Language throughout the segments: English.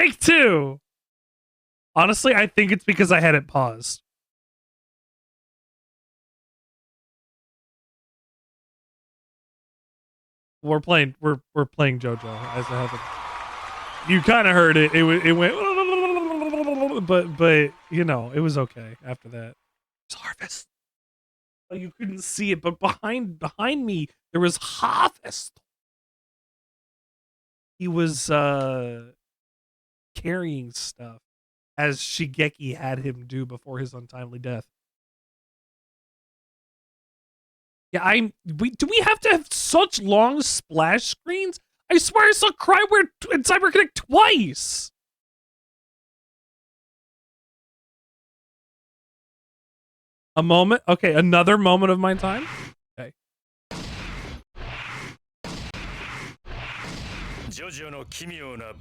Take two. Honestly, I think it's because I had it paused. We're playing Jojo as a heaven. You kind of heard it. It went, but you know, it was okay after that. It's harvest. Oh, you couldn't see it, but behind me there was harvest. He was carrying stuff as Shigeki had him do before his untimely death. Yeah, do we have to have such long splash screens? I swear I saw Cryware and CyberConnect twice. A moment? Okay, another moment of my time? Okay.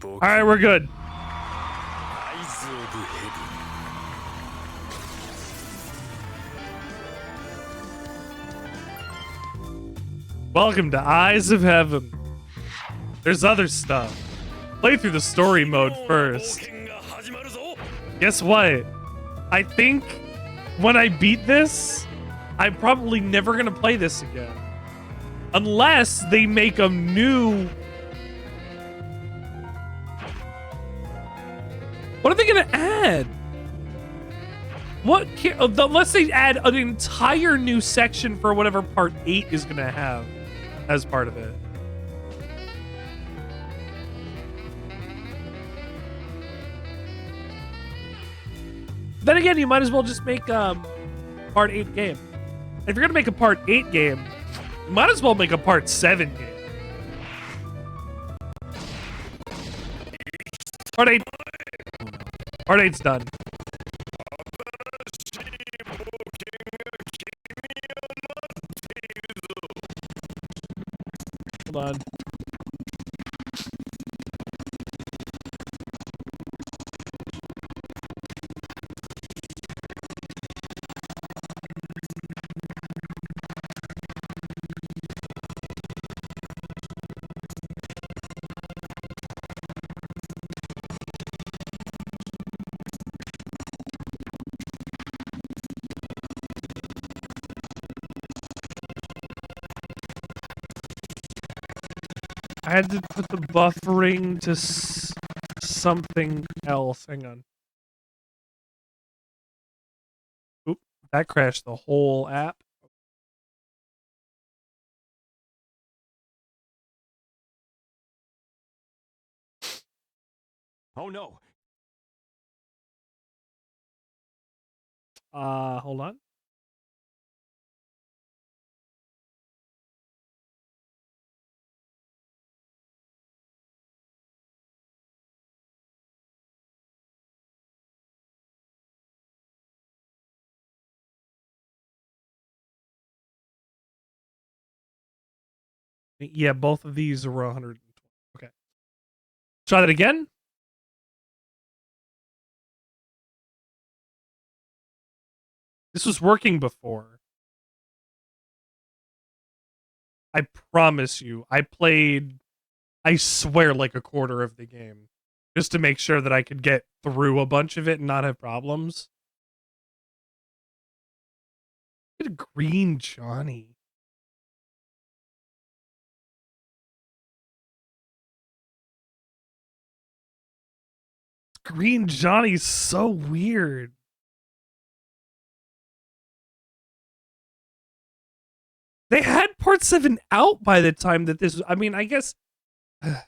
Alright, we're good. Welcome to Eyes of Heaven. There's other stuff. Play through the story mode first. Guess what? I think when I beat this, I'm probably never gonna play this again. Unless they make a new... What are they gonna add? Unless they add an entire new section for whatever part 8 is gonna have as part of it. Then again, you might as well just make part 8 game. If you're gonna make a part 8 game, you might as well make a part 7 game. Part 8. Part 8's done. Hold on. I had to put the buffering to something else. Hang on. Oop, that crashed the whole app. Oh no. Hold on. Yeah, both of these were 120. Okay. Try that again. This was working before. I promise you. I played, I swear, like a quarter of the game. Just to make sure that I could get through a bunch of it and not have problems. Look at Green Johnny. Green Johnny's so weird. They had part 7 out by the time that this... I mean, I guess... I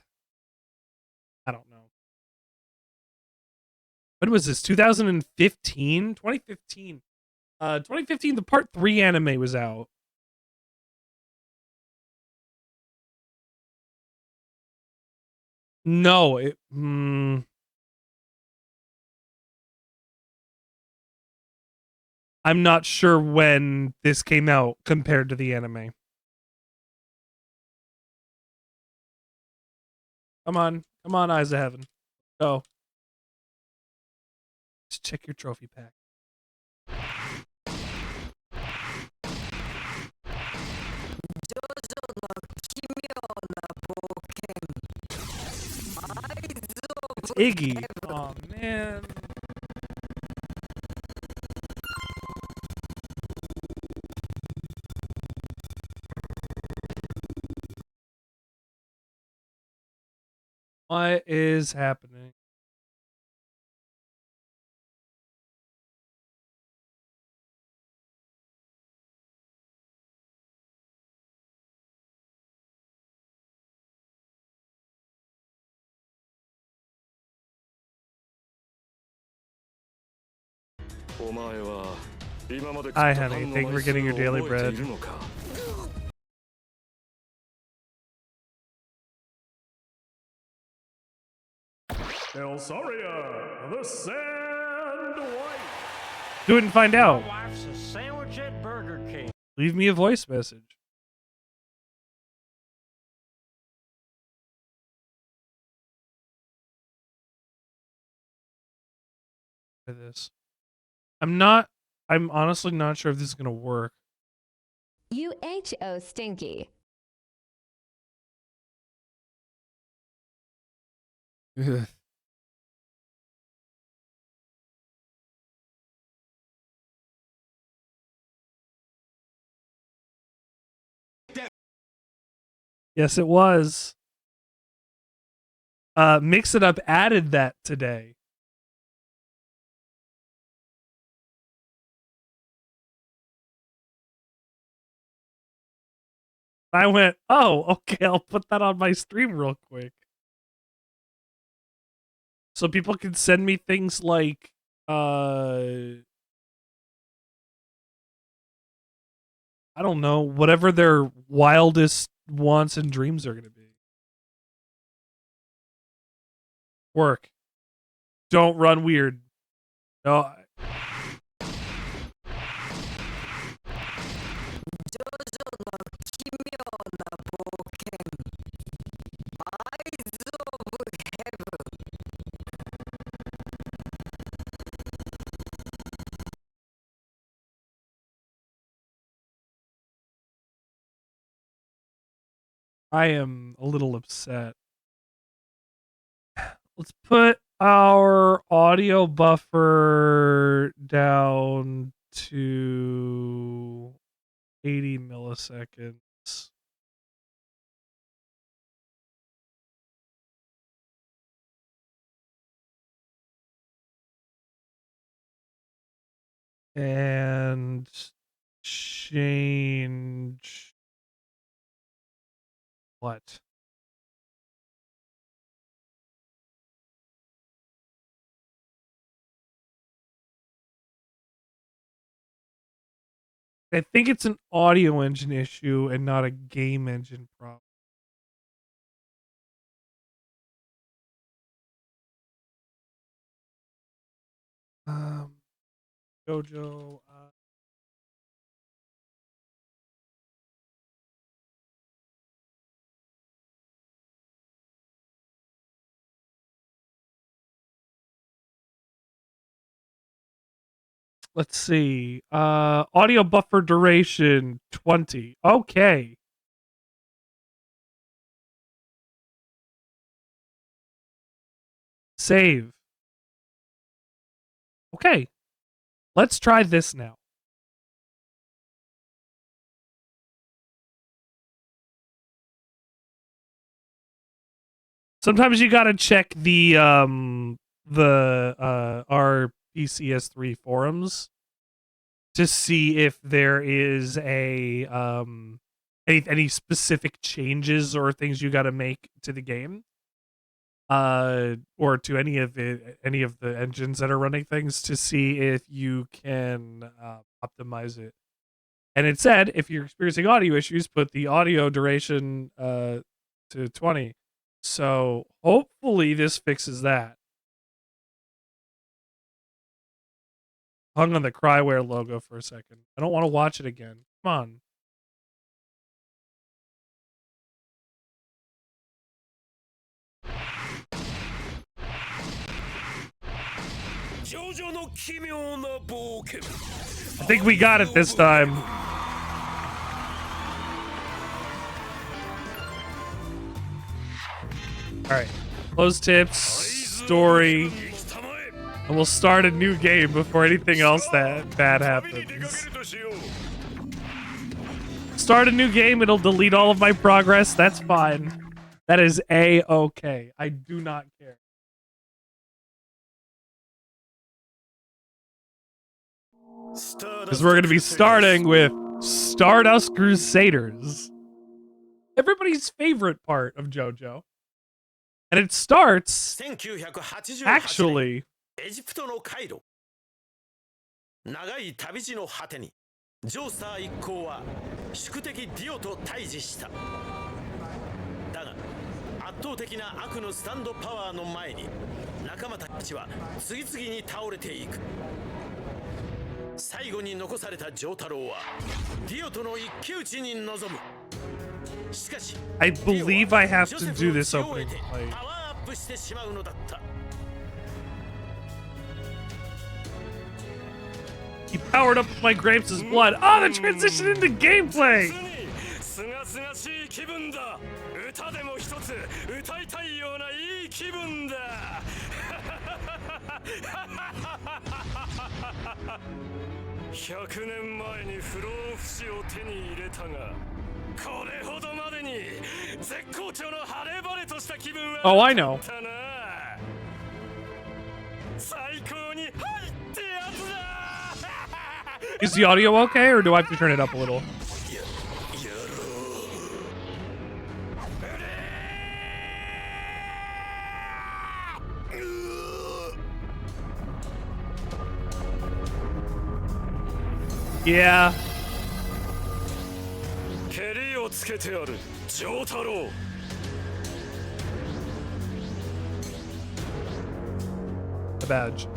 don't know. When was this? 2015? 2015. 2015, the part 3 anime was out. No, it... I'm not sure when this came out compared to the anime. Come on. Come on, Eyes of Heaven. Go. Let's check your trophy pack. Iggy. Oh man. What is happening? Hi, honey. Thank you for getting your daily bread. Belsaria, the Sandwichard. Do it and find out. My wife's a sandwich at Burger King. Leave me a voice message. This. I'm honestly not sure if this is gonna work. UHO stinky. Yes, it was. Mix It Up added that today. I went, oh, okay, I'll put that on my stream real quick. So people can send me things like, I don't know, whatever their wildest wants and dreams are going to be. Work. Don't run weird. No. Jojo Kimyō Bōken. Eyes of heaven. I am a little upset. Let's put our audio buffer down to 80 milliseconds. And change what? I think it's an audio engine issue and not a game engine problem. Jojo. Let's see. Audio buffer duration 20. Okay. Save. Okay. Let's try this now. Sometimes you gotta check the RPCS3 forums to see if there is a any specific changes or things you gotta make to the game. Or to any of the engines that are running things to see if you can optimize it. And it said if you're experiencing audio issues, put the audio duration to 20. So hopefully this fixes that. Hung on the Cryware logo for a second. I don't want to watch it again. Come on. I think we got it this time. All right. Close tips. story, and we'll start a new game before anything else that bad happens. Start a new game, it'll delete all of my progress. That's fine. That is A-okay. I do not care. Because we're going to be starting with Stardust Crusaders. Everybody's favorite part of JoJo. And it starts, actually, エジプトのカイロ長い旅路の果てにジョーサー一行は宿敵ディオと対峙しただが圧倒的な悪のスタンドパワーの前に仲間たちは次々に倒れていく最後に残されたジョータロウはディオとの一騎打ちに臨むしかし I believe I have to do this opening fight. パワーアップしてしまうのだった He powered up with my Gramps' blood. Oh, the transition into gameplay! すがすがしい気分だ歌でも一つ歌いたいようないい気分だ100年前に不老不死を手に入れたがこれほどまでに絶好調の晴れ晴れとした気分は Oh, I know. 最高に入ってやつだ Is the audio okay, or do I have to turn it up a little? Yeah. 蹴りをつけてやるジョータロウ The badge.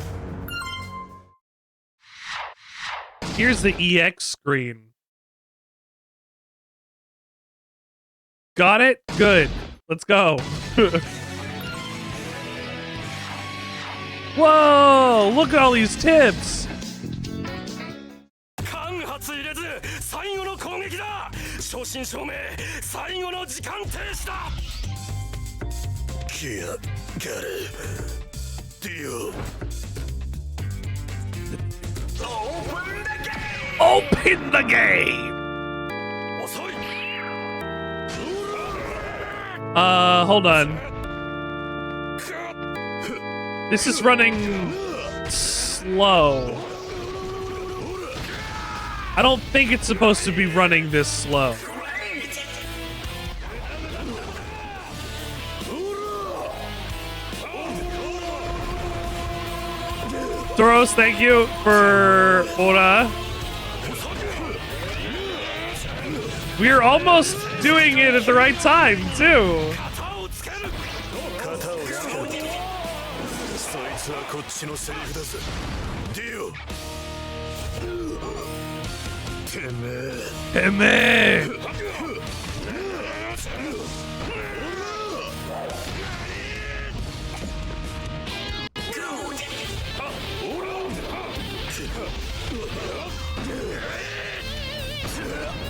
Here's the EX screen. Got it? Good. Let's go. Whoa! Look at all these tips! 間髪入れず最後の攻撃だ正真正銘最後の時間停止だキアガルディオ Open the game! 遅い Hold on. This is running slow. I don't think it's supposed to be running this slow. Thoros, thank you for Ora. We're almost doing it at the right time, too. そいつはこっちのセリフだぜディオてめえ Hemme!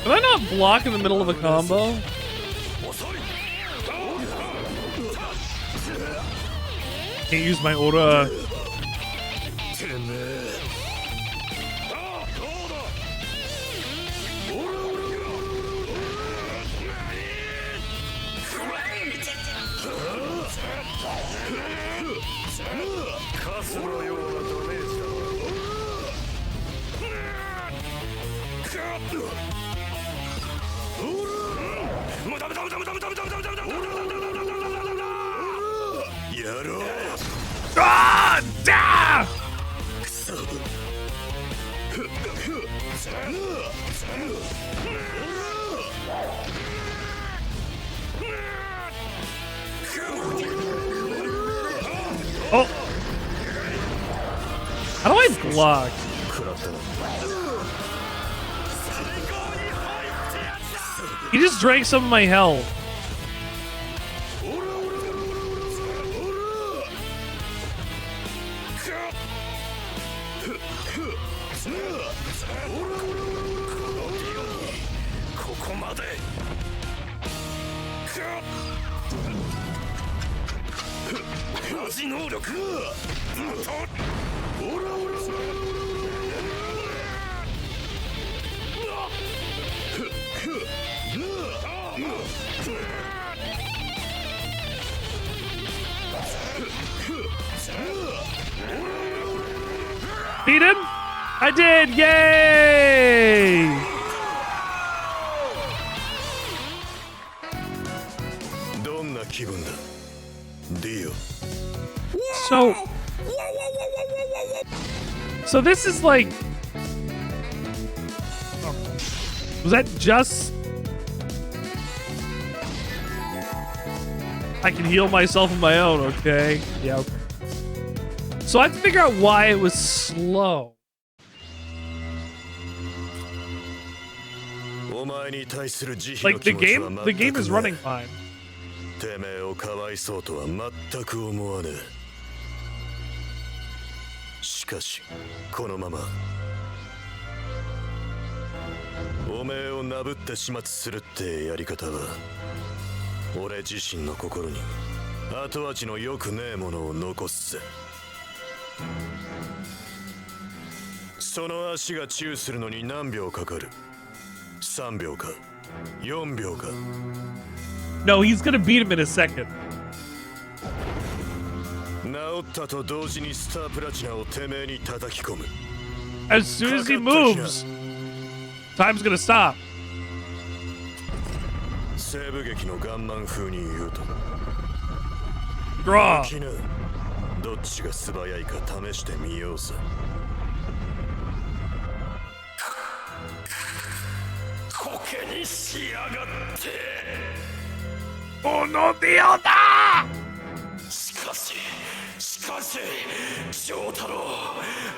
Can I not block in the middle of a combo? Can't use my aura. Ah! Da! Oh! How do I block? He just drank some of my health. 持能力Beat him? I did! Yay! So this is like... Was that just... I can heal myself on my own, okay? Yeah, okay. So I have to figure out why it was slow. Like the game is running fine. てめえをかわいそうとは全く思わねえ。しかしこのままおめえをなぶって始末するってやり方は俺自身の心に後味の良くねえものを残すぜ。その足がチューするのに何秒かかる？3秒か4秒か。 No, he's gonna beat him in a second. 治ったと同時にスタープラチナをてめえに叩き込む。 As soon as he moves, time's gonna stop. 西部劇のガンマン風に言うと Draw. きなどっちが素早いか試してみようぜ。コケにしやがって。 Uno Dio da! しかし翔太郎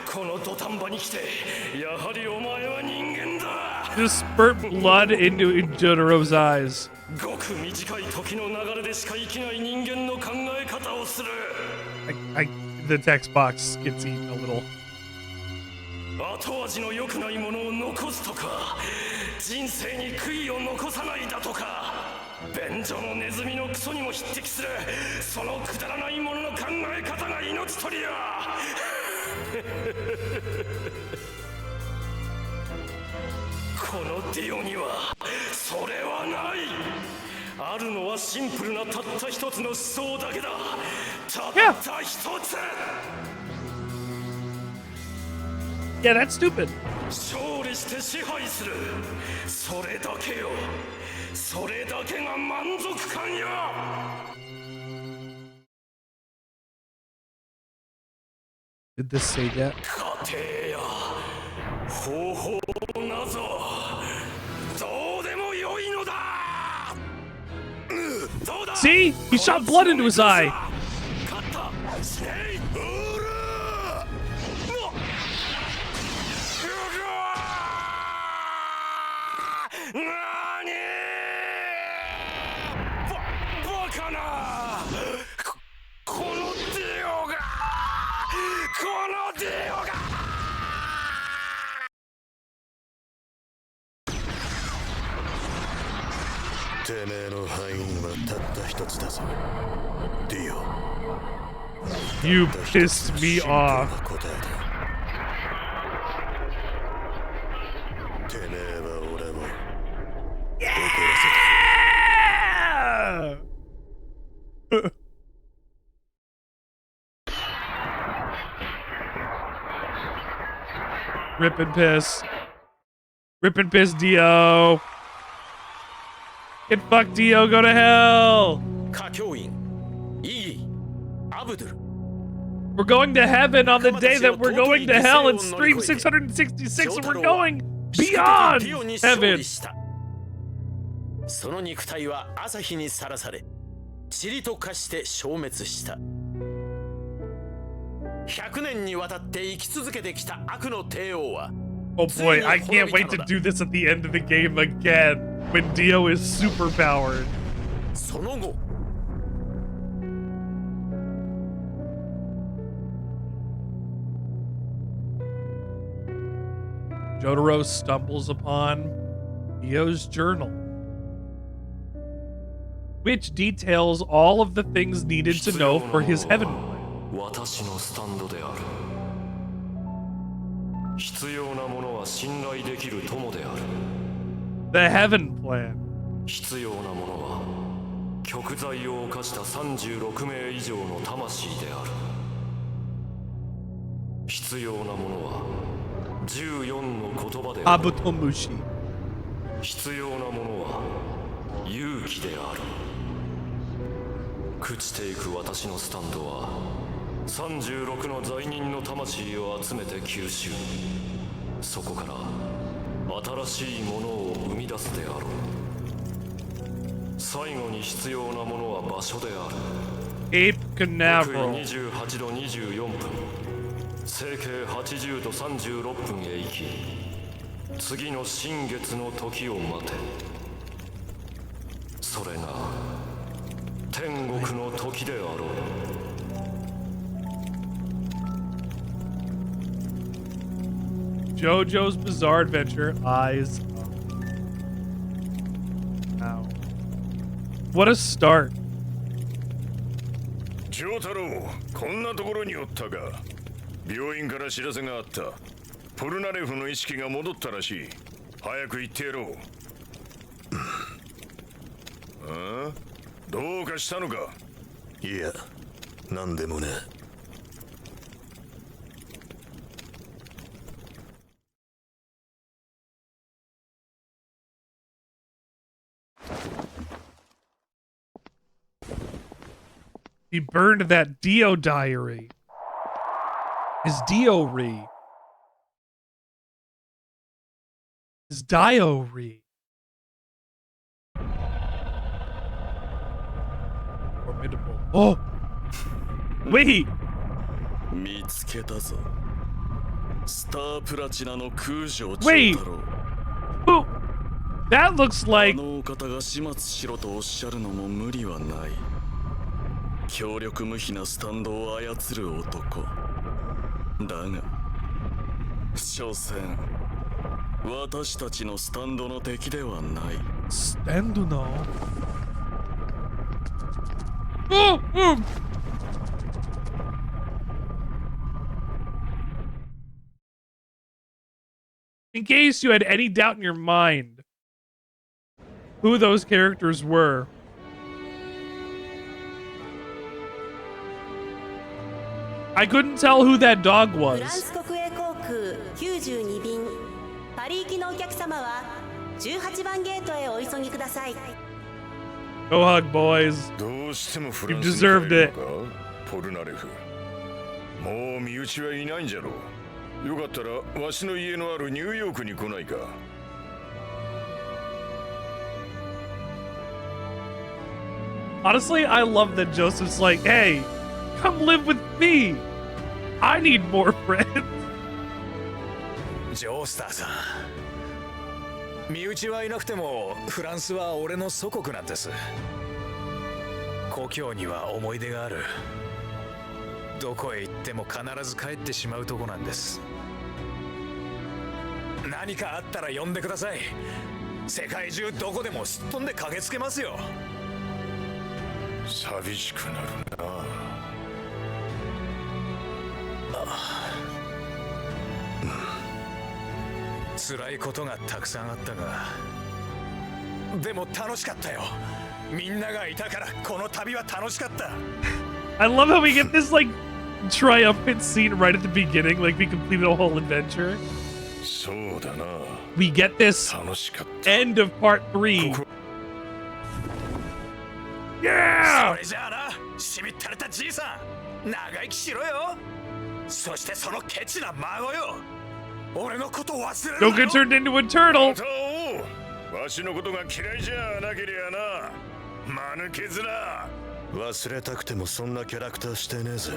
この土壇場に来てやはりお前は人間だ。 Just spurt blood into Jotaro's eyes. ごく短い時の流れでしか生きない人間の考え方をする。 The text box gets eaten a little. 後味の良くないものを残すとか人生に悔いを残さないだとか便所のネズミのクソにも匹敵するそのくだらないものの考え方が命取りや。このディオにはそれはない。あるのはシンプルなたった一つの思想だけだ。たった一つ。 Yeah, that's stupid. 勝利して支配する。それだけよ。それだけが満足感よ。 Did this say that? 家庭や方法なぞどうでもよいのだ。どうだ See? He shot blood into his eye. 勝ったしねい。バカなこのディオがてめえの敗因はたった一つだぞディオ。 You pissed me off. てめえは俺を Rip and piss. Rip and piss, Dio. Get fucked, Dio. Go to hell. 歌教員イギアブドゥル We're going to heaven on the day that we're going to hell. It's stream 666 and we're going beyond heaven. その肉体は朝日にさらされ塵と化して消滅した。100年にわたって生き続けてきた悪の帝王は Oh boy, I can't wait to do this at the end of the game again when Dio is super powered. その後 Jotaro stumbles upon Dio's journal, which details all of the things needed to know for his heaven. 私のスタンドである。必要なものは信頼できる友である。 The Heaven Plan. 必要なものは極罪を犯した36名以上の魂である。必要なものは14の言葉である。 Abutomushi. 必要なものは勇気である。朽ちていく私のスタンドは36の罪人の魂を集めて吸収。そこから新しいものを生み出すであろう。最後に必要なものは場所である。 Ape Canaveral. 28度24分、整形80度36分へ行き、次の新月の時を待て。それが天国の時であろう。 JoJo's Bizarre Adventure, Eyes Up. Wow. What a start. 丈太郎、こんなところにおったか。病院から知らせがあった。ポルナレフの意識が戻ったらしい。早く行ってやろう。ああ、どうかしたのか。いや、なんでもね。He burned that Dio diary. His Diary. His diary. Formidable. Oh! Wait! 見つけたぞ。スタープラチナの空城長 Wait! 太郎。 Oh! That looks あ like... のお方が始末しろとおっしゃるのも無理はない。強力無比なスタンドを操る男。だが、所詮私たちのスタンドの敵ではない。 Stand now. Oh! Oh! In case you had any doubt in your mind who those characters were, I couldn't tell who that dog フラン was. ス国営航空92便パリ行きのお客様は18番ゲートへお急ぎください。 Go hug, boys. どうしてもフランス You に deserved 帰る it. のか、ポルナレフ。もう身内はいないんじゃろう。よかったらわしの家のあるニューヨークに来ないか。 Honestly, I love that Joseph's like, hey, come live with me. I need more friends. ジョースターさん、身内はいなくてもフランスは俺の祖国なんです。故郷には思い出がある。どこへ行っても必ず帰ってしまうとこなんです。何かあったら呼んでください。世界中どこでもすっ飛んで駆けつけますよ。寂しくなるな。辛いことがたくさんあったが、でも楽しかったよ。みんながいたからこの旅は楽しかった。 I love how we get this like triumphant scene right at the beginning, like we completed a whole adventure. そうだな。 We get this 楽しかった。 end of part 3. そ Yeah! れじゃあな、しみったれたじいさん、長生きしろよ。そしてそのケチな孫よ。俺のこと忘れる Don't な get よ。 turned into a turtle. またおう。わしのことが嫌いじゃなけりゃな。間抜けずら。忘れたくてもそんなキャラクターしてねえぜ。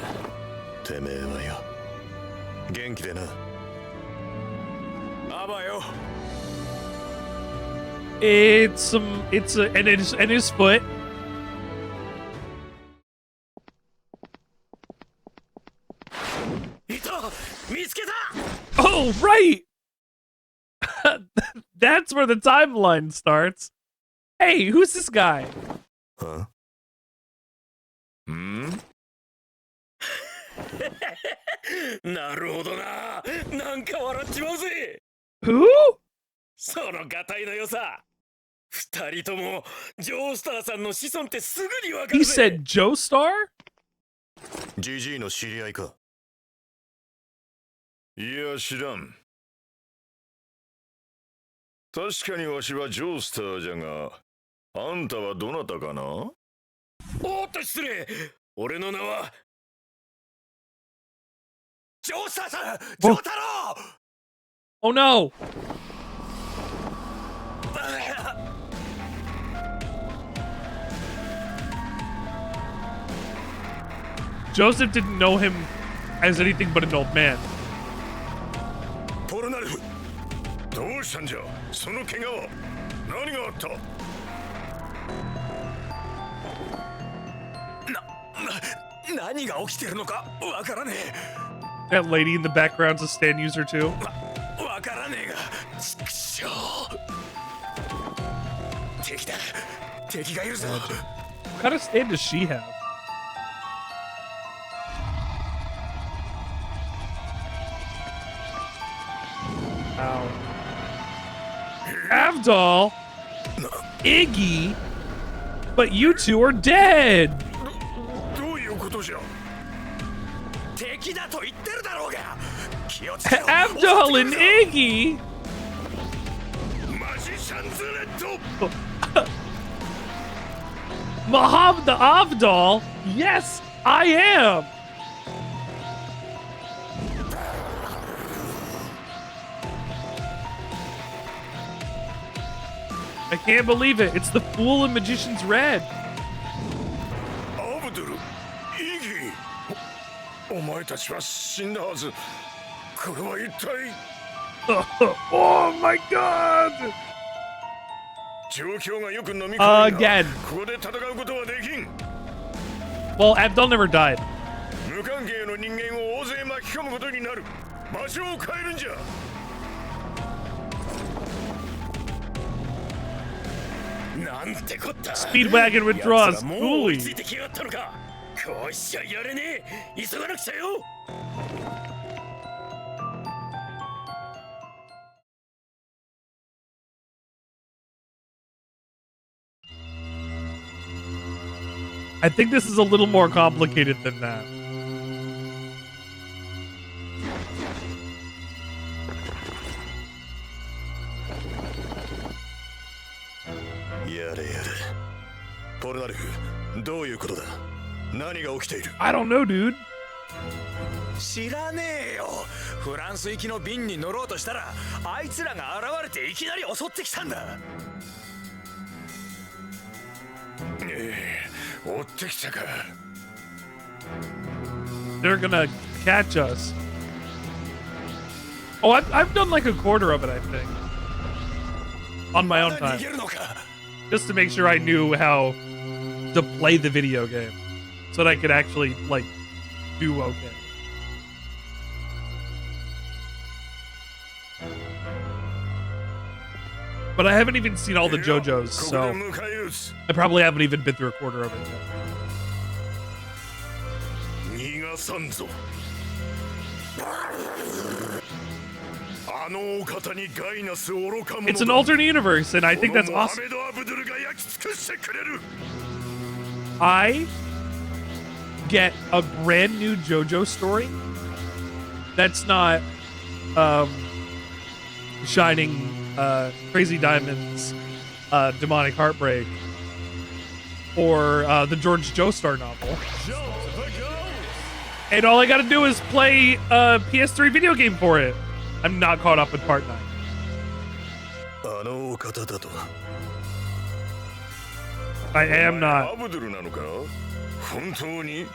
てめえはよ。元気でな。あばよ。It's and his foot. いた、見つけた。 Oh, right. That's where the timeline starts. Hey, who's this guy? Huh? んなるほどな。なんか笑っちまうぜ。 Who? そのガタイの良さ。二人ともジョースターさんの子孫ってすぐにわか He るぜ。 said Joestar? ジジイの知り合いか。いや知らん。確かにわしはジョースターじゃが、あんたはどなたかな？おっと失礼。俺の名はジョースターさん、ジョー太郎。 Oh no! Joseph didn't know him as anything but an old man. ポルナレフ、どうしたんじゃ？その怪我は何があった？何が起きてるのかわからね That lady in the background's a stand user too. え。わからねえが、ちくしょう。敵だ。敵がいるぞ。 What kind of stand does she have? Ow. Avdol? Iggy? But you two are dead! どういうことじゃ？敵だと言ってるだろうが。気をつけろ。 Avdol and Iggy? マジシャンズレッド。 Mahab the Avdol? Yes, I am! I can't believe it. It's the Fool and Magician's Red. アブドゥル、イギー、お前たちは死んだはず。これは一体。Oh my god! 状況がよく飲み込んだ。 Again. ここで戦うことはできん。 Well, Avdol never died. 無関係の人間を大勢巻き込むことになる。場所を変えるんじゃ。 なんてこった。 Speedwagon withdraws 奴らもう fully. ついてきやがったのか。こうしちゃやれねえ。急がなくちゃよ。 I think this is a little more complicated than that. I don't know, dude. 知らねえよ。フランス行きの便に乗ろうとしたら、あいつらが現れていきなり襲ってきたんだ。追ってきたか。 They're gonna catch us. Oh, I've done like a quarter of it, I think. On my own time. Just to make sure I knew how to play the video game. So that I could actually, like, do okay. But I haven't even seen all the JoJos, so I probably haven't even been through a quarter of it yet. It's an alternate universe, and I think that's awesome. I get a brand new JoJo story that's not Shining Crazy Diamonds Demonic Heartbreak or the George Joestar novel. And all I gotta do is play a PS3 video game for it. I'm not caught up with part 9. I am not.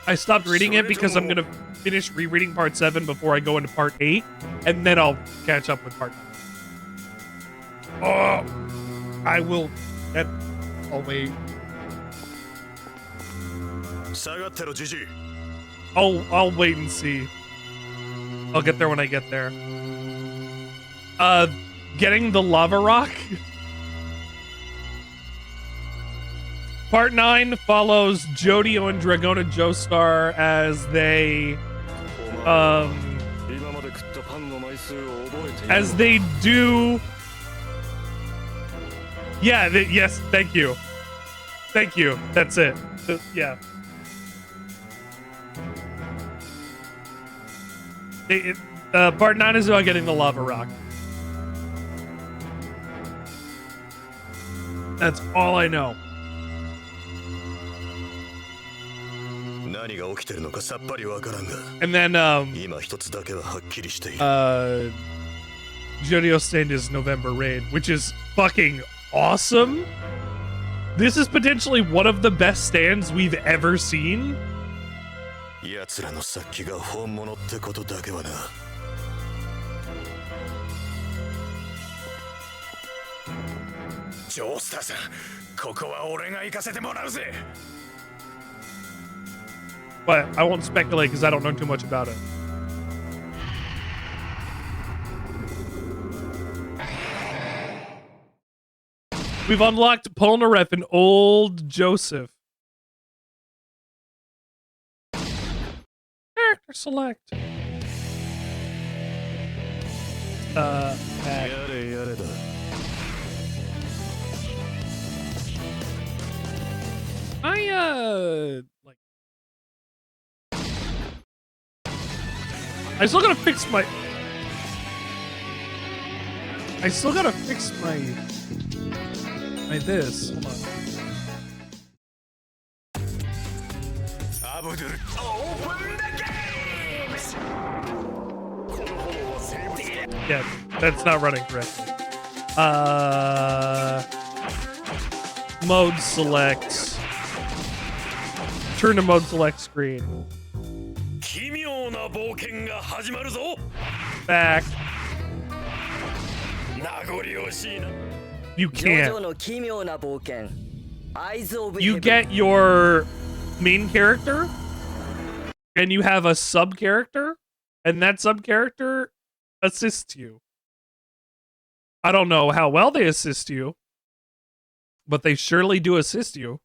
I stopped reading it because I'm gonna finish rereading part 7 before I go into part 8, and then I'll catch up with part 9. Oh, I will. I'll wait. I'll wait and see. I'll get there when I get there. Getting the lava rock. Part 9 follows Jodio and Dragona Joestar as they As they do. Yeah, yes, thank you. Thank you. That's it. Yeah. Part 9 is about getting the lava rock. That's all I know. And then Jojo stand is November raid, which is fucking awesome. This is potentially one of the best stands we've ever seen. 奴らの殺気が本物ってことだけはな。ジョースターさん、ここは俺が行かせてもらうぜ。But I won't speculate because I don't know too much about it. We've unlocked Polnareff and Old Joseph. Character select. Back. I still gotta fix my this. Hold on. Yeah, that's not running correctly. Mode select. Turn to mode select screen. Kimyō na boken ga hajimaru zo. Back. You can't. You get your main character, and you have a sub character, and that sub character assists you. I don't know how well they assist you, but they surely do assist you.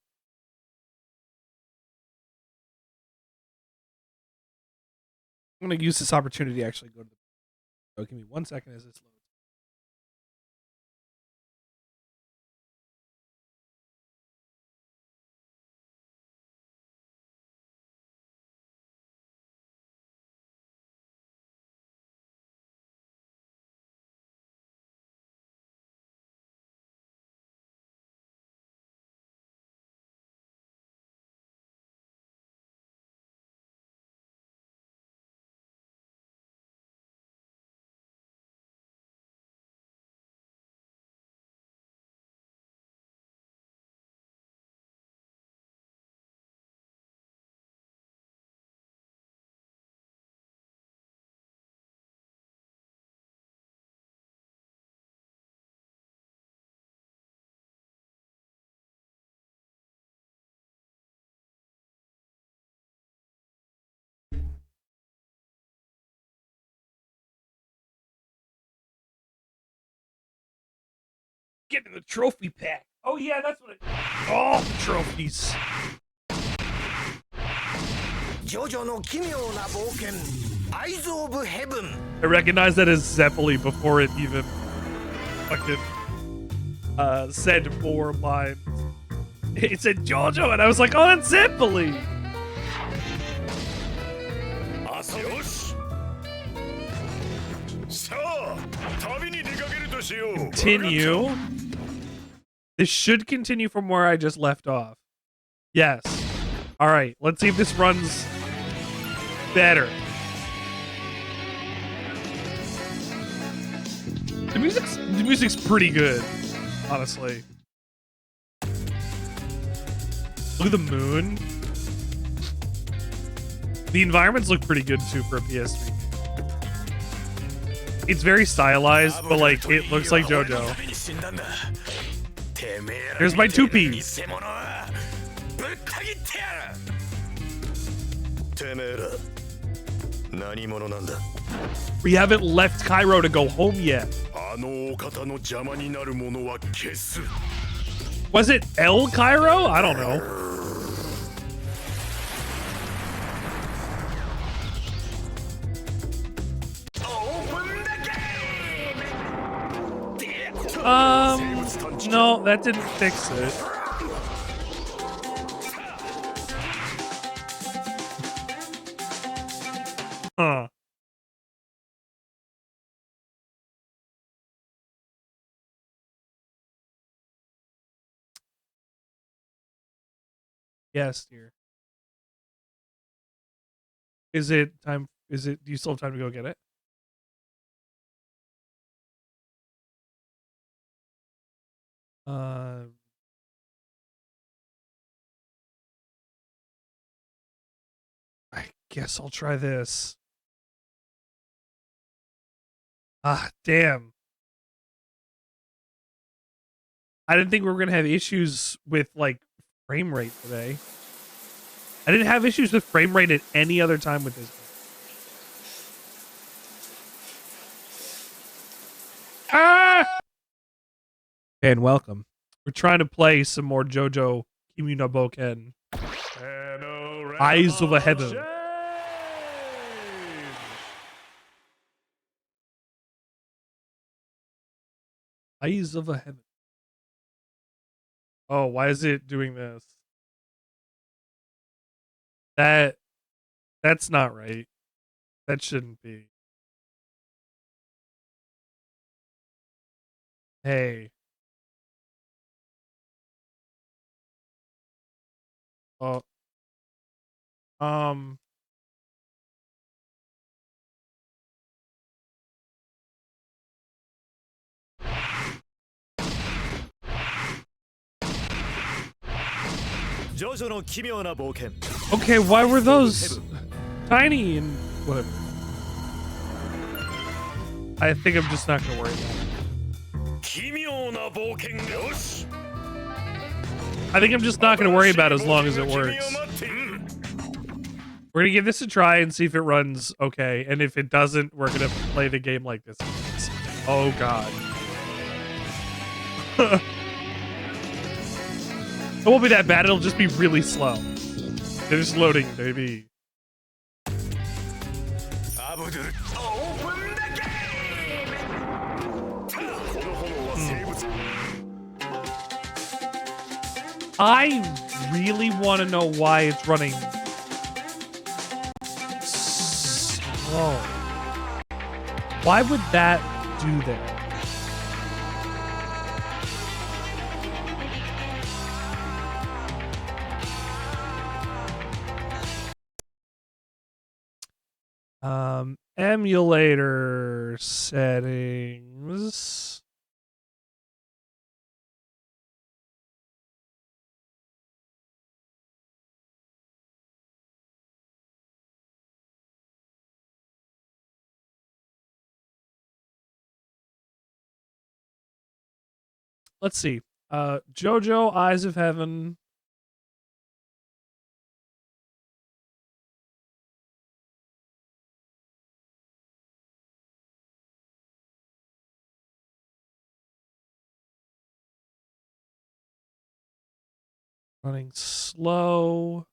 I'm going to use this opportunity to actually go to the... Oh, give me 1 second as this loads. Getting the trophy pack. Oh yeah, that's what all the trophies. Jojo no Kimyō na Bōken, Eyes of Heaven. I recognized that as Zeppeli before it even fucking said 4 lines. It said Jojo, and I was like, oh, that's Zeppeli. Continue. This should continue from where I just left off. Yes. All right. Let's see if this runs better. The music's pretty good, honestly. Look at the moon. The environments look pretty good too for a PS3. It's very stylized, but like it looks like JoJo. Here's my 2-piece. We haven't left Cairo to go home yet. Was it El Cairo? I don't know. No, that didn't fix it. Huh. Yes, dear. Is it time? Is it? Do you still have time to go get it? Uh, I guess I'll try this. Ah, damn. I didn't think we were gonna have issues with like frame rate today. I didn't have issues with frame rate at any other time with this game. Ah! And welcome. We're trying to play some more Jojo Kimyo Bōken. Eyes of a Heaven. Eyes of a Heaven. Oh, why is it doing this? That's not right. That shouldn't be. Hey. Oh. Jojo no kimyo na boken. Okay, why were those tiny and whatever? I think I'm just not gonna worry about it. Kimyo na boken yoshi. I think I'm just not gonna worry about it as long as it works. We're gonna give this a try and see if it runs okay, and if it doesn't, we're gonna play the game like this. Oh god. It won't be that bad, it'll just be really slow. They're just loading, baby. I really want to know why it's running slow. Why would that do that? Emulator settings. Let's see. Jojo, Eyes of Heaven. Running slow.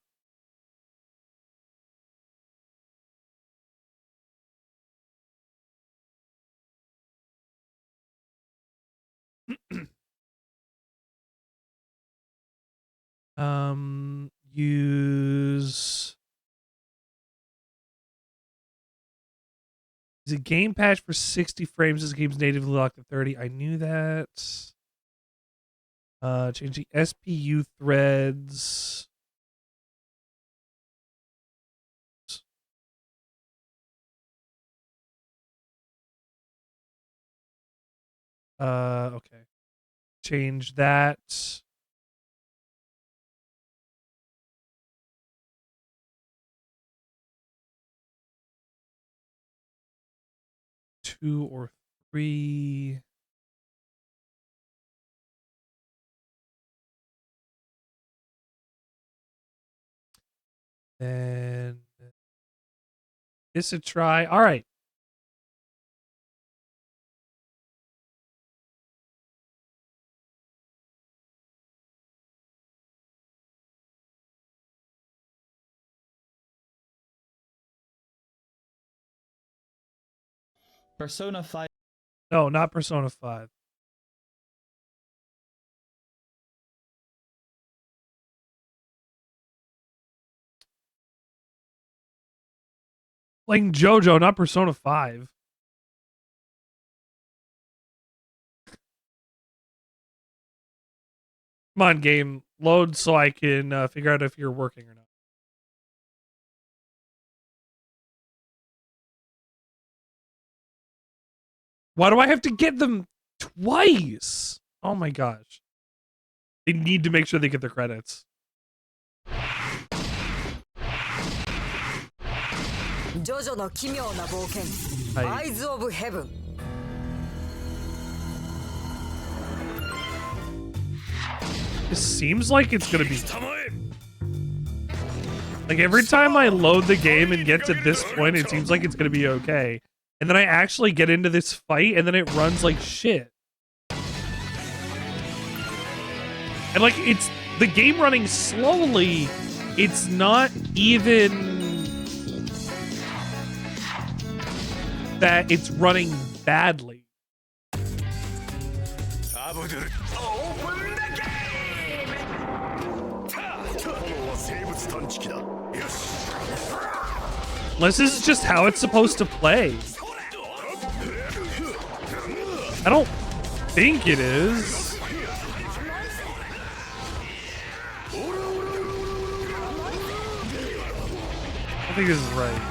Use is a game patch for 60 frames. This game's natively locked to 30. I knew that. Changing SPU threads. Okay. Change that. Two or three. And this a try. All right. Persona 5. No, not Persona 5. Playing JoJo, not Persona 5. Come on, game. Load so I can figure out if you're working or not. Why do I have to get them twice? Oh my gosh. They need to make sure they get their credits. Jojo no kimyo na boken. Eyes of heaven. It seems like it's gonna be like every time I load the game and get to this point, it seems like it's gonna be okay. And then I actually get into this fight and then it runs like shit. And like it's the game running slowly, it's not even that it's running badly. Unless this is just how it's supposed to play. I don't think it is. I think this is right.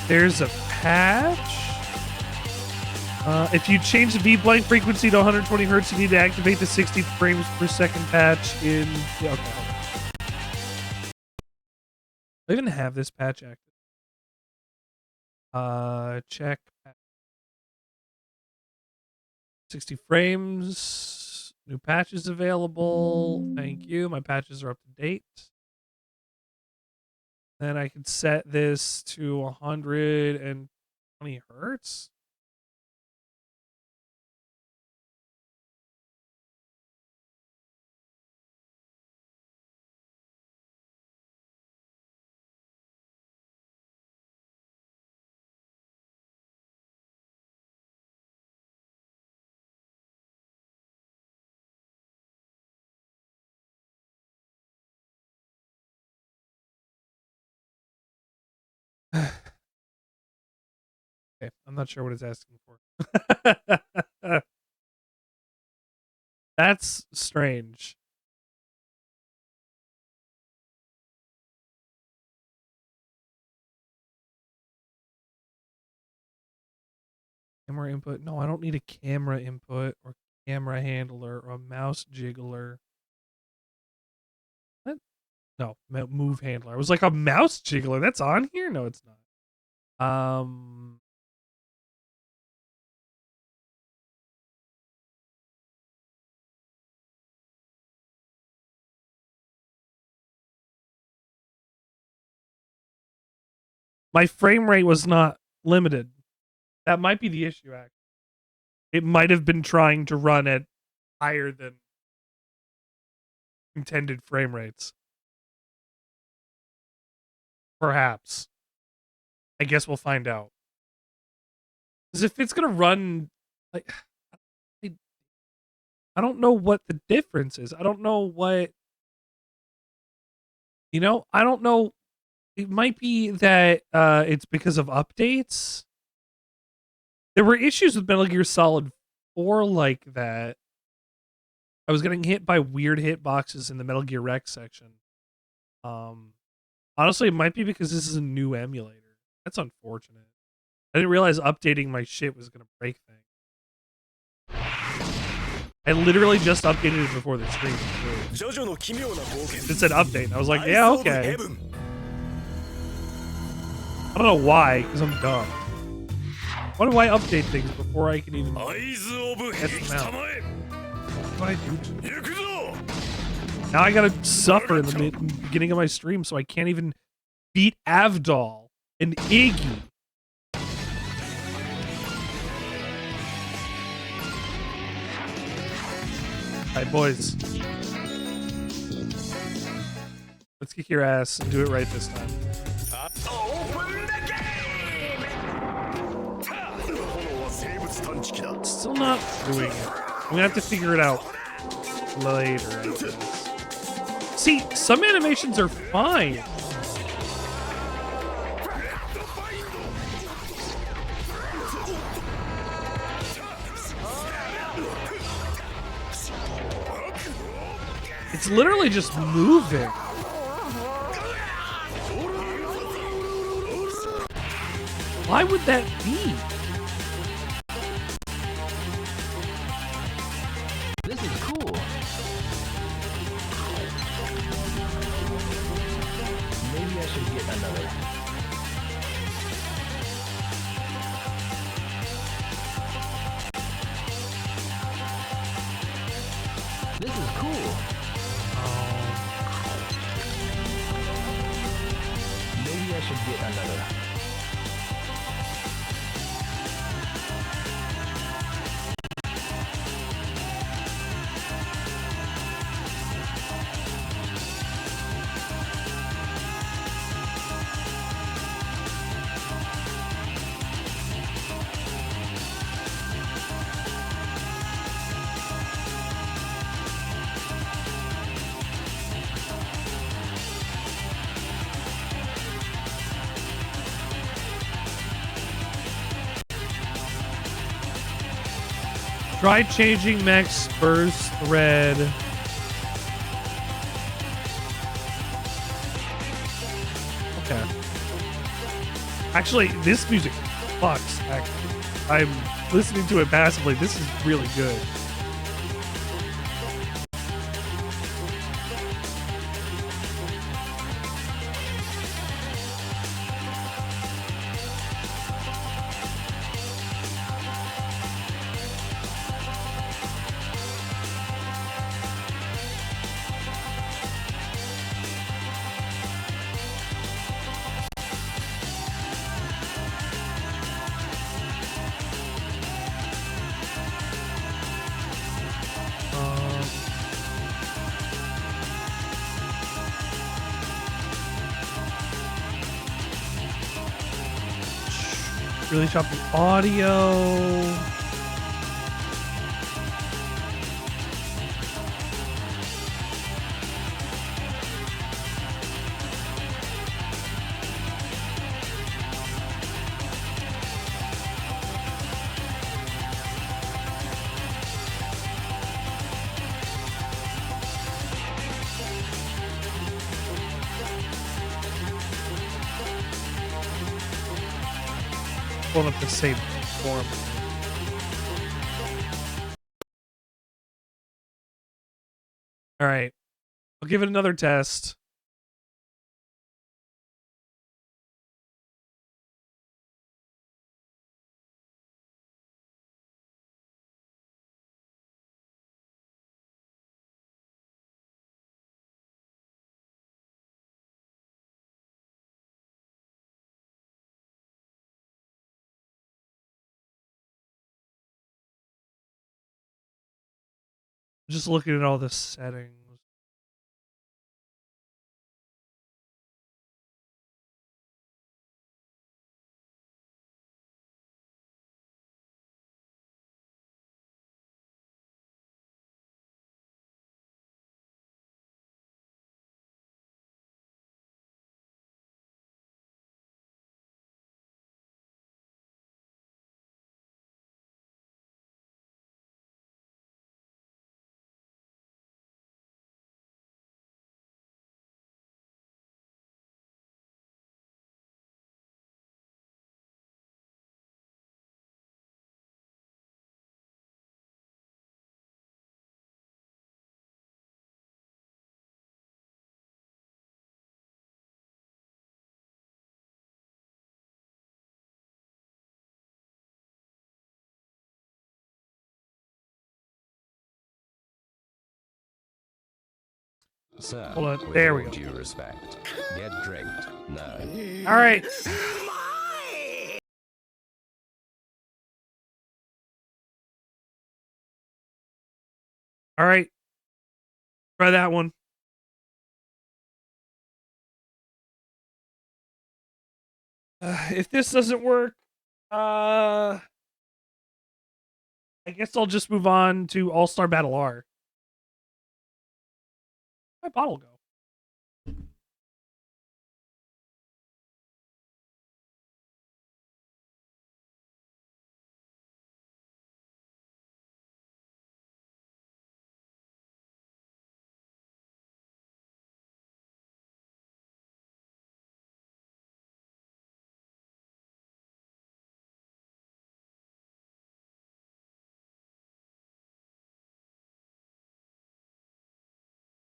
There's a patch. If you change the V-blank frequency to 120 Hertz, you need to activate the 60 frames per second patch in... Yeah, okay, hold on. I even have this patch active. Check. 60 frames. New patches available. Thank you. My patches are up to date. Then I can set this to 120 Hertz. Okay, I'm not sure what it's asking for. That's strange. Camera input. No, I don't need a camera input or camera handler or a mouse jiggler. What? No, move handler. I was like, a mouse jiggler. That's on here? No, it's not. My frame rate was not limited. That might be the issue, actually. It might have been trying to run at higher than intended frame rates. Perhaps. I guess we'll find out. Because if it's going to run... like, I don't know what the difference is. I don't know what... You know, I don't know... It might be that it's because of updates. There were issues with Metal Gear Solid 4 like that. I was getting hit by weird hitboxes in the Metal Gear Rex section. Honestly, it might be because this is a new emulator. That's unfortunate. I didn't realize updating my shit was going to break things. I literally just updated it before the stream. It said update. And I was like, yeah, okay. I don't know why, because I'm dumb. Why do I update things before I can even test them out? What do I do? Now I gotta suffer in the beginning of my stream, so I can't even beat Avdol and Iggy. Alright, boys. Let's kick your ass and do it right this time. Still not doing it. I'm gonna have to figure it out later, I guess. See, some animations are fine. It's literally just moving. Why would that be? This is cool. Maybe I should get another. This is cool. Maybe I should get another. Try changing Max Spurs thread. Okay. Actually, this music fucks. Actually, I'm listening to it passively. This is really good. Really chop the audio. Pulling up the same form. All right, I'll give it another test. Just looking at all the settings. Sir, hold on, there we go. Due respect. Get drinked. No. All right. All right. Try that one. If this doesn't work, I guess I'll just move on to All-Star Battle R. My bottle go?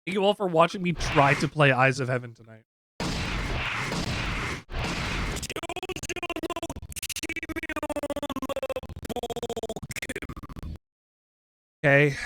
Thank you all for watching me try to play Eyes of Heaven tonight. Okay.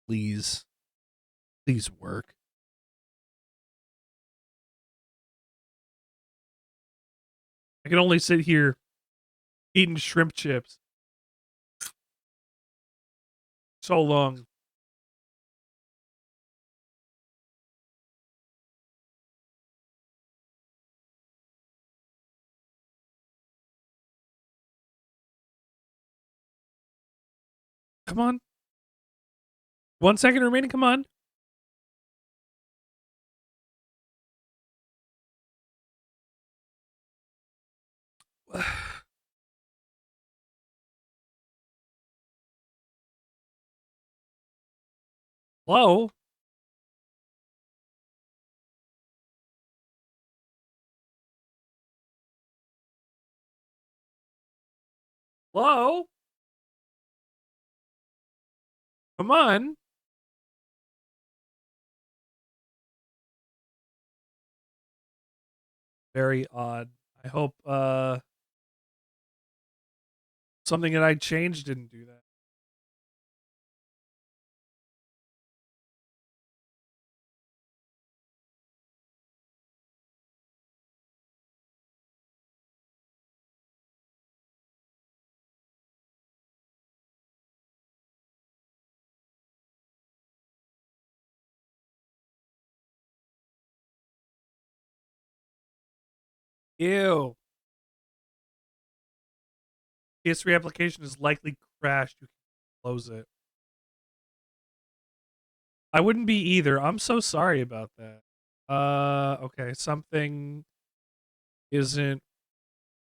Please. Please work. I can only sit here eating shrimp chips so long. Come on. 1 second remaining. Come on. Hello? Hello? Come on. Very odd. I hope something that I changed didn't do that. Ew. PS3 application is likely crashed. You can close it. I wouldn't be either. I'm so sorry about that. Okay. Something isn't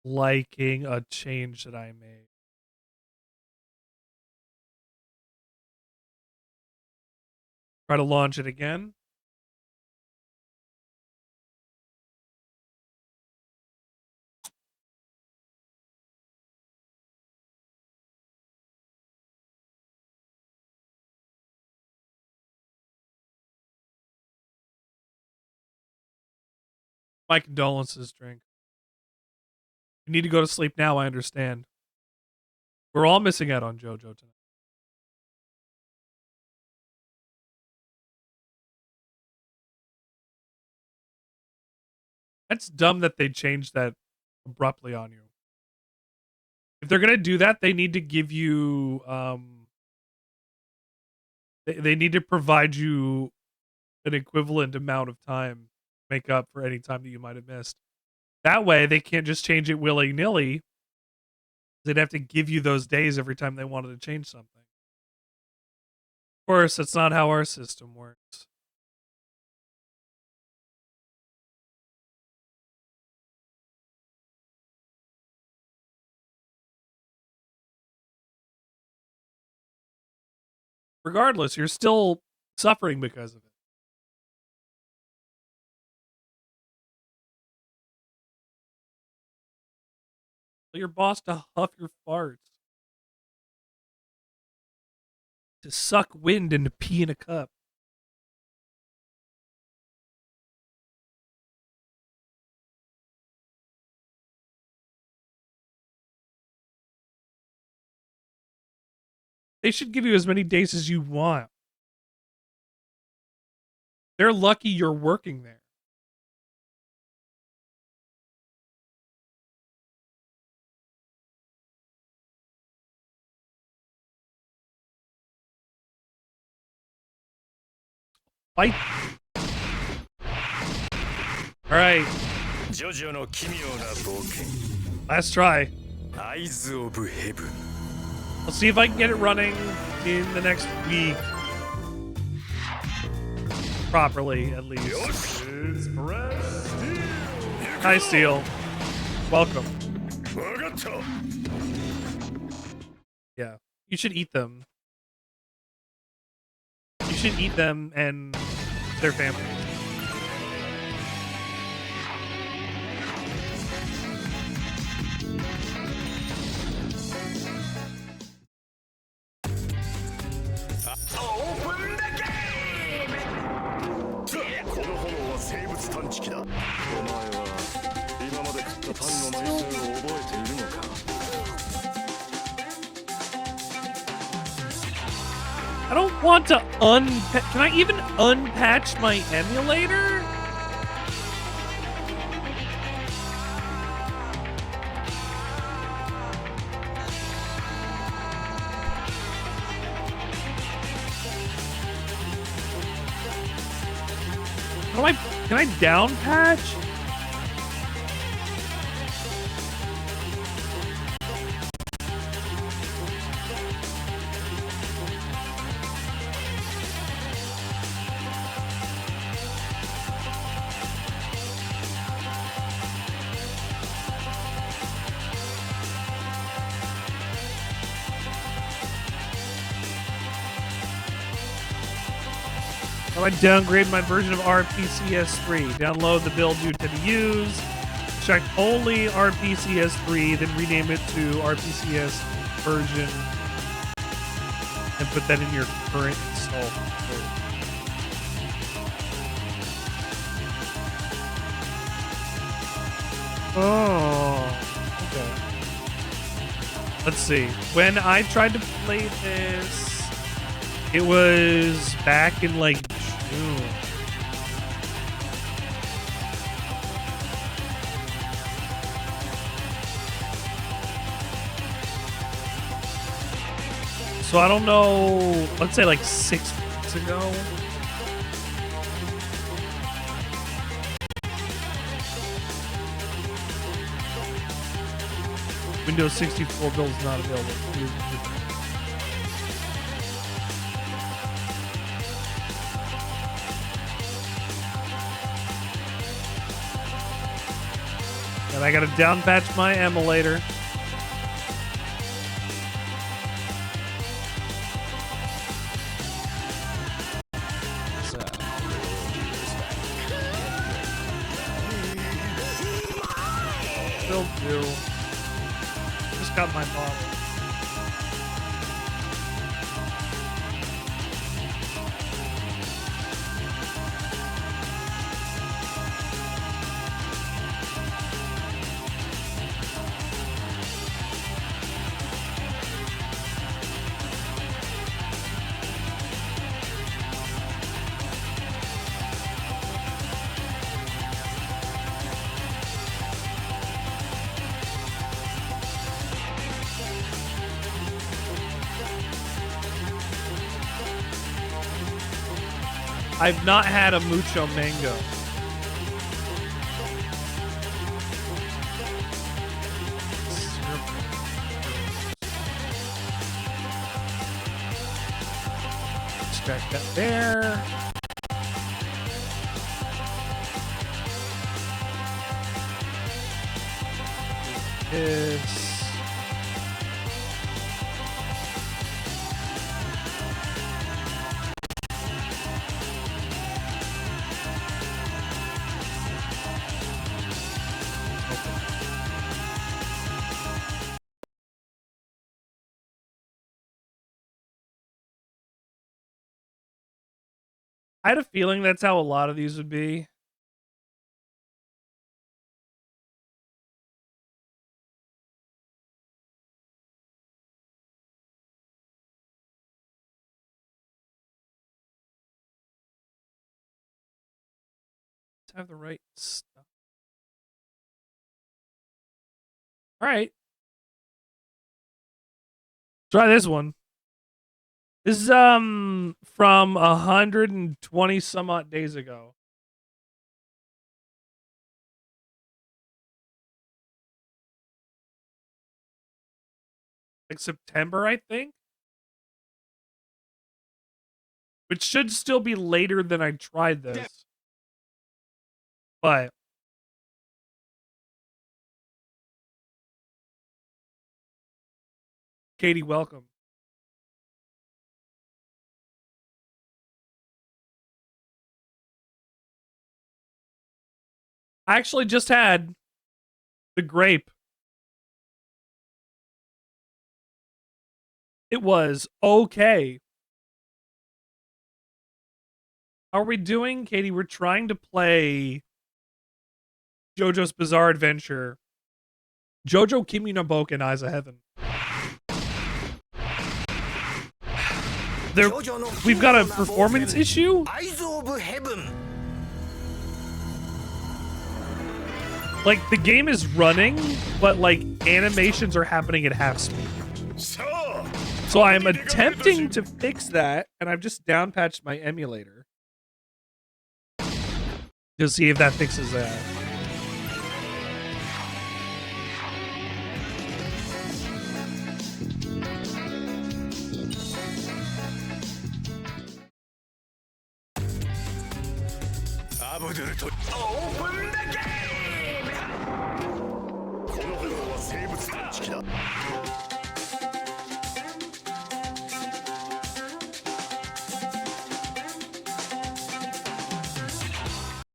liking a change that I made. Try to launch it again. My condolences, Drink. You need to go to sleep now, I understand. We're all missing out on Jojo tonight. That's dumb that they changed that abruptly on you. If they're gonna do that, they need to give you they need to provide you an equivalent amount of time to make up for any time that you might have missed. That way they can't just change it willy-nilly. They'd have to give you those days every time they wanted to change something. course, that's not how our system works. Regardless, you're still suffering because of it. Tell your boss to huff your farts. To suck wind and to pee in a cup. They should give you as many days as you want. They're lucky you're working there. Fight. All right. Jojo no kimyo na boken. Last try. Eyes of heaven. I'll see if I can get it running in the next week. Properly, at least. Hi, Steel. Welcome. Yeah. You should eat them. You should eat them and their families. Open the game! この炎は生物探知機だ。お前は今まで食ったパンの枚数を覚えているのか？ I don't want to Can I even unpatch my emulator? Can I down patch? How do I downgrade my version of RPCS3? Download the build you intend to use. Check only RPCS3, then rename it to RPCS version. And put that in your current install. Oh, okay. Let's see. When I tried to play this, it was back in like June. So I don't know, let's say like 6 weeks ago. Windows 64 build is not available. And I gotta down patch my emulator. Will do. Just got my bottle. I've not had a mucho mango. Check that there. It's I had a feeling that's how a lot of these would be. Let's have the right stuff. All right. Try this one. This is from 120 some odd days ago. Like September, I think. Which should still be later than I tried this. But Katie, welcome. I actually just had the grape. It was okay. How are we doing, Katie? We're trying to play JoJo's Bizarre Adventure. JoJo Kimyō Bōken Eyes of Heaven. We've got a performance issue? Like, the game is running, but, like, animations are happening at half speed. So I'm attempting to fix that, and I've just downpatched my emulator to see if that fixes that. Open the game! この炎は生物探知機だ。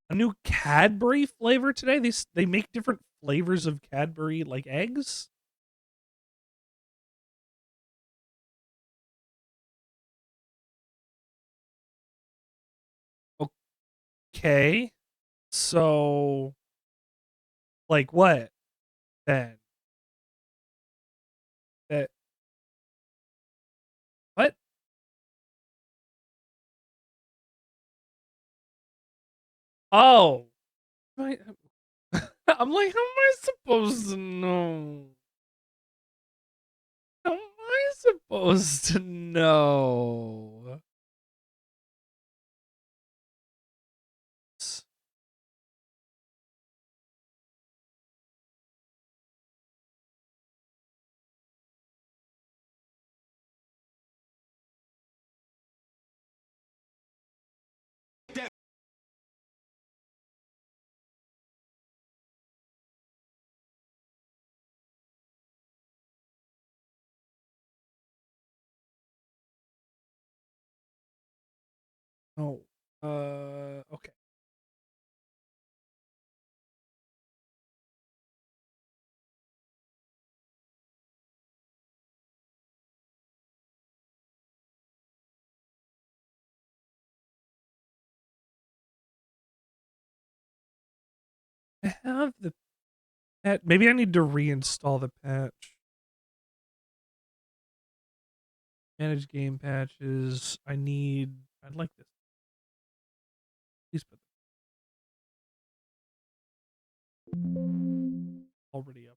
A new Cadbury flavor today? They make different flavors of Cadbury, like eggs? Okay. So, like what then? That what? Oh. Right. I'm like, how am I supposed to know? How am I supposed to know? Oh, okay. I have the patch. Maybe I need to reinstall the patch. Manage game patches. I'd like this. Please put already up.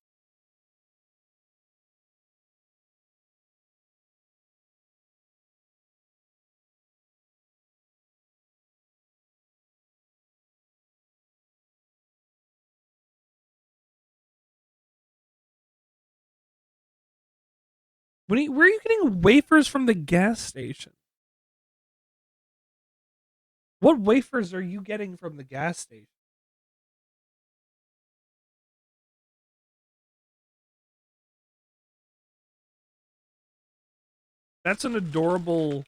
Where are you getting wafers from the gas station? What wafers are you getting from the gas station? That's an adorable...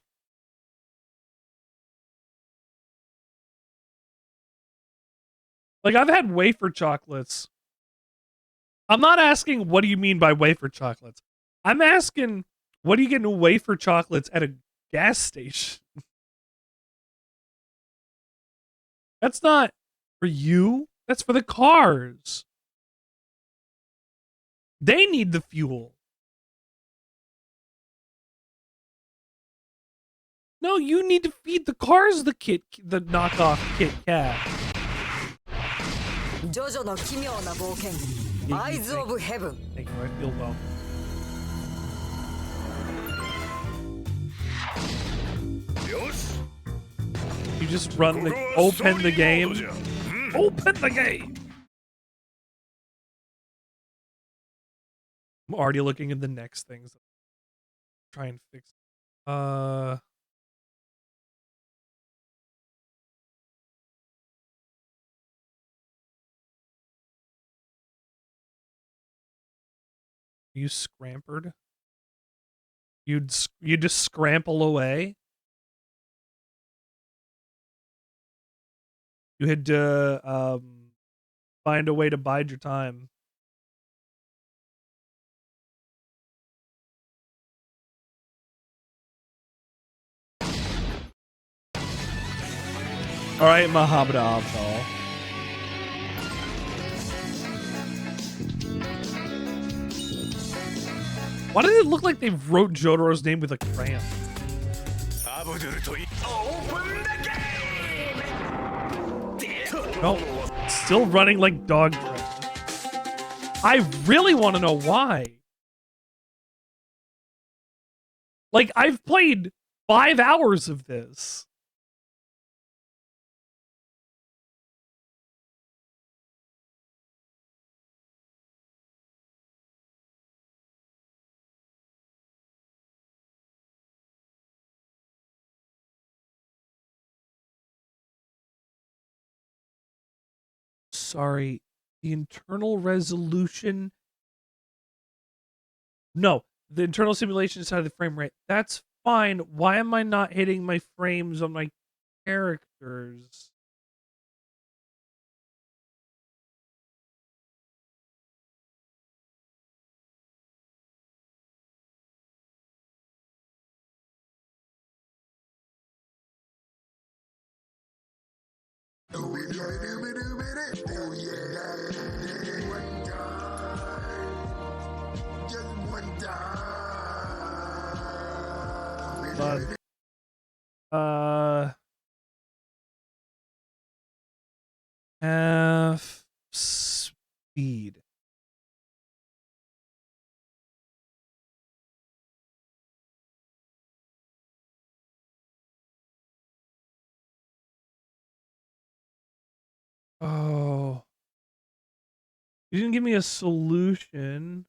Like, I've had wafer chocolates. I'm not asking what do you mean by wafer chocolates. I'm asking what do you get in wafer chocolates at a gas station? That's not for you. That's for the cars. They need the fuel. No, you need to feed the cars the knockoff Kit Kat. Jojo no kimyo na boken. Eyes of heaven. Thank you, I feel well. You just run the open the game. Open the game. I'm already looking at the next things. Try and fix. You scrampered? You just scramble away? You had to find a way to bide your time. All right, Muhammad Abdul. Why does it look like they wrote Jotaro's name with a crayon? No, still running like dog tread. I really want to know why. Like, I've played 5 hours of this. Sorry, the internal resolution. No, the internal simulation inside of the frame rate. That's fine. Why am I not hitting my frames on my characters? Half speed. Oh. You didn't give me a solution.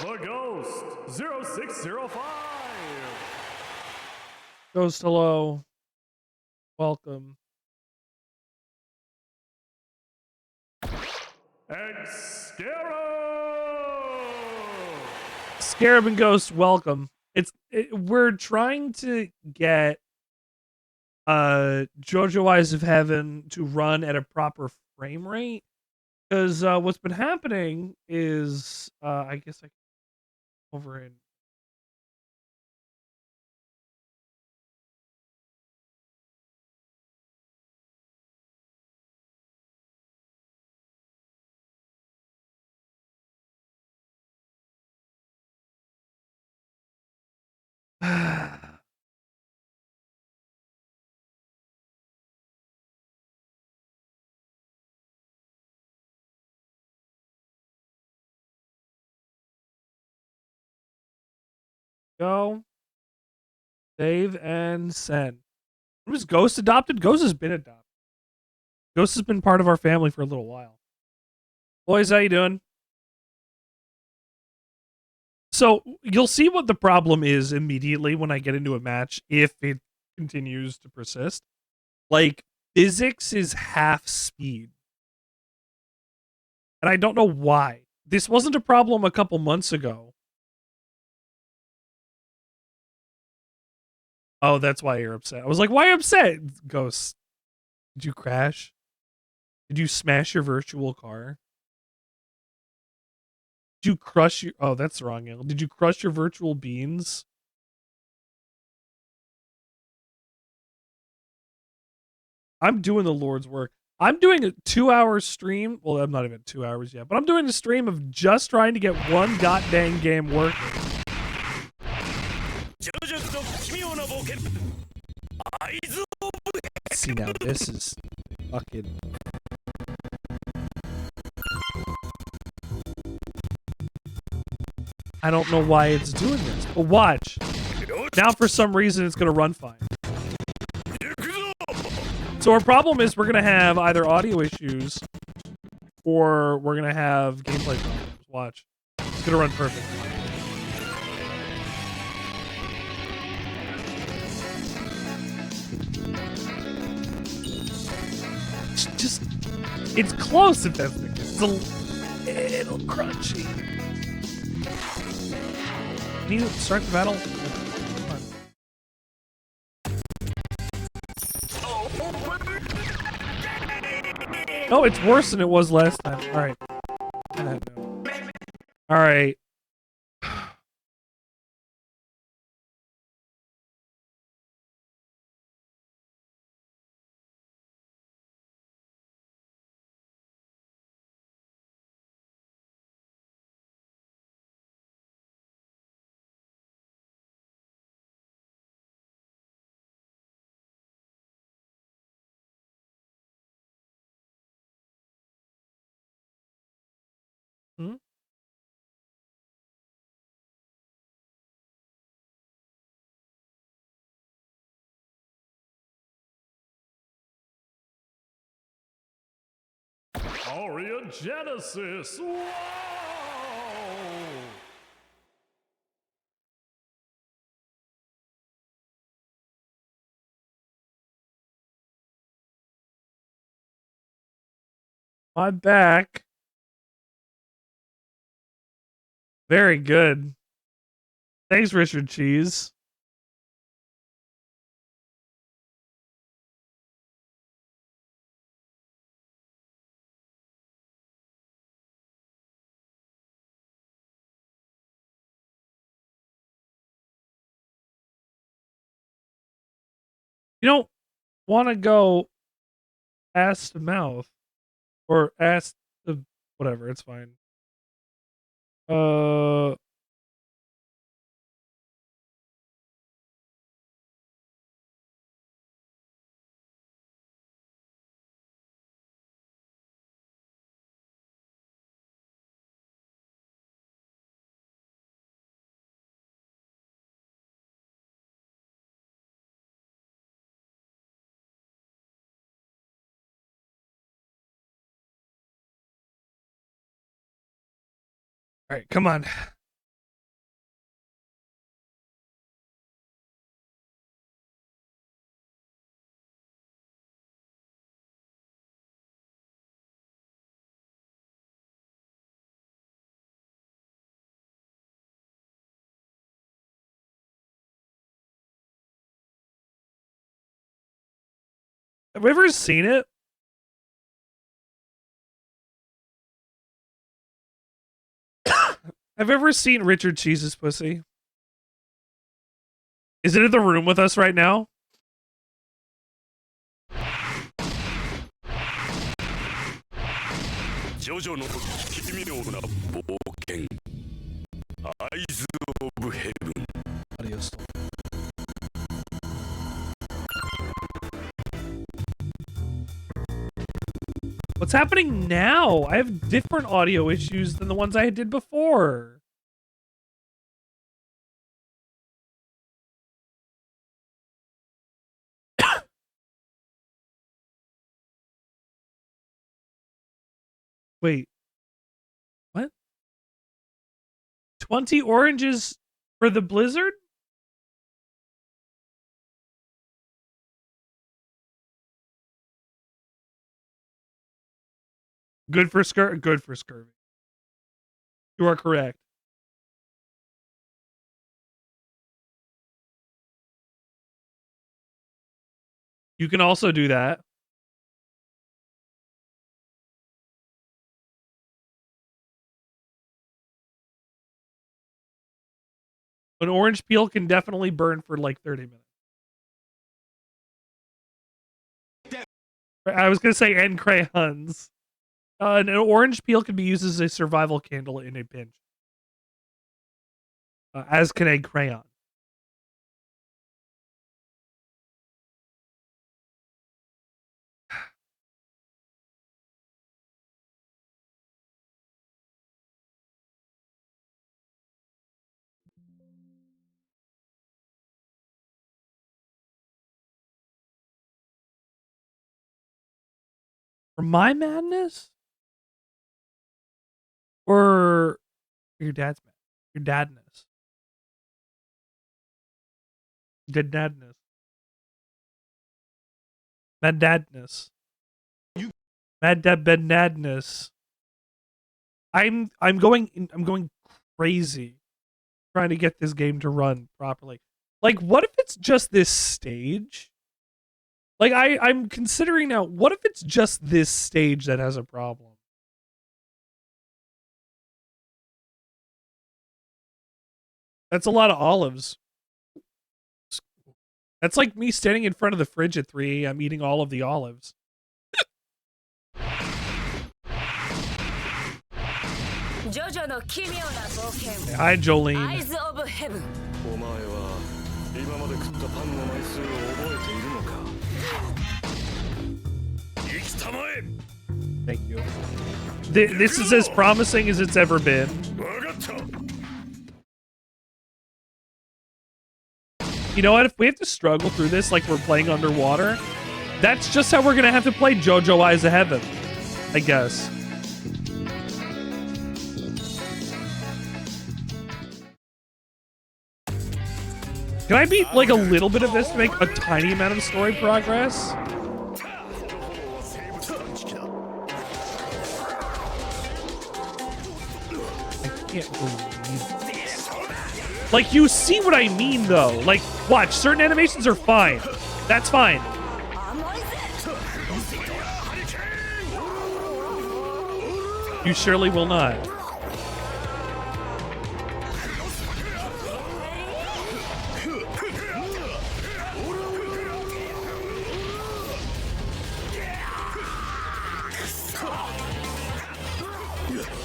The Ghost 0605. Ghost, hello. Welcome. Scarab and Ghost, welcome. We're trying to get JoJo Eyes of Heaven to run at a proper frame rate. Because what's been happening is I guess I can over in go, save and send. Was Ghost adopted? Ghost has been adopted. Ghost has been part of our family for a little while. Boys, how you doing? So you'll see what the problem is immediately when I get into a match if it continues to persist. Like, physics is half speed. And I don't know why. This wasn't a problem a couple months ago. Oh, that's why you're upset. I was like, why upset? Ghost, did you crash? Did you smash your virtual car? Did you crush your... Oh, that's the wrong angle. Did you crush your virtual beans? I'm doing the Lord's work. I'm doing a 2-hour stream. Well, I'm not even 2 hours yet, but I'm doing a stream of just trying to get one goddamn game working. See now, this is fucking... I don't know why it's doing this, but watch. Now for some reason it's gonna run fine. So our problem is we're gonna have either audio issues or we're gonna have gameplay problems. Watch. It's gonna run perfect. Just, it's close if that's the case. It's a little crunchy. Can you start the battle? No, it's worse than it was last time. Alright. Alright. Hmm? Genesis. Whoa! I'm back. Very good. Thanks, Richard Cheese. You don't want to go ass to mouth or ass to whatever. It's fine. All right, come on. Have we ever seen it? Have you ever seen Richard Cheese's pussy? Is it in the room with us right now? Jojo no kimyo na boken. Eyes of heaven. Adios. What's happening now? I have different audio issues than the ones I did before. Wait. What? 20 oranges for the blizzard? Good for scurvy. You are correct. You can also do that. An orange peel can definitely burn for like 30 minutes. I was going to say, and crayons. An orange peel can be used as a survival candle in a pinch. As can a crayon. For my madness? Or your dad's madness? Your dadness? Good dadness. Mad dadness. Mad dad badness. I'm going crazy trying to get this game to run properly. Like, what if it's just this stage? Like, I'm considering now, what if it's just this stage that has a problem? That's a lot of olives. That's like me standing in front of the fridge at 3 a.m. eating all of the olives. Jojo no kimyo na boken. Hi, Jolene. Eyes of heaven. Thank you. This is as promising as it's ever been. You know what? If we have to struggle through this like we're playing underwater, that's just how we're gonna have to play JoJo Eyes of Heaven, I guess. Can I beat like a little bit of this to make a tiny amount of story progress? I can't believe this. Like, you see what I mean, though. Like, watch. Certain animations are fine. That's fine. You surely will not.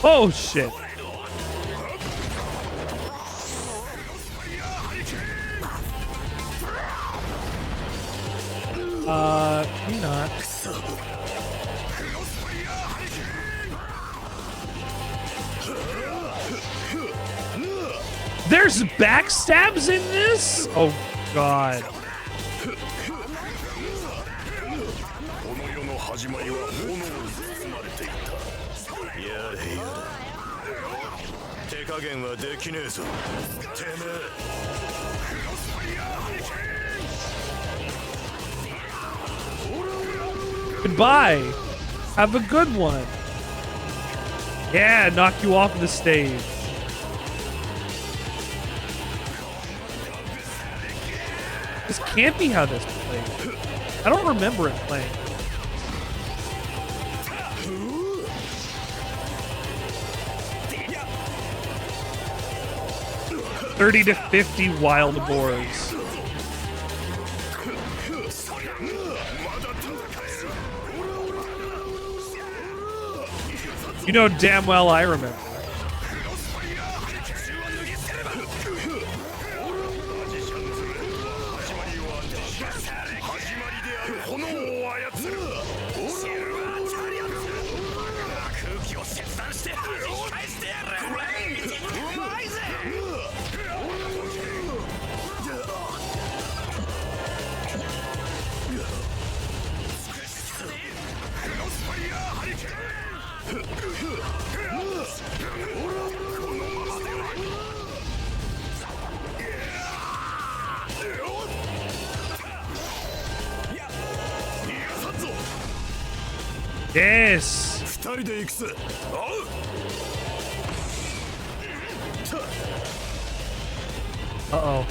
Oh, shit. You're not. There's backstabs in this? Oh, God. Goodbye. Have a good one. Yeah, knock you off the stage. This can't be how this plays. I don't remember it playing. $30 to $50 wild boars. You know damn well I remember. Yes. 二人で行くぜ。おう。 Uh-oh.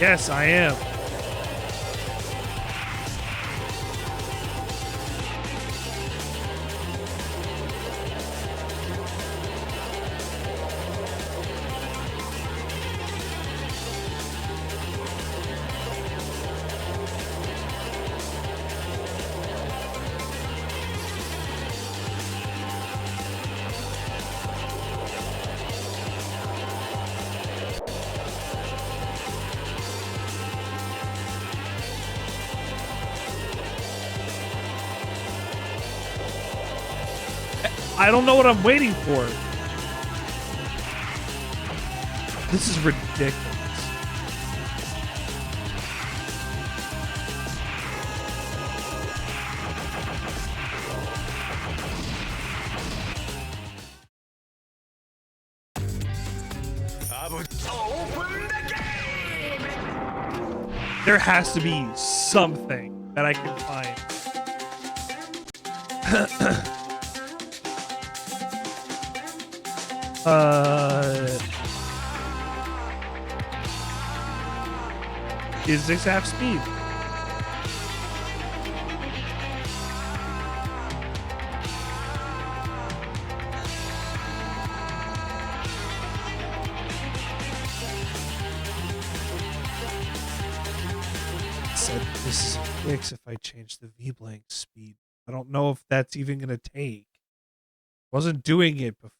Yes, I am. I don't know what I'm waiting for. This is ridiculous. There has to be something that I can find. Is this half speed? Said this is a fix if I change the V-blank speed. I don't know if that's even gonna take. Wasn't doing it before.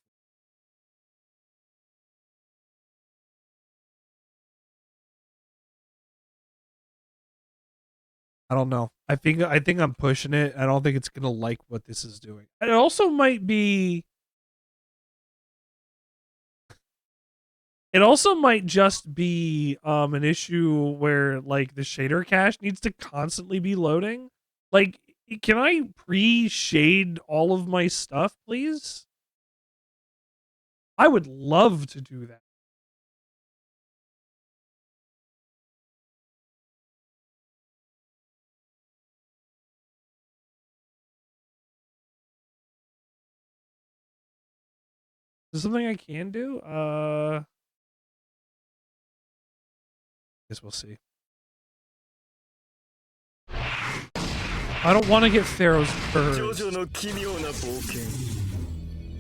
I don't know. I think I'm pushing it. I don't think it's gonna like what this is doing. It also might be. It also might just be an issue where like the shader cache needs to constantly be loading. Like, can I pre-shade all of my stuff, please? I would love to do that. Is there something I can do? Guess we'll see. I don't want to get Pharaoh's first. Jojo no kimyo na boken.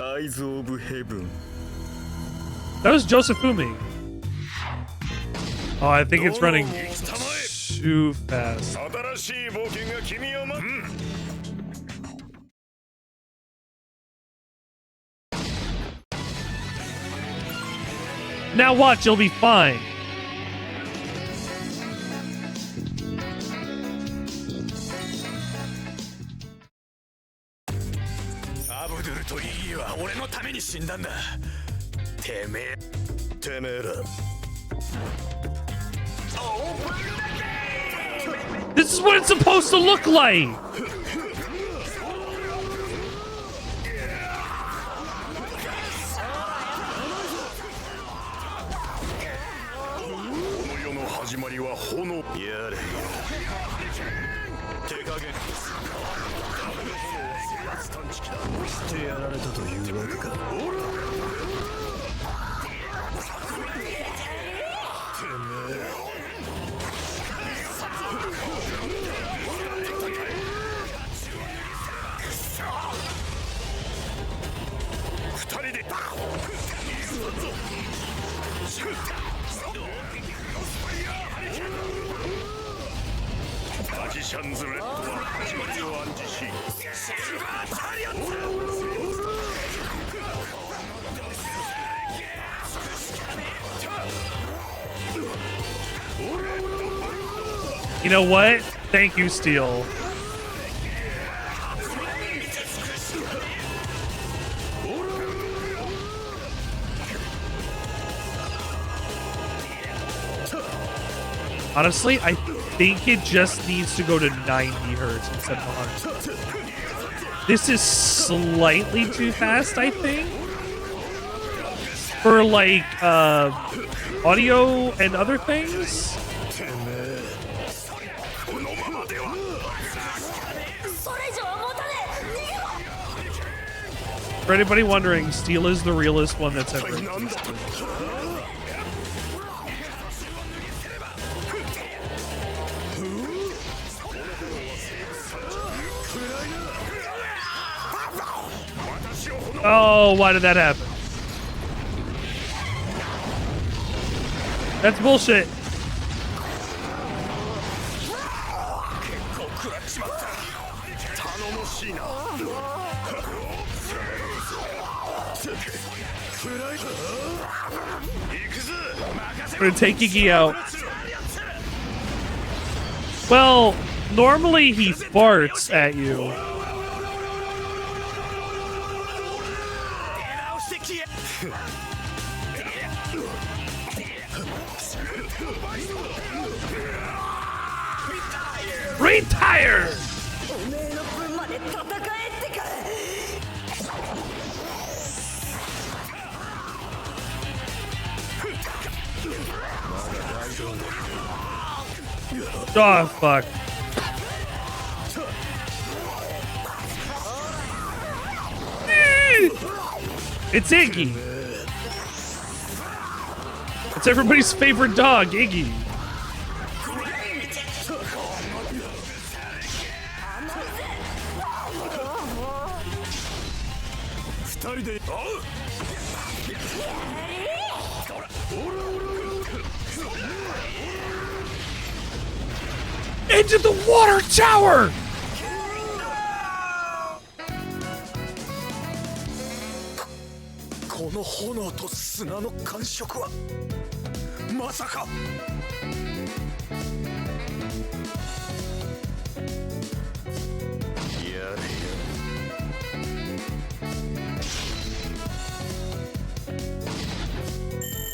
Eyes of heaven. That was Josephumi. Oh, I think it's running too fast. Now watch, you'll be fine. This is what it's supposed to look like. You know what? Thank you, Steel. Honestly, I think it just needs to go to 90 hertz instead of 100. This is slightly too fast, I think, for like audio and other things. For anybody wondering, steel is the realest one that's ever existed. Oh, why did that happen? That's bullshit. I'm gonna take Iggy out. Well, normally he farts at you. Retire! Oh, fuck. It's Iggy. It's everybody's favorite dog, Iggy. Into the water tower!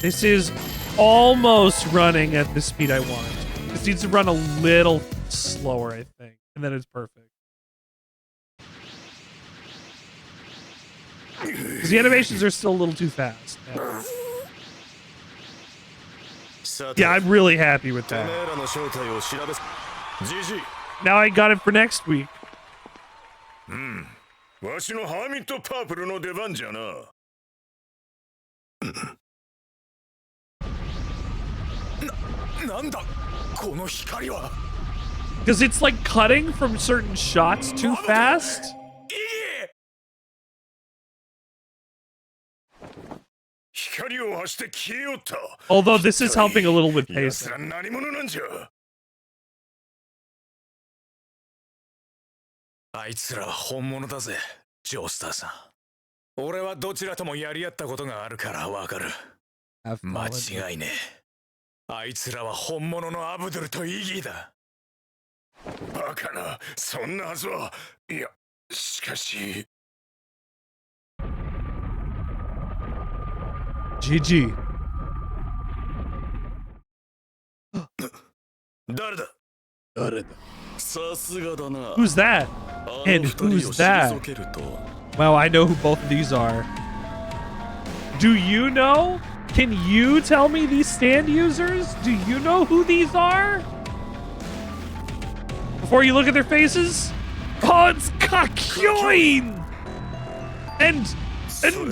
This is almost running at the speed I want. This needs to run a little slower, I think, and then it's perfect. Because the animations are still a little too fast. Yeah, I'm really happy with that. Now I got it for next week. わしのハーミットパープルの出番じゃな。なんだこの光は。Because it's like cutting from certain shots too fast. Although this is helping a little with pacing. あいつらは本物だぜ、ジョースターさん。俺はどちらともやり合ったことがあるからわかる。間違いねえ。あいつらは本物のアブドゥルとイギーだ。バカな、そんなはずは。いや、しかし。GG。誰だ？誰だ？ Who's that? And who's that? Well, I know who both of these are. Do you know? Can you tell me these stand users? Do you know who these are? Before you look at their faces? Oh, it's Kakyoin! And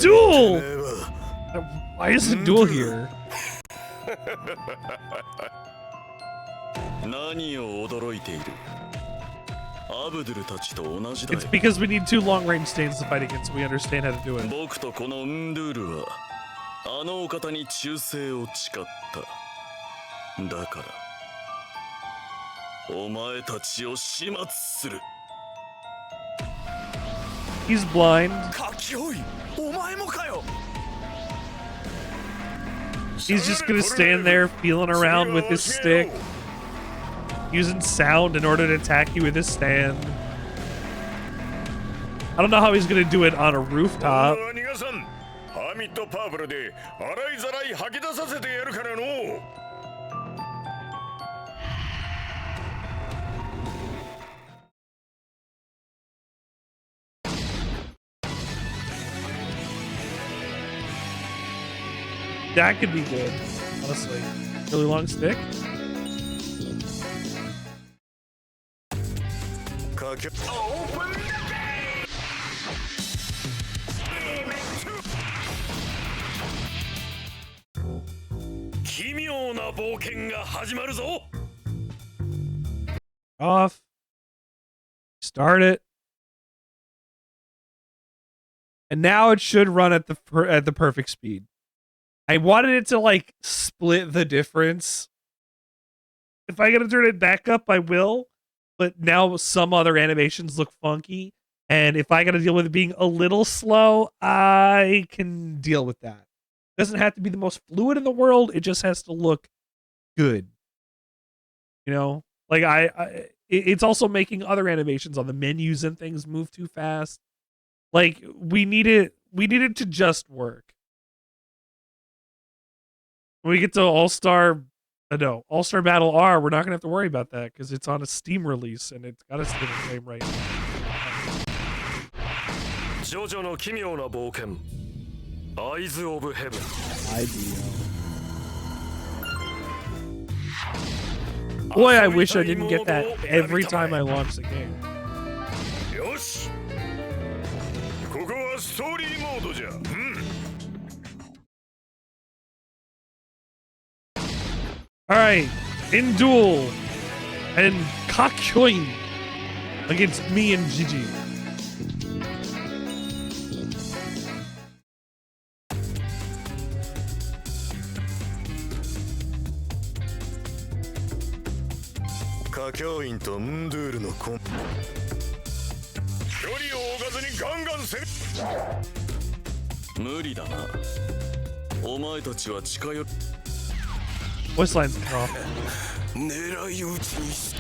Duel! Why isn't Duel here? It's because we need 2 long-range stands to fight against, so we understand how to do it. He's blind. He's just gonna stand there feeling around with his stick, using sound in order to attack you with his stand. I don't know how he's gonna do it on a rooftop. That could be good, honestly. Really long stick. 奇妙な冒険が始まるぞ。 Off. Start it. And now it should run at the perfect speed. I wanted it to like split the difference. If I gotta turn it back up, I will. But now some other animations look funky. And if I gotta deal with it being a little slow, I can deal with that. It doesn't have to be the most fluid in the world. It just has to look good. You know? Like it's also making other animations on the menus and things move too fast. Like we need it to just work. When we get to All-Star Battle R, we're not gonna have to worry about that because it's on a Steam release and it's got a Steam frame rate. Jojo no kimyo na boken. Eyes of heaven. Boy, I wish I didn't get that every time I launch the game. Yosh. ここはストーリーモードじゃ。Alright, in duel and Kakyoin against me and Gigi. Kakyoin とンドゥールのコン。距離を置かずにガンガン攻め。無理だな。お前たちは近寄る。Voice lines cut off. 狙い撃ちにし。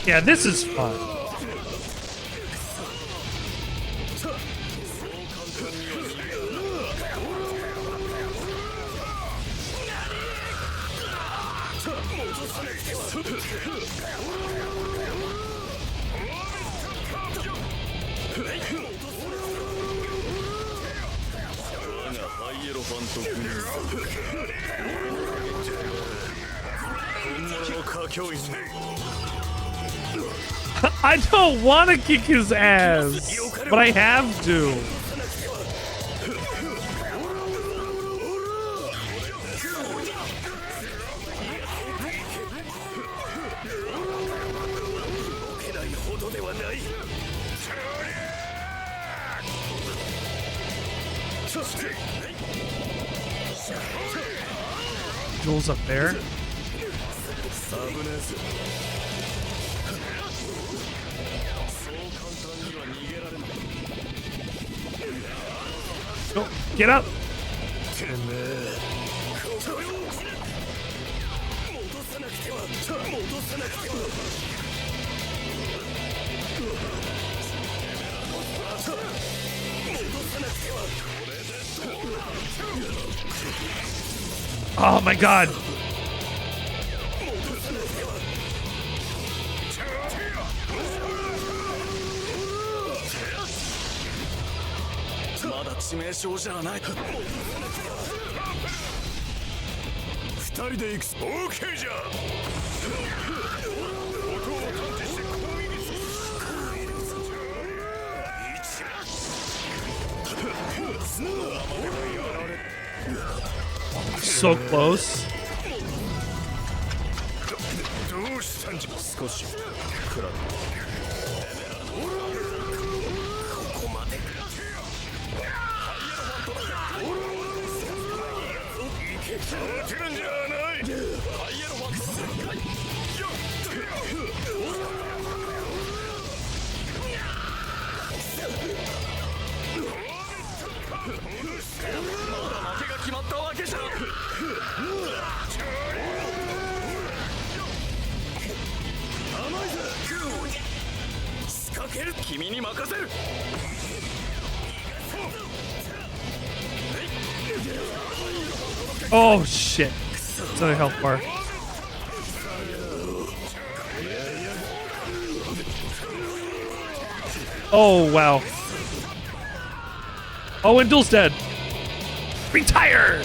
Yeah, this is fun. I don't want to kick his ass, but I have to. Jules up there. Go, get up. Oh my god. So close. Oh shit. It's another health bar. Oh wow. Oh, and Duel's dead. Retire!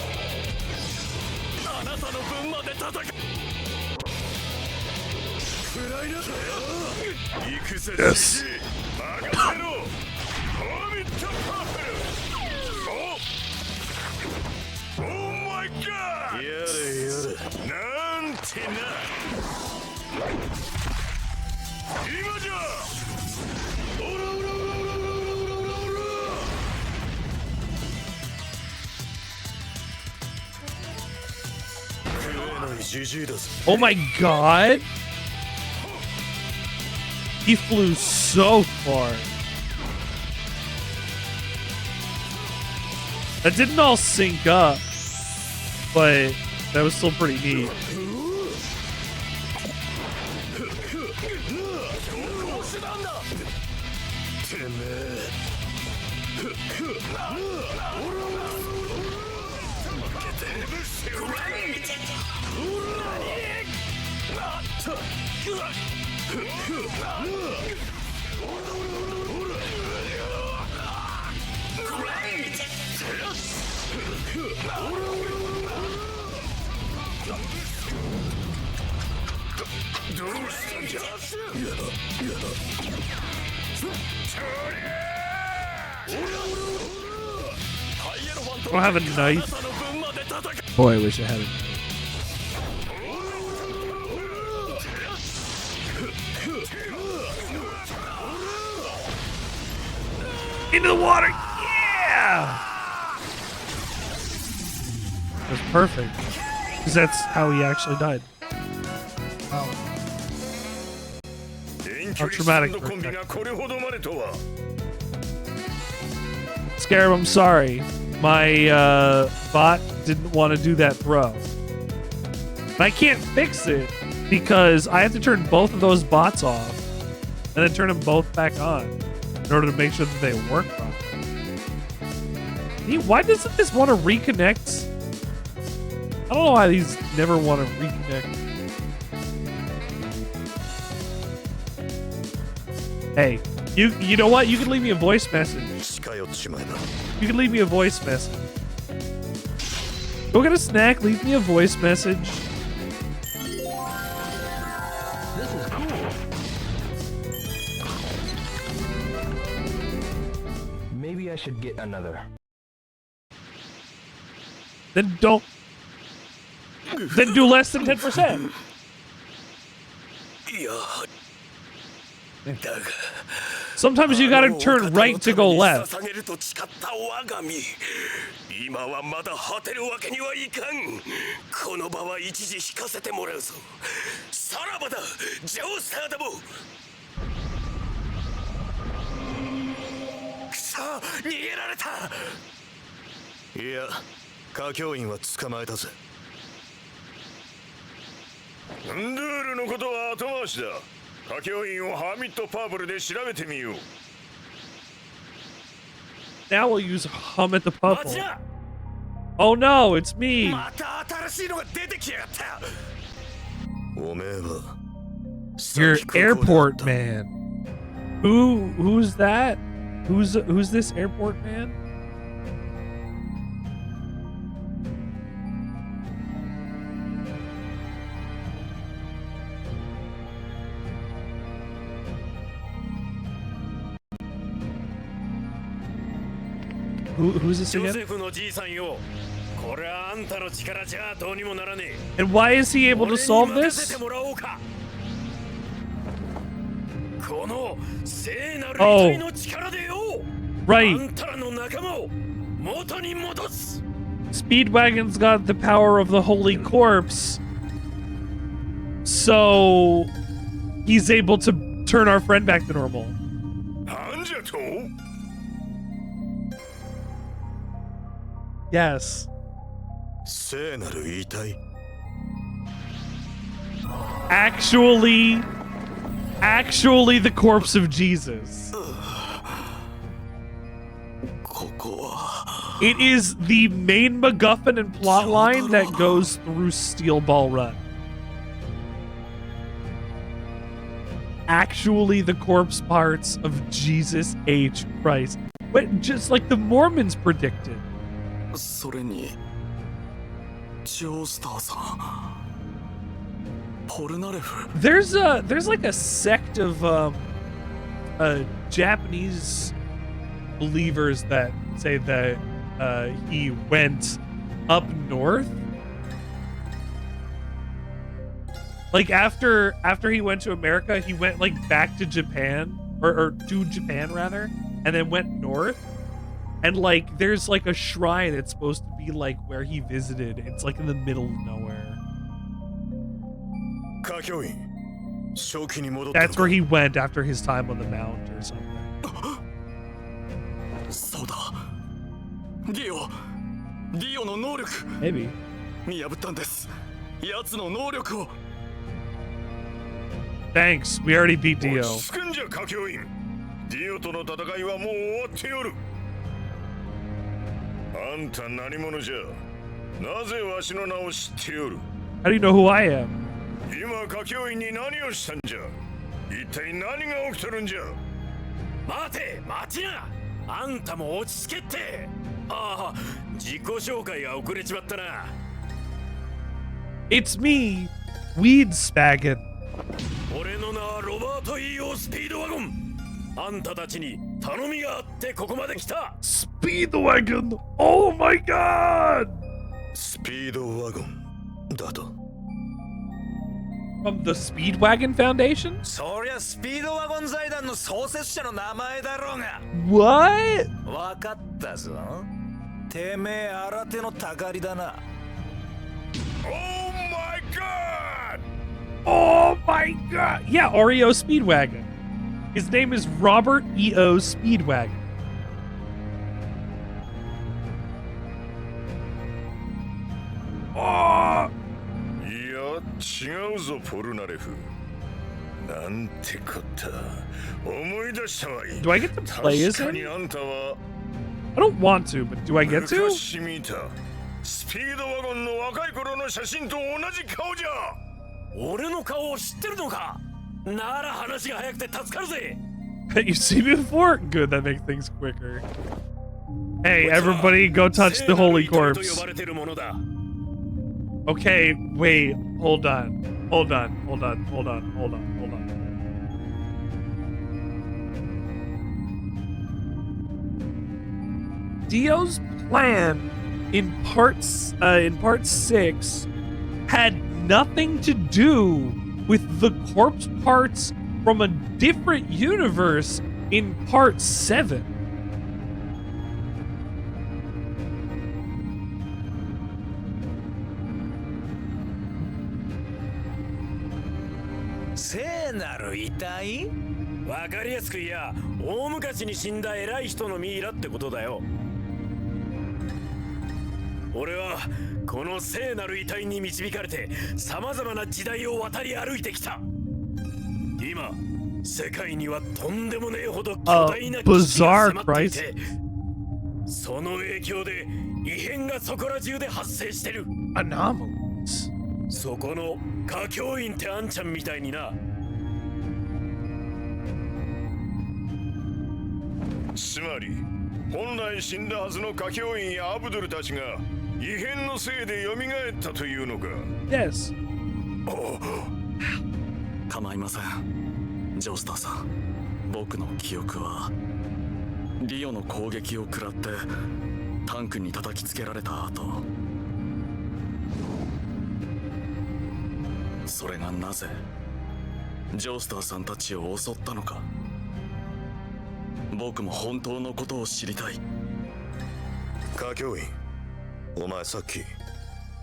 Yes. Oh my god! He flew so far. That didn't all sync up, but that was still pretty neat. I don't have a knife. Boy, I wish I had a knife. Into the water! Yeah! That was perfect. Because that's how he actually died. Wow. How traumatic. Scarab, I'm sorry. My bot didn't want to do that throw. And I can't fix it because I have to turn both of those bots off and then turn them both back on in order to make sure that they work properly. Why doesn't this want to reconnect? I don't know why these never want to reconnect. Hey, you know what? You can leave me a voice message. You can leave me a voice message. Go get a snack, leave me a voice message. This is cool. Maybe I should get another. Then don't. Then do less than 10%. Sometimes you gotta turn right to go left. Now we'll use hum at the purple. Oh no, it's me. Your airport man. Who's that? Who's this airport man? Who's this again? And why is he able to solve this? Oh, right. Speedwagon's got the power of the Holy Corpse, so he's able to turn our friend back to normal. Yes. Actually the corpse of Jesus. It is the main MacGuffin and plotline that goes through Steel Ball Run. Actually the corpse parts of Jesus H. Christ. But just like the Mormons predicted. There's like a sect of Japanese believers that say that he went up north. Like after he went to America, he went like back to Japan or to Japan rather, and then went north. And like there's like a shrine that's supposed to be like where he visited. It's like in the middle of nowhere. That's where he went after his time on the mount or something. そうだ。ディオの能力。Maybe. 見破ったんです。奴の能力を。Thanks. We already beat Dio. 落ち着くんじゃ歌教員。ディオとの戦いはもう終わっておる。あんた何者じゃ。なぜわしの名を知っておる。 How do you know who I am? 今歌教員に何をしたんじゃ。一体何が起きとるんじゃ。待て、待ちな。あんたも落ち着けって。ああ、自己紹介が遅れちまったな。It's me, Weedspaggin. 俺の名はロバート・イーオー・スピードワゴン。あんたたちに頼みがあってここまで来た。Speedwagon! Oh my god! スピードワゴンだと。From the Speedwagon Foundation? そりゃスピードワゴン財団の創設者の名前だろうが。What? わかったぞ。てめえ新手のたかりだな。Oh my god! Oh my god! Yeah, Aureo Speedwagon. His name is Robert E.O. Speedwagon. Oh! いや、違うぞ、ポルナレフ。なんてこった。思い出したわい。 Do I get to play as 確か him? にあんたは I don't want to, but do I get to? 昔見たスピードワゴンの若い頃の写真と同じ顔じゃ。俺の顔を知ってるのか。なら話が早くて助かるぜ。You've seen me before? Good, that makes things quicker. Hey, everybody, go touch the holy corpse. Okay, wait, hold on. Hold on. Dio's plan in part 6 had nothing to do with the corpse parts from a different universe in part 7. Senal わかりやすく言や、大昔に死んだ偉い人のミイラってことだよ。俺はこの聖なる遺体に導かれて様々な時代を渡り歩いてきた。今世界にはとんでもねえほど巨大な危機が迫っていて、その影響で異変がそこら中で発生してる。Anomalies. そこの歌教員ってあんちゃんみたいにな。つまり本来死んだはずの歌教員やアブドゥルたちが異変のせいで蘇ったというのか。 Yes. 構いません、ジョースターさん。僕の記憶はリオの攻撃を食らってタンクに叩きつけられた後、それがなぜジョースターさんたちを襲ったのか、僕も本当のことを知りたい。歌教員、お前さっき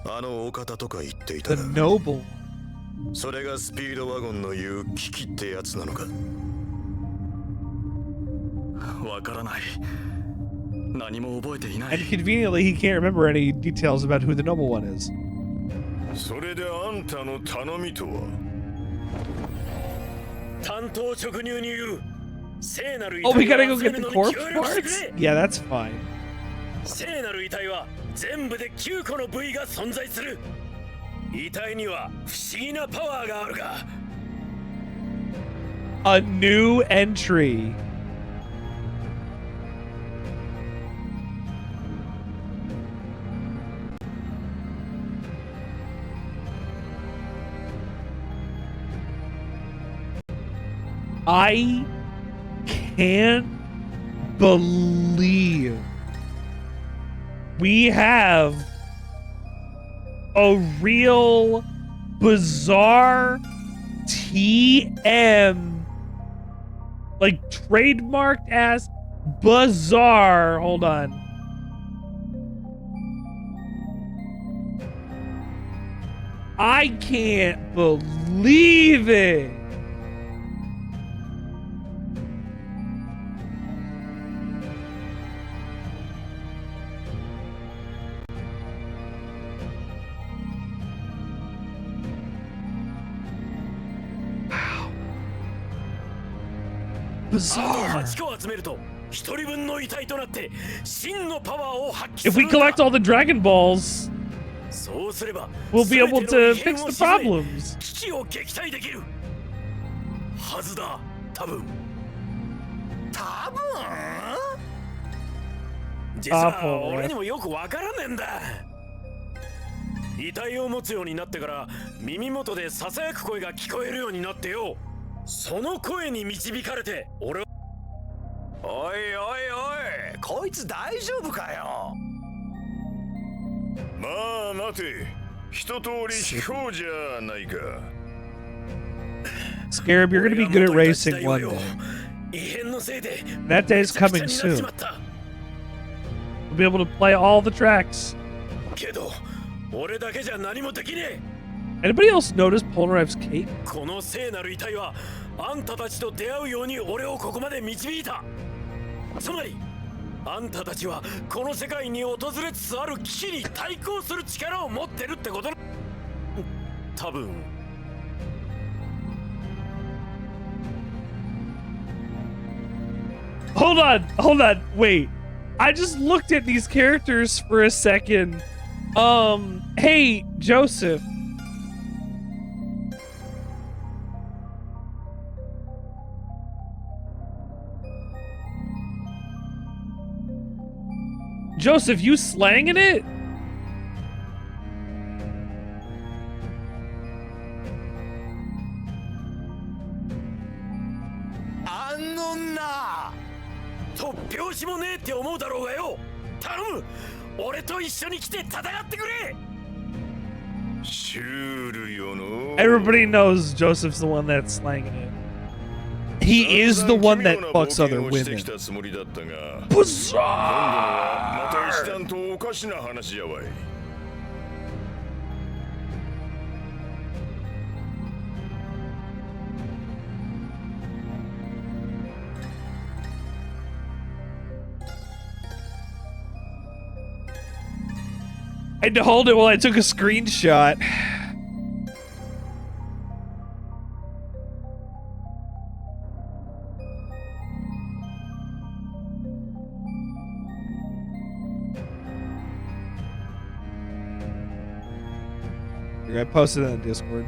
あのお方とか言っていた The が、 noble. それがスピードワゴンの言う危機ってやつなのか。わからない。何も覚えていない。 And conveniently, he can't remember any details about who the noble one is. それであんたの頼みとは。担当直入に言う。 Oh, we gotta go get the corpse parts? Yeah, that's fine. 聖なる遺体は全部で9個の部位が存在する。遺体には不思議なパワーがあるが。 A new entry. I can't believe we have a real bizarre TM, like trademarked as bizarre. Hold on. I can't believe it. Bizarre. If we collect all the Dragon Balls, we'll be able to fix the problems. Awful. Scarab, you're gonna be good at racing one day. That day's coming soon. We'll be able to play all the tracks. Anybody else notice Polnareff's cape? Hold on, wait. I just looked at these characters for a second. Hey, Joseph. Joseph, you slanging it? Everybody knows Joseph's the one that's slanging it. He is the one that fucks other women. Bizarre! I had to hold it while I took a screenshot. I posted it on Discord.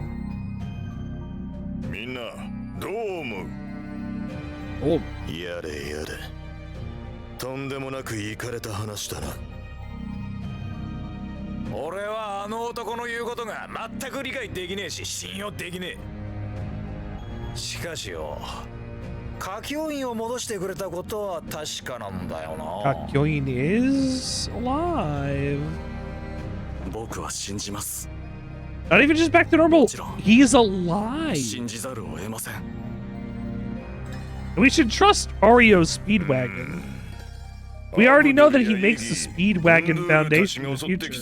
Oh. やれやれ。とんでもなくイカれた話だな。俺はあの男の言うことが全く理解できねえし信用できねえ。しかしよ、歌教員を戻してくれたことは確かなんだよな。歌教員 is alive. 僕は信じます。 Not even just back to normal. He's alive. 信じざるを得ません。 We should trust Areo's Speedwagon. We already know that he makes the Speedwagon Foundation in the future.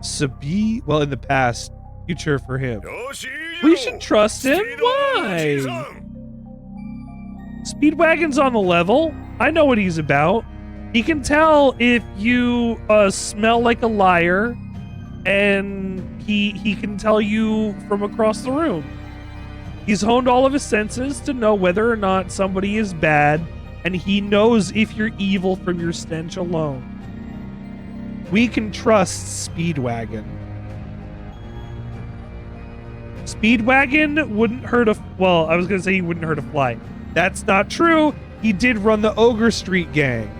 Sabi, well, in the past, future for him. We should trust him? Why? Speedwagon's on the level. I know what he's about. He can tell if you smell like a liar, and he can tell you from across the room. He's honed all of his senses to know whether or not somebody is bad, and he knows if you're evil from your stench alone. We can trust Speedwagon. Speedwagon wouldn't hurt a... Well, I was going to say he wouldn't hurt a fly. That's not true. He did run the Ogre Street gang.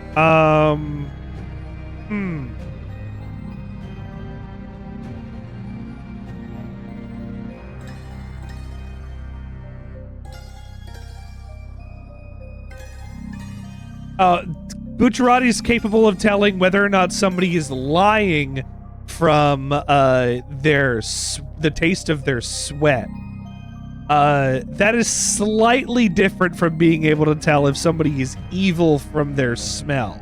Bucciarati is capable of telling whether or not somebody is lying from the taste of their sweat. That is slightly different from being able to tell if somebody is evil from their smell.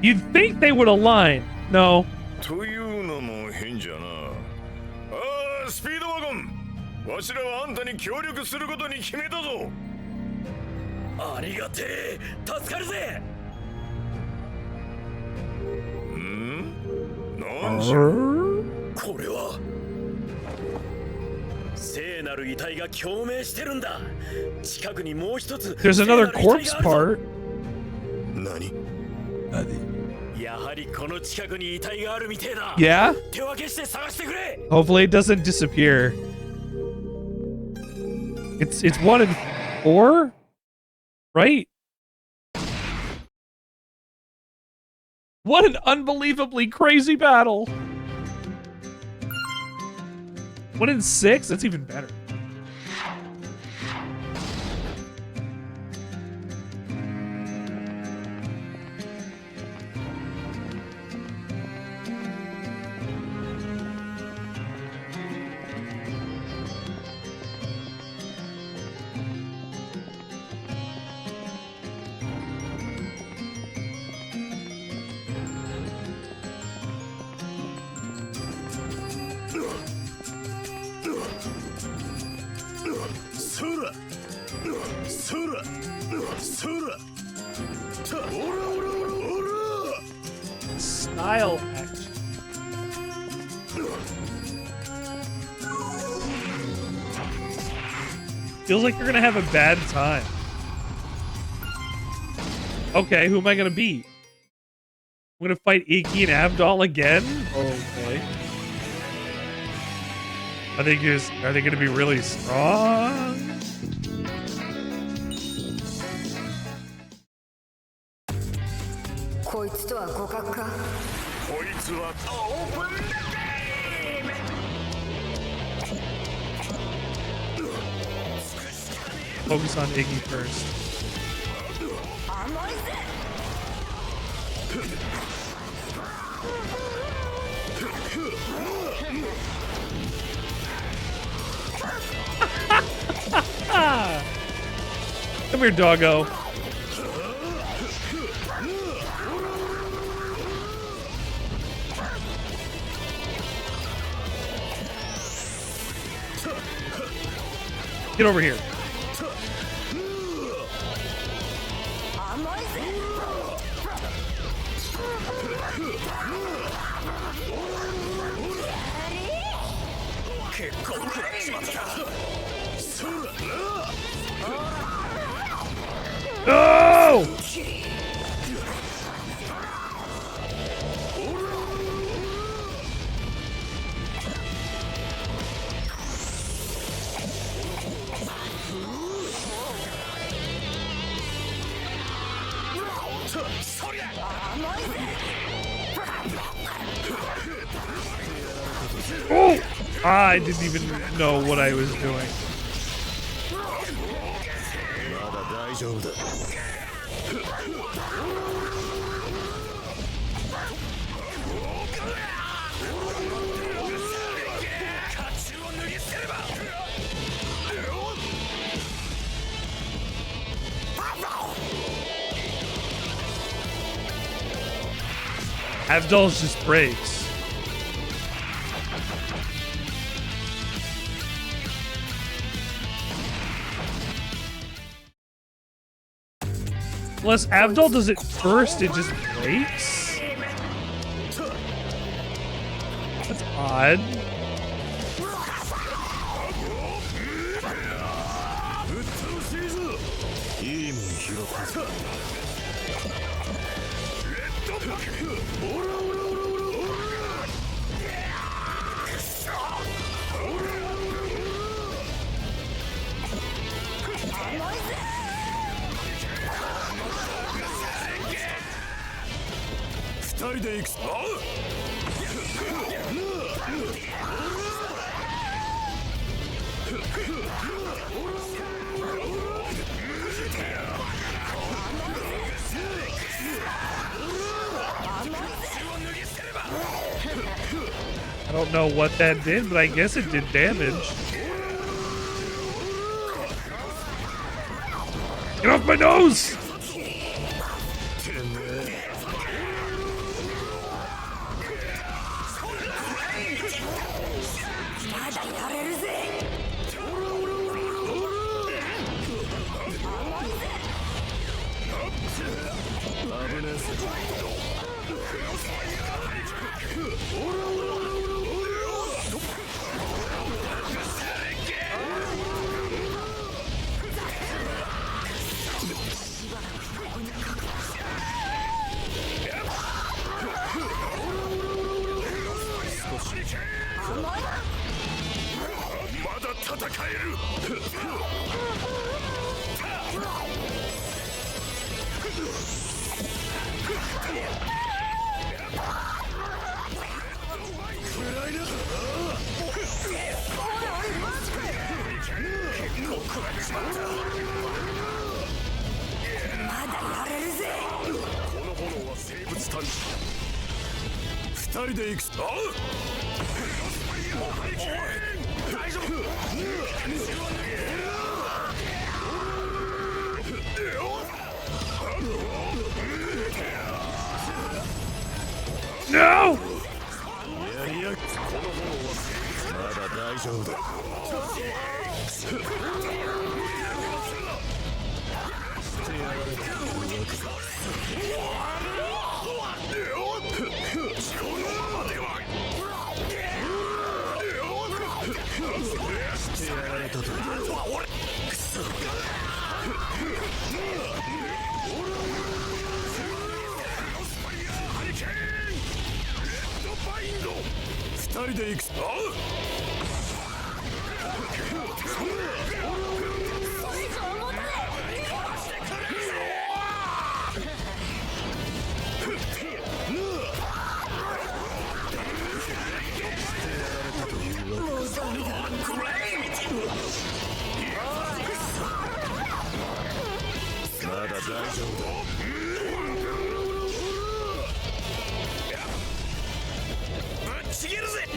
You'd think they would align. No. というのも変じゃな。ああ、スピードワゴン。わしらはあんたに協力することに決めたぞ。ありがてえ、助かるぜ。なんじゃ。これは聖なる遺体が共鳴してるんだ。近くにもう一つ There's another corpse part. 何？やはりこの近くに遺体があるみてえだ。Yeah? 手分けして探してくれ。 Hopefully it doesn't disappear. It's 1 and 4? Right? What an unbelievably crazy battle! 1 and 6? That's even better. Style action. Feels like you're gonna have a bad time. Okay, who am I gonna beat? I'm gonna fight Iki and Abdal again? Okay. Are they gonna be really strong? Focus on Iggy first. Come here, doggo. Get over here. No! Oh! I didn't even know what I was doing. Abdal's just breaks. Unless Abdal does it first, it just breaks? That's odd. I don't know what that did, but I guess it did damage. Get off my nose! No! まだ大丈夫だ。2人で行く。まだ大丈夫だ。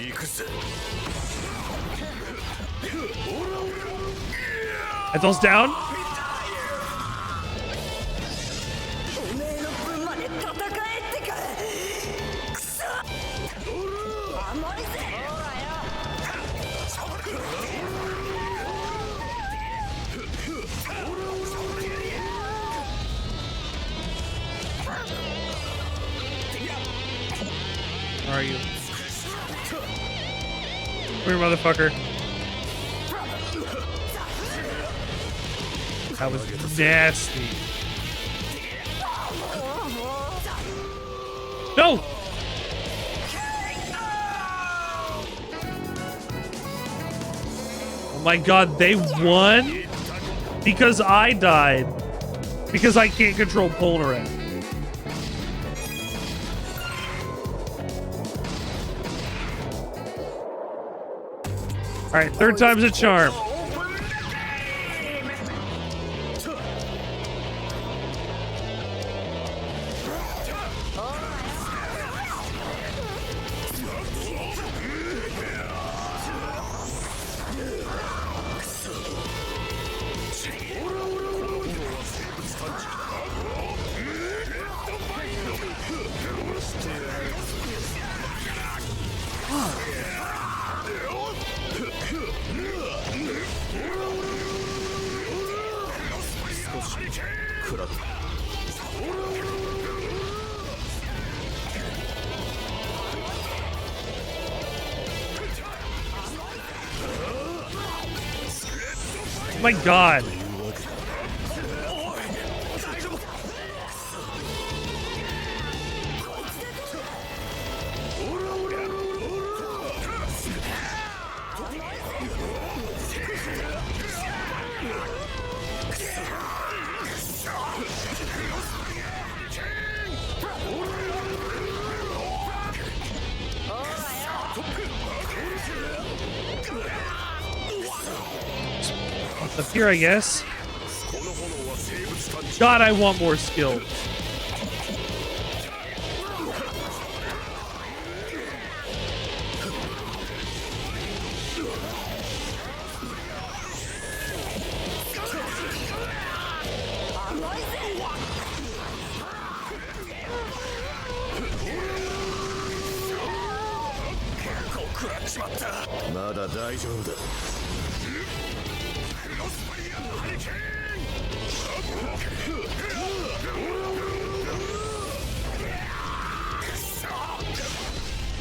行くぜ。Ethel's down. おめえの分まで戦えってか。くそ。甘いぜ。Where are you? Come here, motherfucker. That was nasty. No! Oh my god, they won? Because I died. Because I can't control Polnareff. Alright, third time's a charm. Oh my god. Up here, I guess. God, I want more skill.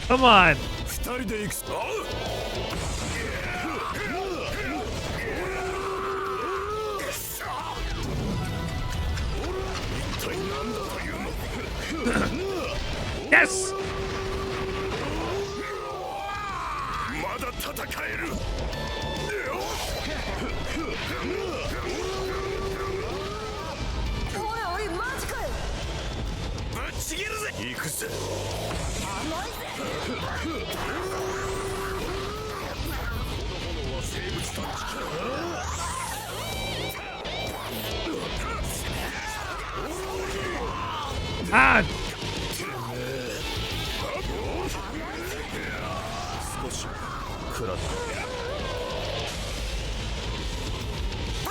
Come on. Yes. Ah!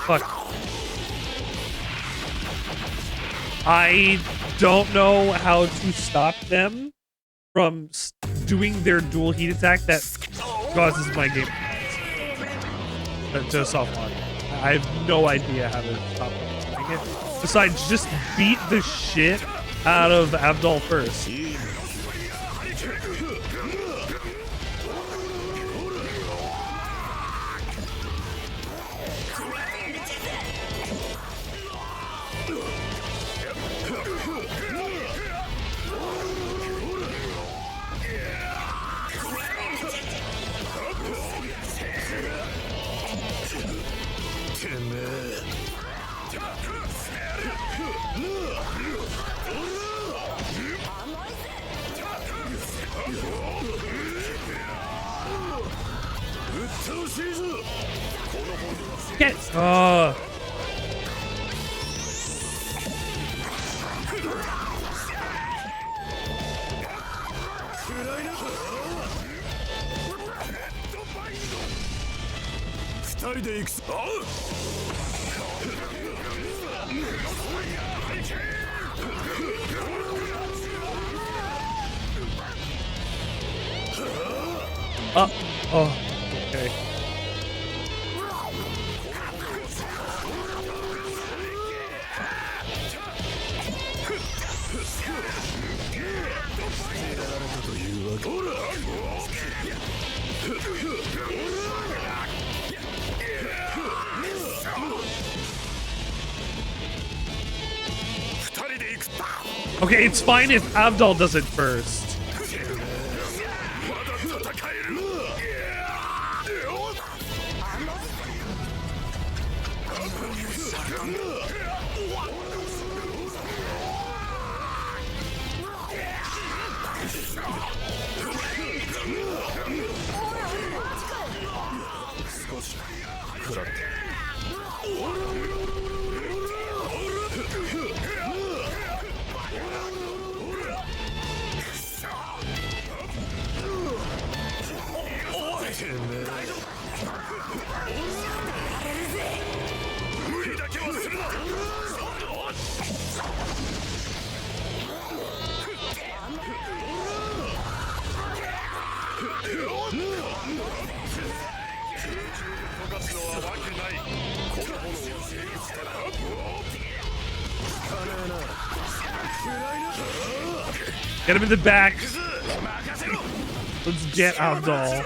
Fuck. I don't know how to stop them from doing their dual heat attack that causes my game to soft lock. I have no idea how to stop them from doing it. Besides, just beat the shit out of Avdol first. Get oh, okay. Okay, it's fine if Avdol does it first. Get him in the back. Let's get Avdol.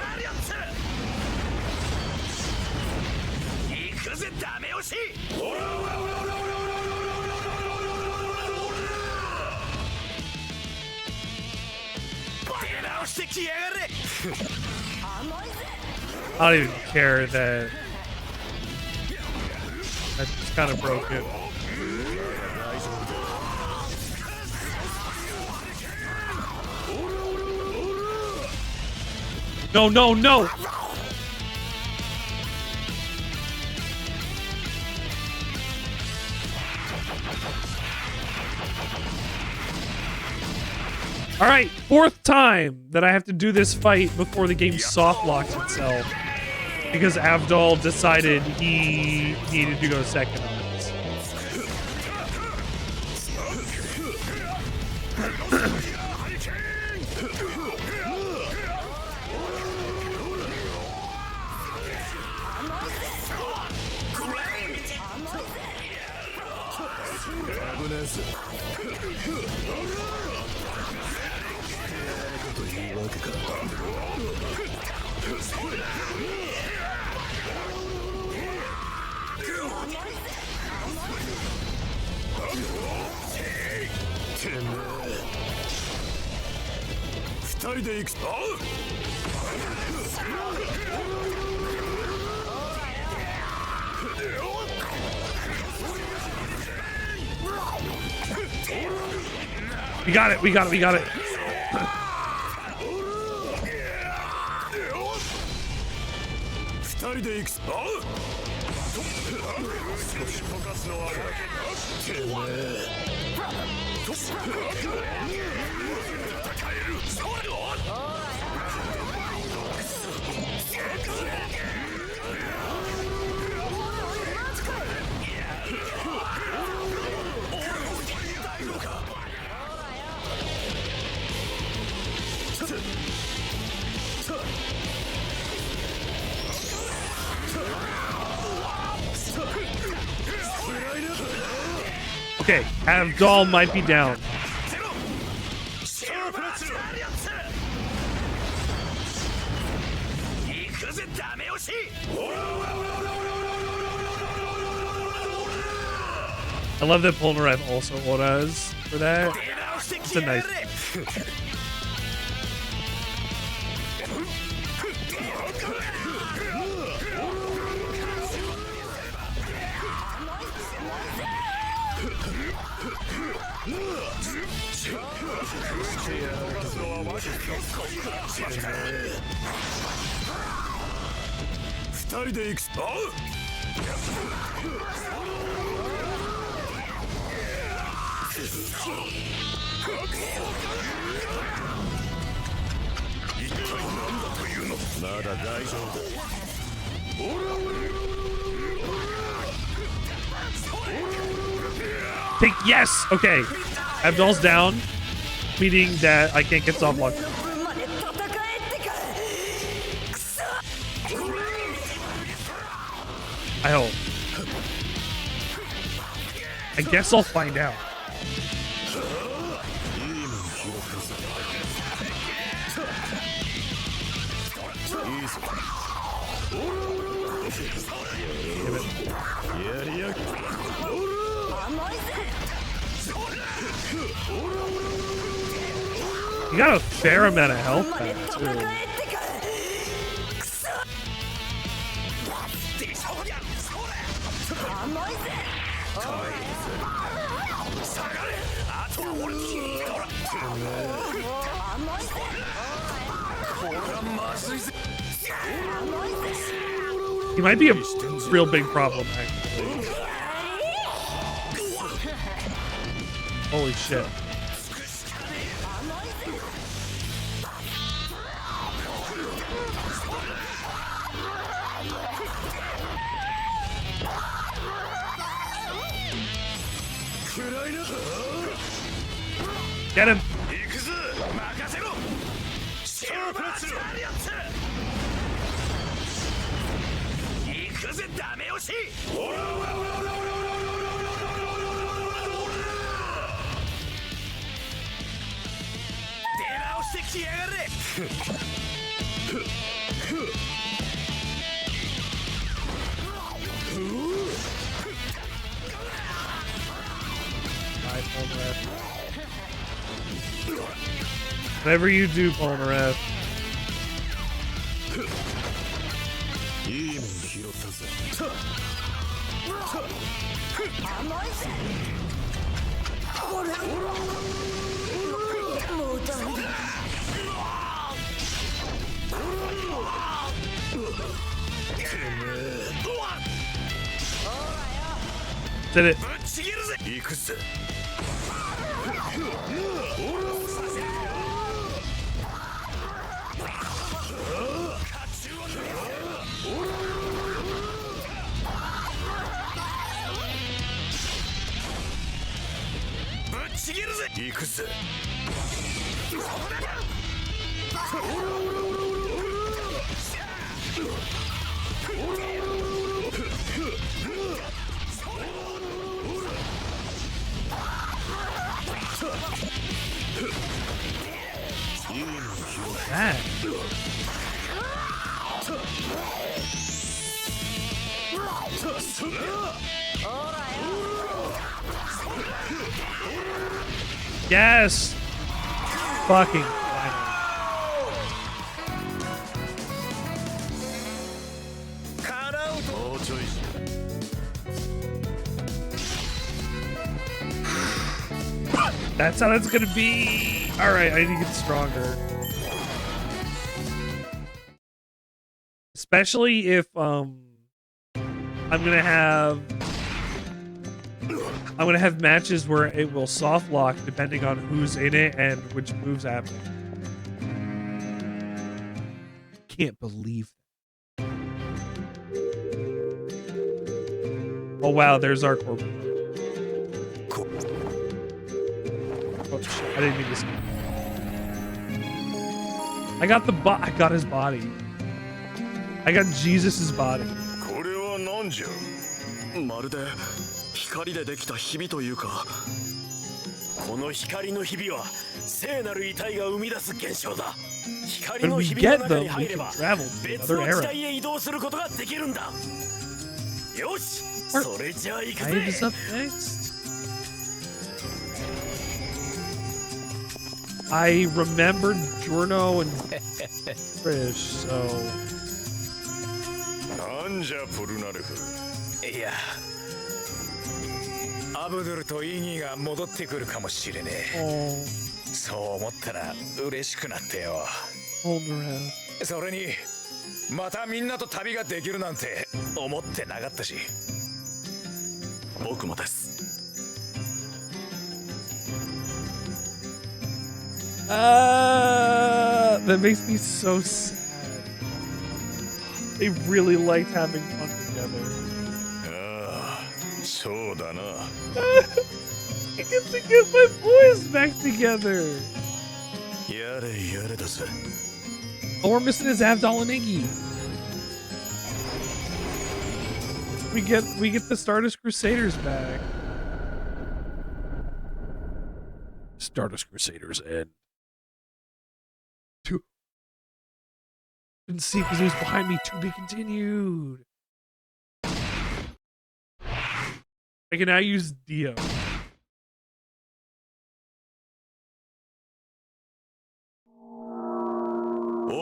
I don't even care that I just kind of broke it. No, no, no! Alright, fourth time that I have to do this fight before the game soft locks itself. Because Avdol decided he needed to go second on this. We got it, we got it, we got it. Okay, Abdul might be down. I love that Polnareff also auras for that. It's a nice. Take yes. Okay, Abdul's down, meaning that I can't get soft lock. I hope. I guess I'll find out. You got a fair amount of health back, too. He might be a real big problem, actually. Holy shit. Get him. Whatever you do, Polnareff. Did it. That. Yes. Fucking. That's how that's gonna be. All right, I need to get stronger. Especially if I I'm gonna have matches where it will soft lock depending on who's in it and which moves happen. Can't believe that. Oh wow, there's our corporate. Oh shit, I didn't mean to see. I got I got his body. I got Jesus's body. これは何じゃ。まるで光でできたひびというか。この光のひびは聖なる遺体が生み出す現象だ。光 When の we ひびの get 中 them, に we 入れ can ば travel to 別 another の era. 時代へ移動することができるんだ。よし、それじゃあ行く I is ぜ。 up next. I remembered Giorno and Frisch, so なんじゃポルナレフ。いや、アブドゥルとイギが戻ってくるかもしれねえ。そう思ったら嬉しくなってよ。それにまたみんなと旅ができるなんて思ってなかったし。僕もです。that makes me so sad. They really liked having fun together. ああ、そうだな。I get to get my boys back together. やれやれだぜ。 Oh, we're missing his Avdol and Iggy. We get the Stardust Crusaders back. Stardust Crusaders end. Didn't see because it was behind me. To be continued. I can now use Dio.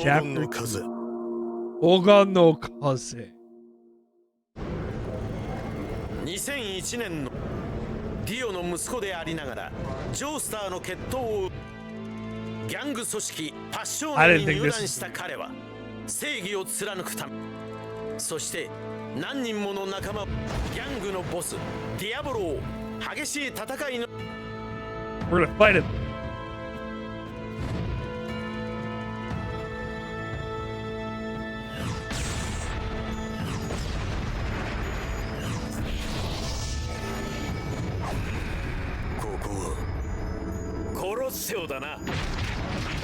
Chapter 黄金の風。2001年のディオの息子でありながらジョースターの決闘をギャング組織パッションに入団した彼は正義を貫くため、そして何人もの仲間、ギャングのボスディアボロを激しい戦いの We're gonna fight him. Colosseo だな。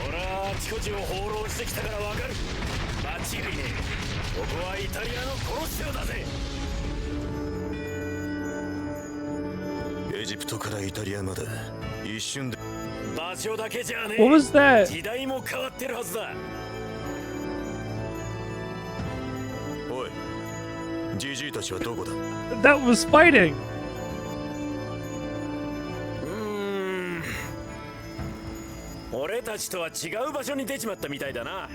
俺はあちこちを放浪してきたからわかる。間違いねえ。ここはイタリアのコロッセオだぜ。エジプトからイタリアまで一瞬で。場所だけじゃねえ。 What was that? 時代も変わってるはずだ。おい、ジジイたちはどこだ？ That was fighting.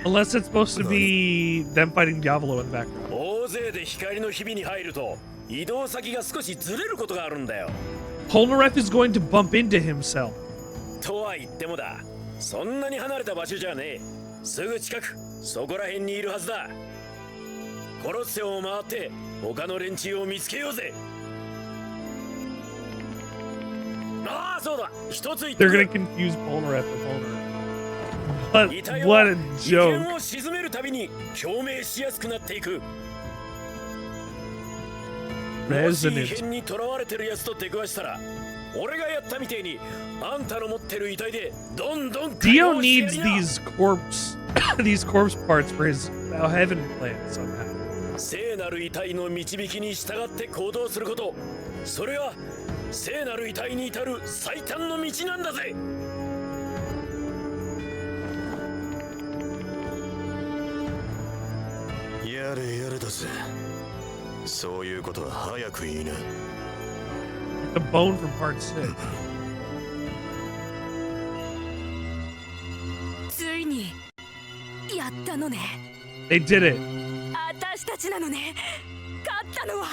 Unless it's supposed to be them fighting Diavolo in the background. 大勢で光の日々に入ると移動先が少しずれることがあるんだよ。 Polnareff is going to bump into himself. とは言ってもだ、そんなに離れた場所じゃねえ。すぐ近く、そこら辺にいるはずだ。コロッセオを回って他の連中を見つけようぜ。ああ、そうだ。一つ言って。 They're gonna confuse Polnareff with Polnareff. But what a joke. を沈めるたびに共鳴しやすくなっていく。もし異変に囚われてるやつと出くわしたら、俺がやったみてえにあんたの持ってる遺体でどんどん Dio needs these corpse parts for his heaven plan somehow. 聖なる遺体の導きに従って行動すること、それは聖なる遺体に至る最短の道なんだぜ。やれやれだぜ。そういうことは早くいいな。 The bone from part 6. ついにやったのね。 They did it. 私たちなのね。勝ったのは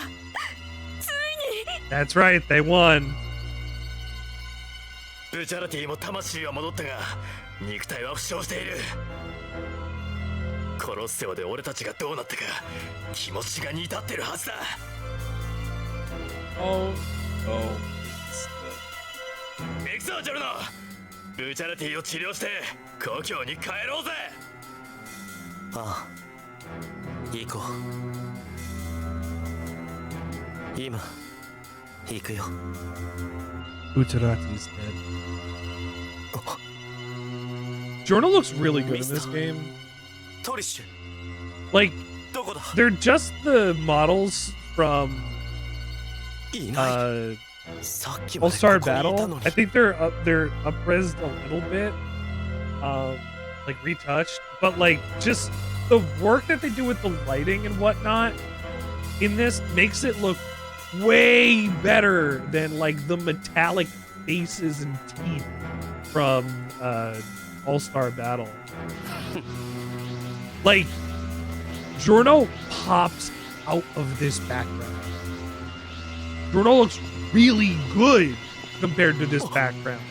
ついに。 That's right, they won. ブチャラティも魂は戻ったが肉体は負傷している。コロッセオで俺たちがどうなったか気持ちが似たってるはずだ。Oh, oh. 行くぞジョルノ。ブチャラティを治療して故郷に帰ろうぜ。ああ、行こう。今行くよ。 Bucciarati's dead. Giorno looks really good in this game. トリッシュ。 Like, どこだ？ they're just the models from いない。 All-Star Battle. I think they're up-resed a little bit, like retouched, but like just the work that they do with the lighting and whatnot in this makes it look way better than like the metallic faces and teeth from All-Star Battle. Like, Giorno pops out of this background. Giorno looks really good compared to this background.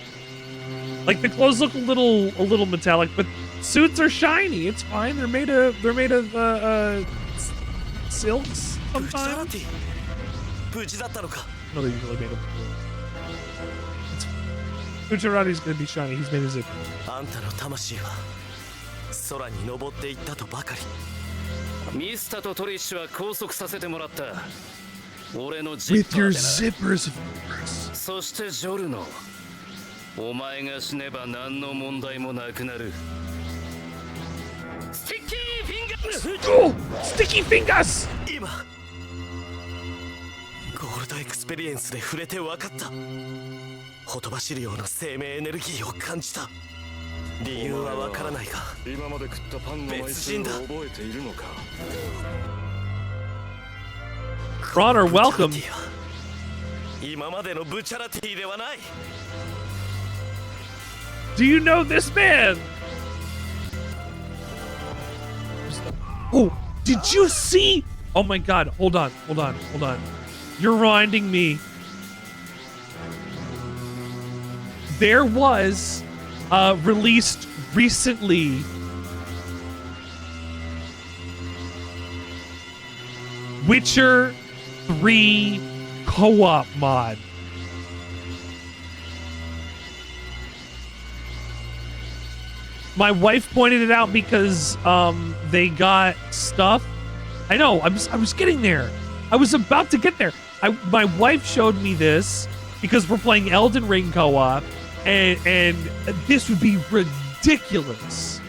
Like, the clothes look a little metallic, but suits are shiny. It's fine. They're made of silks sometimes. No, they're usually made of wool. Bucciarati's gonna be shiny. He's made of zip. あんたの魂は空に登っていったとばかり。ミスタとトリッシュは拘束させてもらった。俺の With your zippers, of course. そしてジョルノ、お前が死ねば何の問題もなくなる。スティッキーフィンガー。Oh, sticky fingers. 今ゴールドエクスペリエンスで触れて分かった。ほとばしるような生命エネルギーを感じた。理由は分からないが、今まで食ったパンの枚数を覚えているのか。 Ron, welcome. 今までのブチャラティではない。 Do you know this man? Oh, did you see? Oh my God! Hold on. You're reminding me. There was released recently Witcher 3 co-op mod. My wife pointed it out because they got stuff. I know, I was getting there. I was about to get there. My wife showed me this because we're playing Elden Ring co-op, and this would be ridiculous.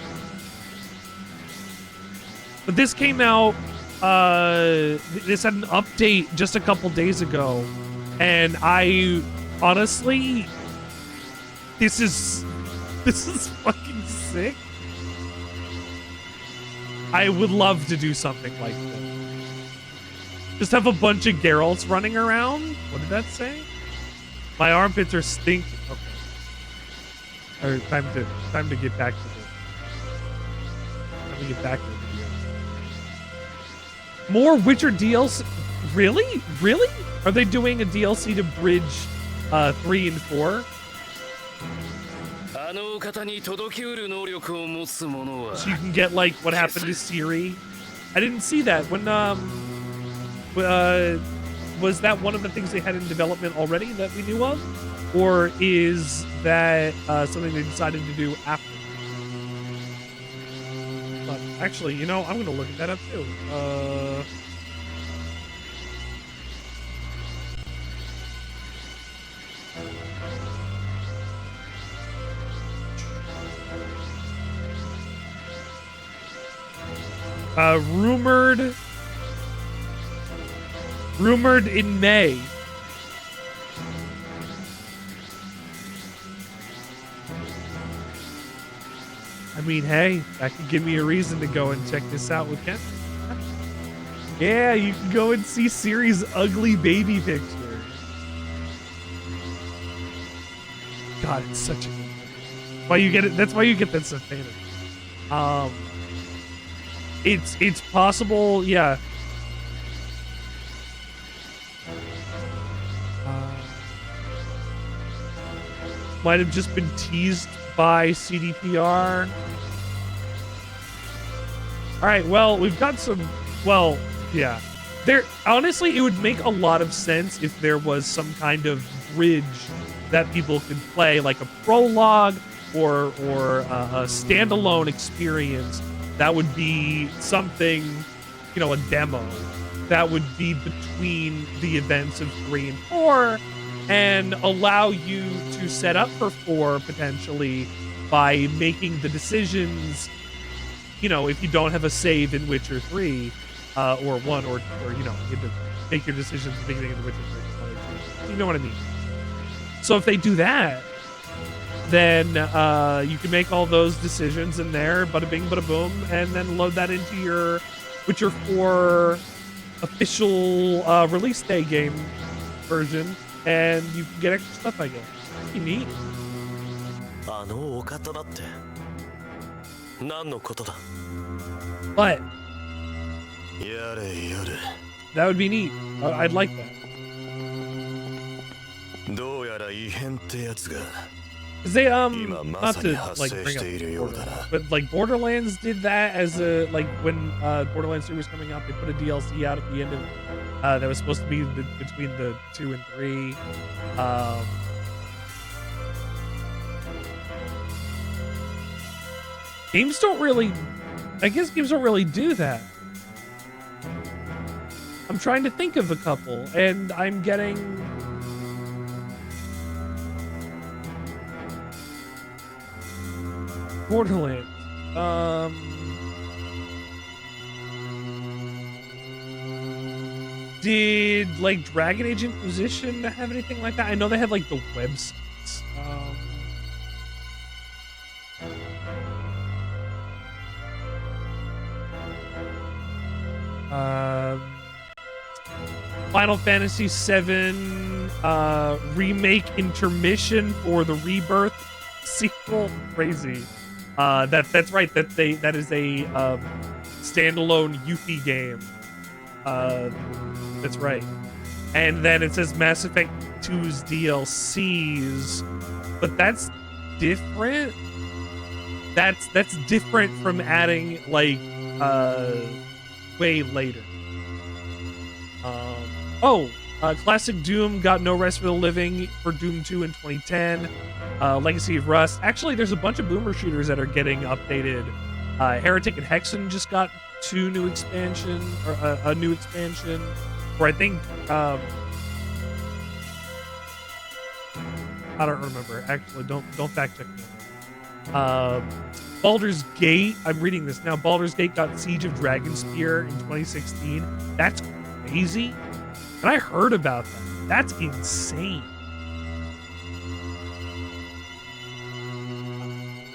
But this came out. This had an update just a couple days ago, and I honestly, this is fucking sick. I would love to do something like this. Just have a bunch of Geralts running around. What did that say? My armpits are stinking. Okay. Or time to get back to this. Time to get back to the video. More Witcher DLC? Really? Really? Are they doing a DLC to bridge 3 and 4? So you can get like what happened to Ciri. I didn't see that. When was that one of the things they had in development already that we knew of, or is that something they decided to do after? But actually, you know, I'm gonna look at that up too. Rumored in May. I mean, hey, that could give me a reason to go and check this out with Ken. Yeah, you can go and see Ciri's ugly baby picture. God, it's such a... Why you get it? That's why you get that stuff painted. It's possible, yeah. Might have just been teased by CDPR. All right, well, we've got some, well, yeah. There, honestly, it would make a lot of sense if there was some kind of bridge that people could play, like a prologue or a standalone experience that would be something, you know, a demo that would be between the events of 3 and 4 and allow you to set up for 4 potentially by making the decisions, you know, if you don't have a save in Witcher 3 or 1 or you know, you have to make your decisions at the beginning of the Witcher 3. You know what I mean? So if they do that, then you can make all those decisions in there, bada bing, bada boom, and then load that into your Witcher 4 official release day game version, and you can get extra stuff, I guess. Pretty neat. But that would be neat. I'd like that. Cause they not to like bring up Borderlands, but like Borderlands did that as a like when Borderlands 3 was coming out, they put a DLC out at the end of that was supposed to be between the 2 and 3. Games don't really, I guess games don't really do that. I'm trying to think of a couple, and I'm getting. Borderlands. Did like Dragon Age Inquisition have anything like that? I know they had like the websites. Final Fantasy VII remake intermission for the Rebirth sequel. Crazy. That's right. That is a standalone Yuffie game. That's right. And then it says Mass Effect 2's DLCs, but that's different. That's different from adding like way later. Classic Doom got no rest for the living for Doom 2 in 2010. Legacy of Rust. Actually, there's a bunch of boomer shooters that are getting updated. Heretic and Hexen just got a new expansion, or I think I don't remember. Actually, don't fact check me. Baldur's Gate. I'm reading this now. Baldur's Gate got Siege of Dragonspear in 2016. That's crazy. And I heard about that. That's insane.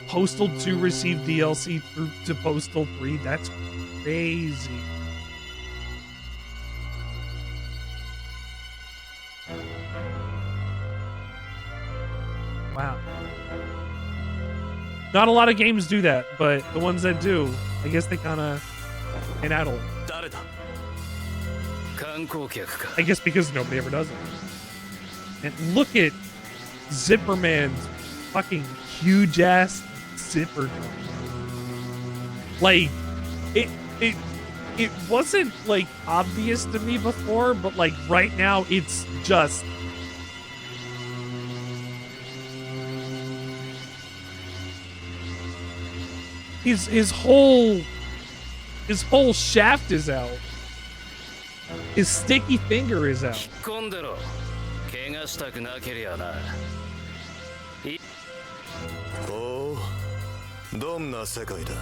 Postal 2 received DLC through to Postal 3. That's crazy. Wow. Not a lot of games do that, but the ones that do, I guess they kind of enaddle. I guess because nobody ever does it. And look at Zipperman's fucking huge ass zipper. Like it wasn't like obvious to me before, but like right now it's just his whole shaft is out. His sticky finger is out. おう、どんな世界だ。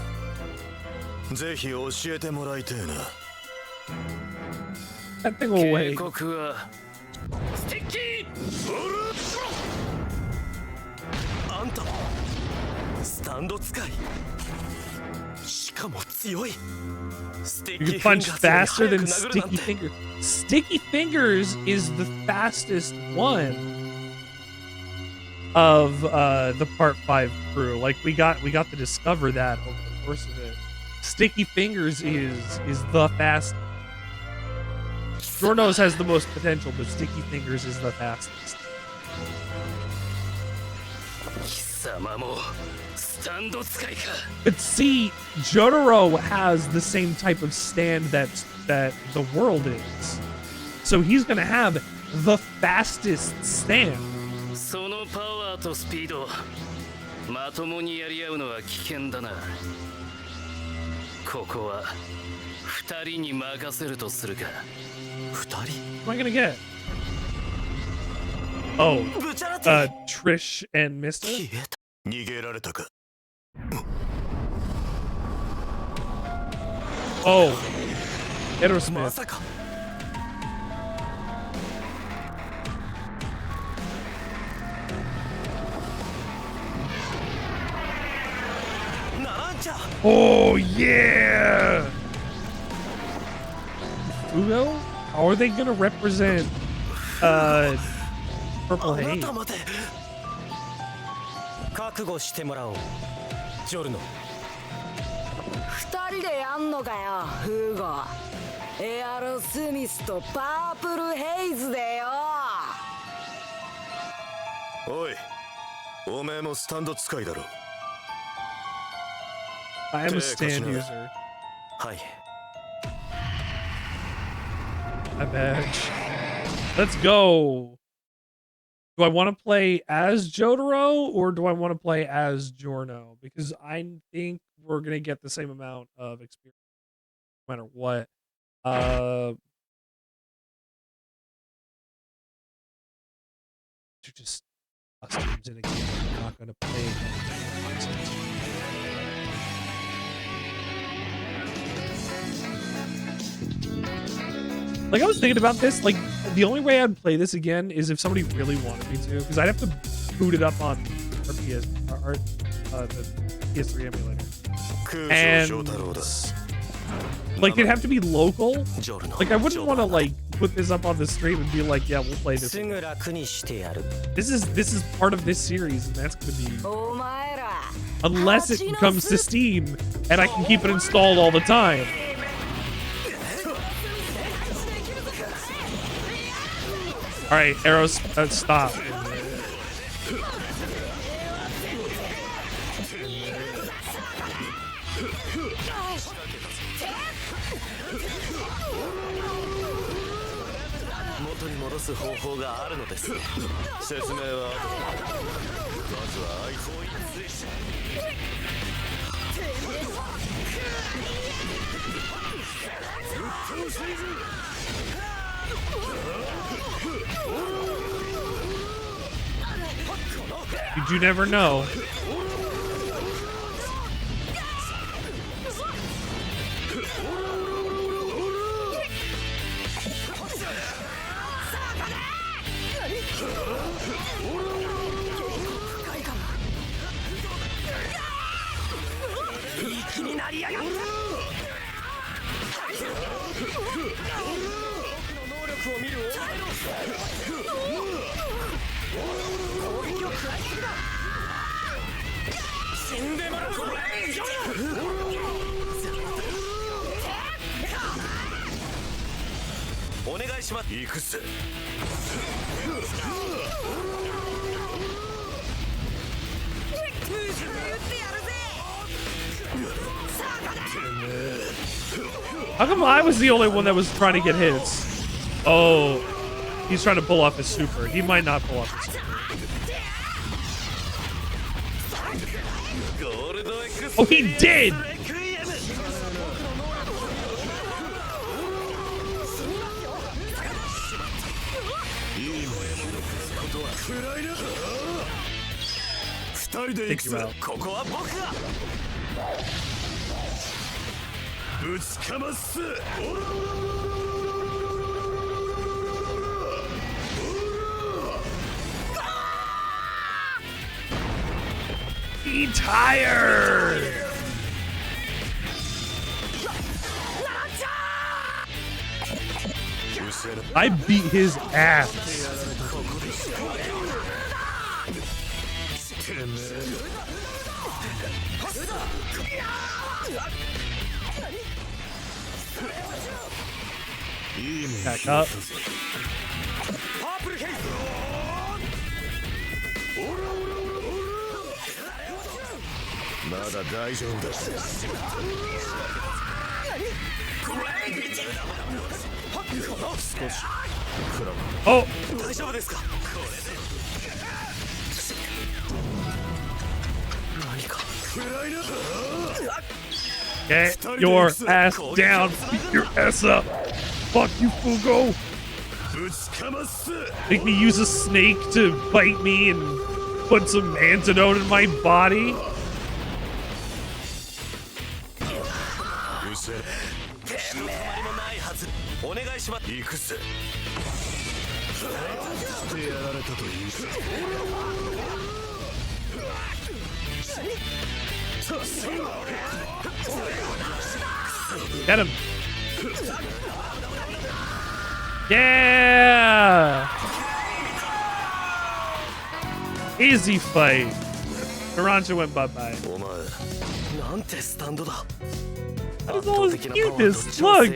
ぜひ教えてもらいてえな。That thing will wait. スティッキー。あんたスタンド使い。しかも強い。 You can punch faster than Sticky Fingers. Sticky Fingers is the fastest one of the Part 5 crew. Like we got to discover that over the course of it. Sticky Fingers is the fastest. Jornos has the most potential, but Sticky Fingers is the fastest. But see, Jotaro has the same type of stand that the world is. So he's gonna have the fastest stand. そのパワーとスピード、まともにやり合うのは危険だな。ここは二人に任せるとするか。二人 What am I gonna get? Oh, Trish and Mister? 逃げられたか。 Oh, Aerosmith. Oh yeah! Ugo? How are they gonna represent Purple Haze? 覚悟してもらおう。ジョルノ。二人でやんのかよ、フーゴ。エアロスミスとパープルヘイズでよ。おい、おめえもスタンド使いだろ。 I am a stand user. Hi. My badge. Let's go. Do I want to play as Jotaro or do I want to play as Giorno? Because I think we're gonna get the same amount of experience no matter what. Just costumes in a game. I'm not gonna play content. Like, I was thinking about this, like, the only way I'd play this again is if somebody really wanted me to, because I'd have to boot it up on our the PS3 emulator. And, like, it'd have to be local. Like, I wouldn't want to, like, put this up on the stream and be like, yeah, we'll play this. This is part of this series, and that's going to be... Unless it comes to Steam, and I can keep it installed all the time. All right, arrows, stop. You never know. How come I was the only one that was trying to get hits? Oh, he's trying to pull off his super. He might not pull off his super. Oh, he did! Take you out. Be tired. I beat his ass. Back up. だ大丈夫だ。Oh! 大丈夫ですか。何か。 Get your ass down. Beat your ass up. Fuck you, Fugo. Make me use a snake to bite me and put some antidote in my body. Get him. Yeah. Easy fight. Naranjo went bye-bye. That is all his cuteness. Look.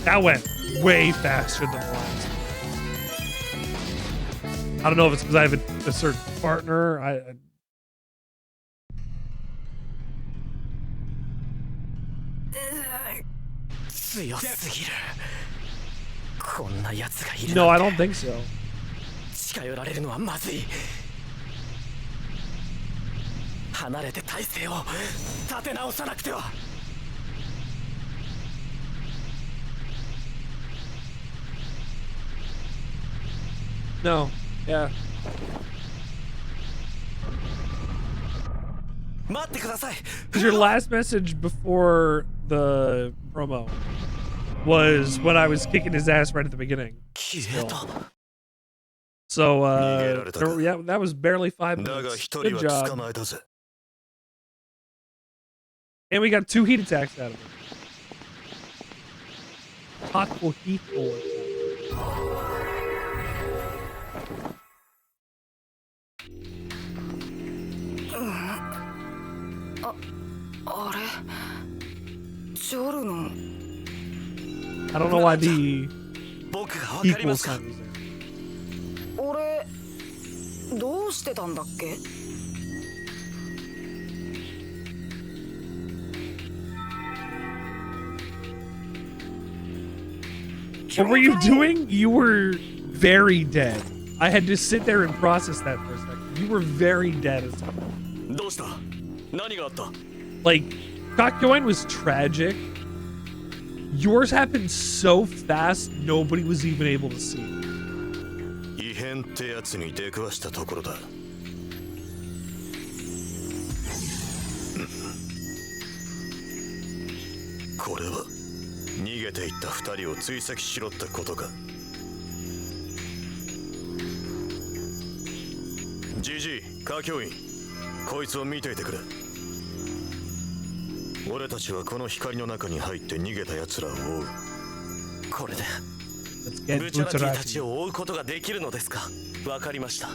That went way faster than the last. I don't know if it's because I have a certain partner. No, I don't think so. No. Yeah. Because your last message before the promo was when I was kicking his ass right at the beginning. So, yeah, that was barely 5 minutes. Good job. And we got 2 heat attacks out of it. Hot for heat or あれジョルノ I don't know why the equal sign is there. 俺どうしてたんだっけ What were you doing? You were very dead. I had to sit there and process that for a second. You were very dead as well. Like, Kakyoin was tragic. Yours happened so fast, nobody was even able to see. 異変ってやつに出くわしたところだ。これは逃げていった2人を追跡しろってことか。ジジイ、歌教員、こいつを見ていてくれ。俺たちはこの光の中に入って逃げた奴らを追う。これでブチャラキーたちを追うことができるのですか。わかりました。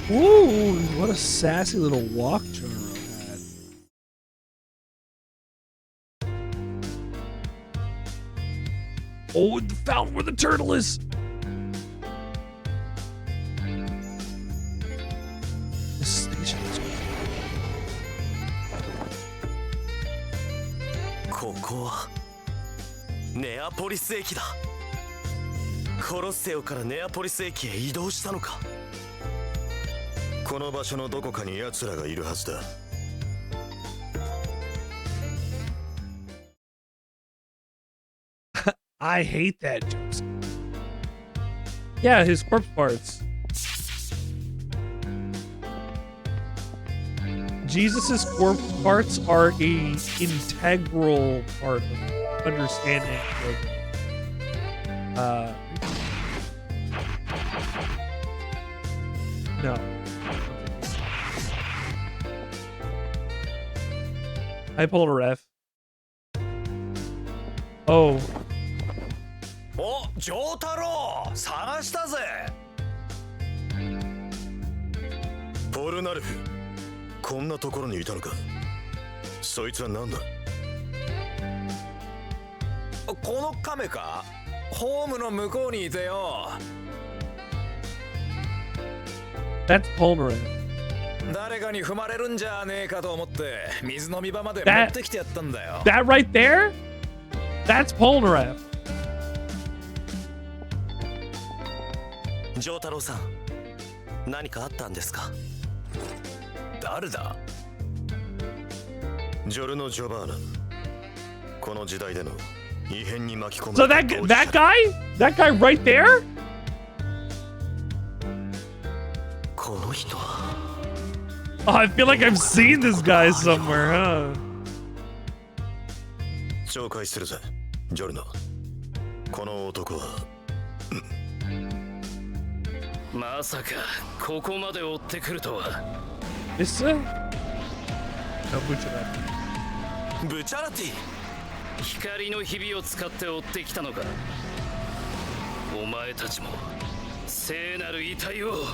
Ooh, what a sassy little walk Jojo had. Oh, the fountain where the turtle is. The station is cool. ここはネアポリス駅だ。コロッセオからネアポリス駅へ移動したのか。この場所のどこかに奴らがいるはずだ。I hate that joke. Yeah, his corpse parts. Jesus's corpse parts are a integral part of understanding Jojo. No. I pulled a ref. Oh. お、ジョー太郎、探したぜ。ポルナルフ、こんなところにいたのか。そいつは何だ。この亀か？ホームの向こうにいてよ。That's Polnareff. 誰かに踏まれるんじゃねえかと思って水飲み場まで持ってきてやったんだよ。That right there? That's Polnareff. 丈太郎さん、何かあったんですか？誰だ？ジョルノ・ジョバーナ。この時代での異変に巻き込ま So れ that guy? That guy right there? この人は。Oh, I feel like I've seen this guy somewhere, huh? 紹介するぜ、ジョルノ。この男はまさかここまで追ってくるとは。This No, Bucharati. ブチャラティ。光のひびを使って追ってきたのか。お前たちも聖なる遺体を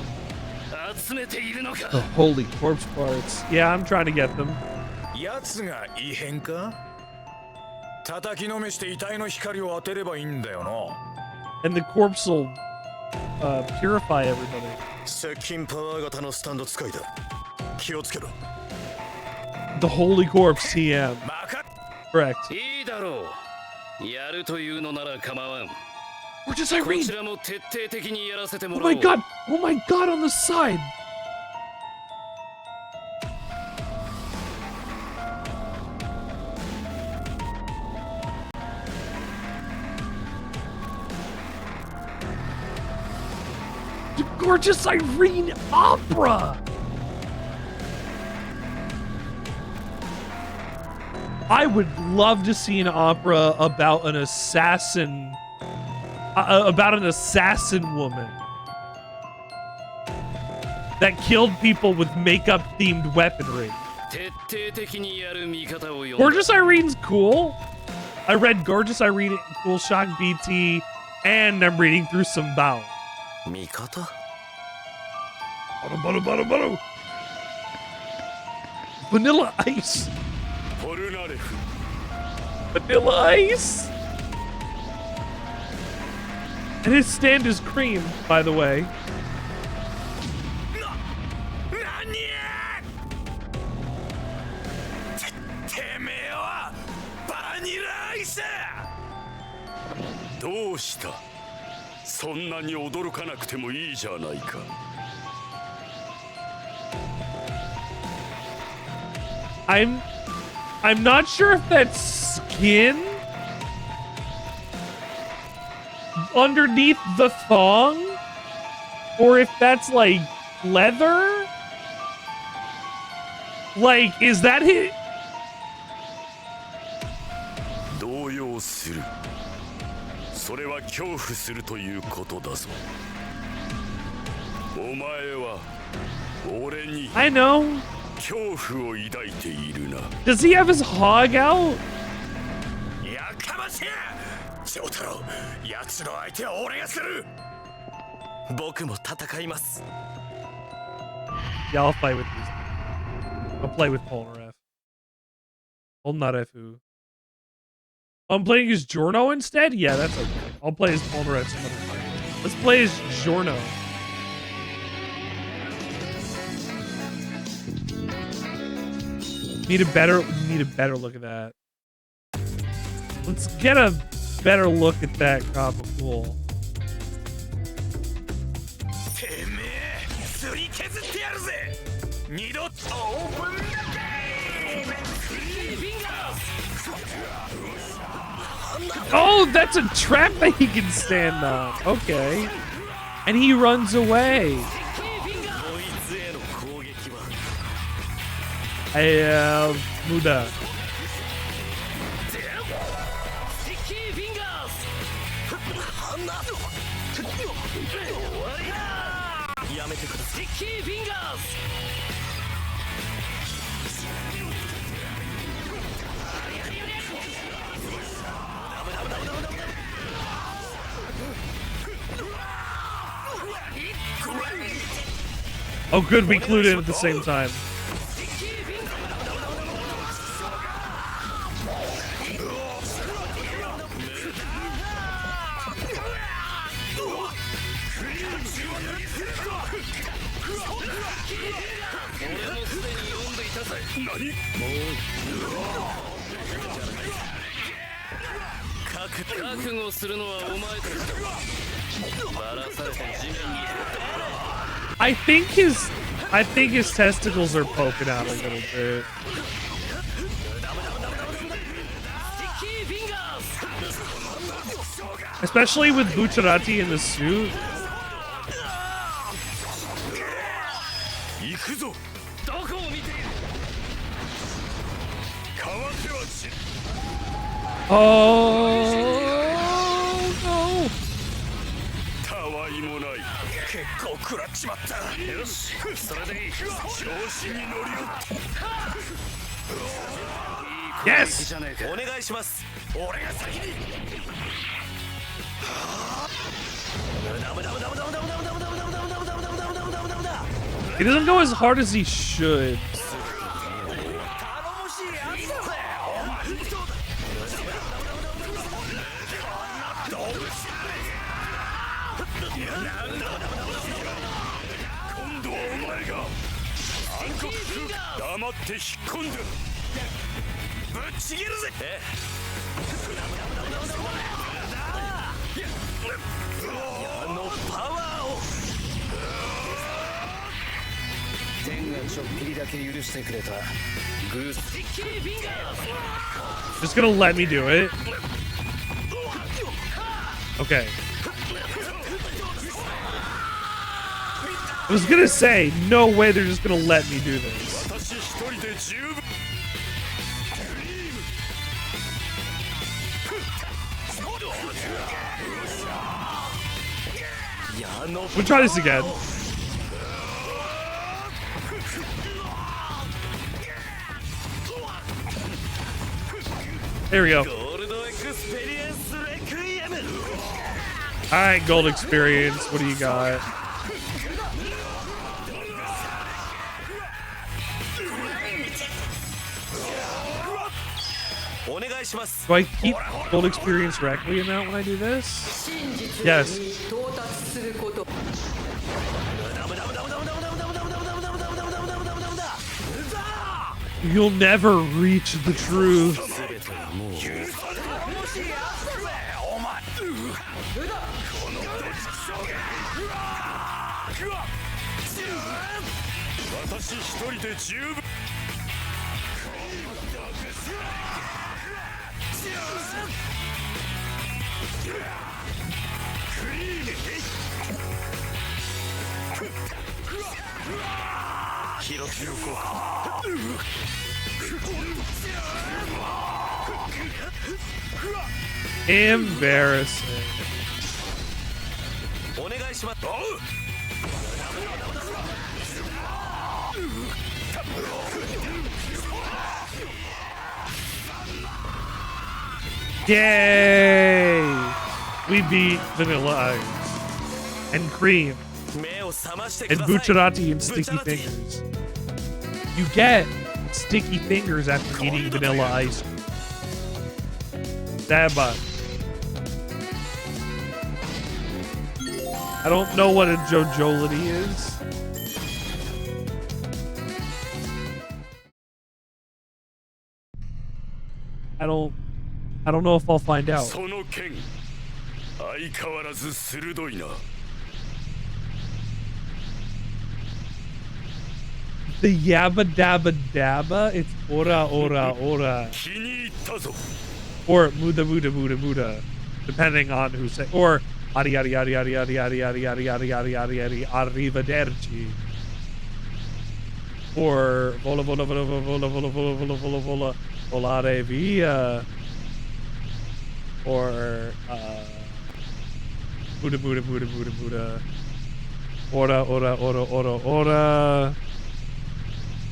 集めているのか。 The holy corpse parts. Yeah, I'm trying to get them. 奴が異変か？叩きのめして遺体の光を当てればいいんだよな。 And the corpse will purify everybody. 接近パワー型のスタンド使いだ。気をつけろ。 The holy corpse TM. Correct. いいだろう。やるというのなら構わん。We're just Irene. こちらも徹底的にやらせても Oh らおう。 my god! Oh my god, on the side! The gorgeous Irene opera! I would love to see an opera about an assassin. About an assassin woman that killed people with makeup-themed weaponry. Gorgeous Irene's cool. I read Gorgeous Irene, Cool Shock BT, and I'm reading through some Bao. Mikata? Vanilla Ice. Vanilla Ice. And his stand is cream, by the way. I'm not sure if that's skin underneath the thong, or if that's like leather. Like, is that it? 動揺する。それは恐怖するということだぞ。お前は俺に I know. 恐怖を抱いているな。 Does he have his hog out? やかましい！丈太郎、奴の相手は俺がする。僕も戦います。 Yeah, I'll fight with these. I'll play with Polnareff. Polnareff. I'm playing as Giorno instead? Yeah, that's okay. I'll play as Polnareff some other time. Let's play as Giorno. Need a better look at that. Let's get a better look at that crop of wool. Oh, that's a trap that he can stand on. Okay. And he runs away. Muda. Oh, good, we clued in at the same time. I think his testicles are poking out a little bit. Especially with Bucciarati in the suit. Oh no! Yes! He doesn't go as hard as he should. Just gonna let me do it. Okay. I was gonna say, no way they're just gonna let me do this. We'll try this again. There we go. Alright, gold experience. What do you got? Do I keep gold experience Requiem out when I do this? Yes. You'll never reach the truth. Embarrassing. Yay! We beat Vanilla Ice and Cream and Bucciarati and Sticky Fingers. You get sticky fingers after eating Vanilla Ice. Saba. I don't know what a Jojolity is. I don't know if I'll find out. SONO ken. 相変わらず鋭いな。 The Yabba Dabba Dabba? It's Ora Ora Ora. Or Muda Muda Muda Muda. Depending on who say, or Adi Adi Adi Adi Adi Adi Adi Adi Adi Adi Adi Adi Arrivederci. Or Vola Vola Vola Vola Vola Vola Vola Vola Vola Volare Via. Or Muda Muda Muda Muda Muda. Ora Ora Ora Ora Ora.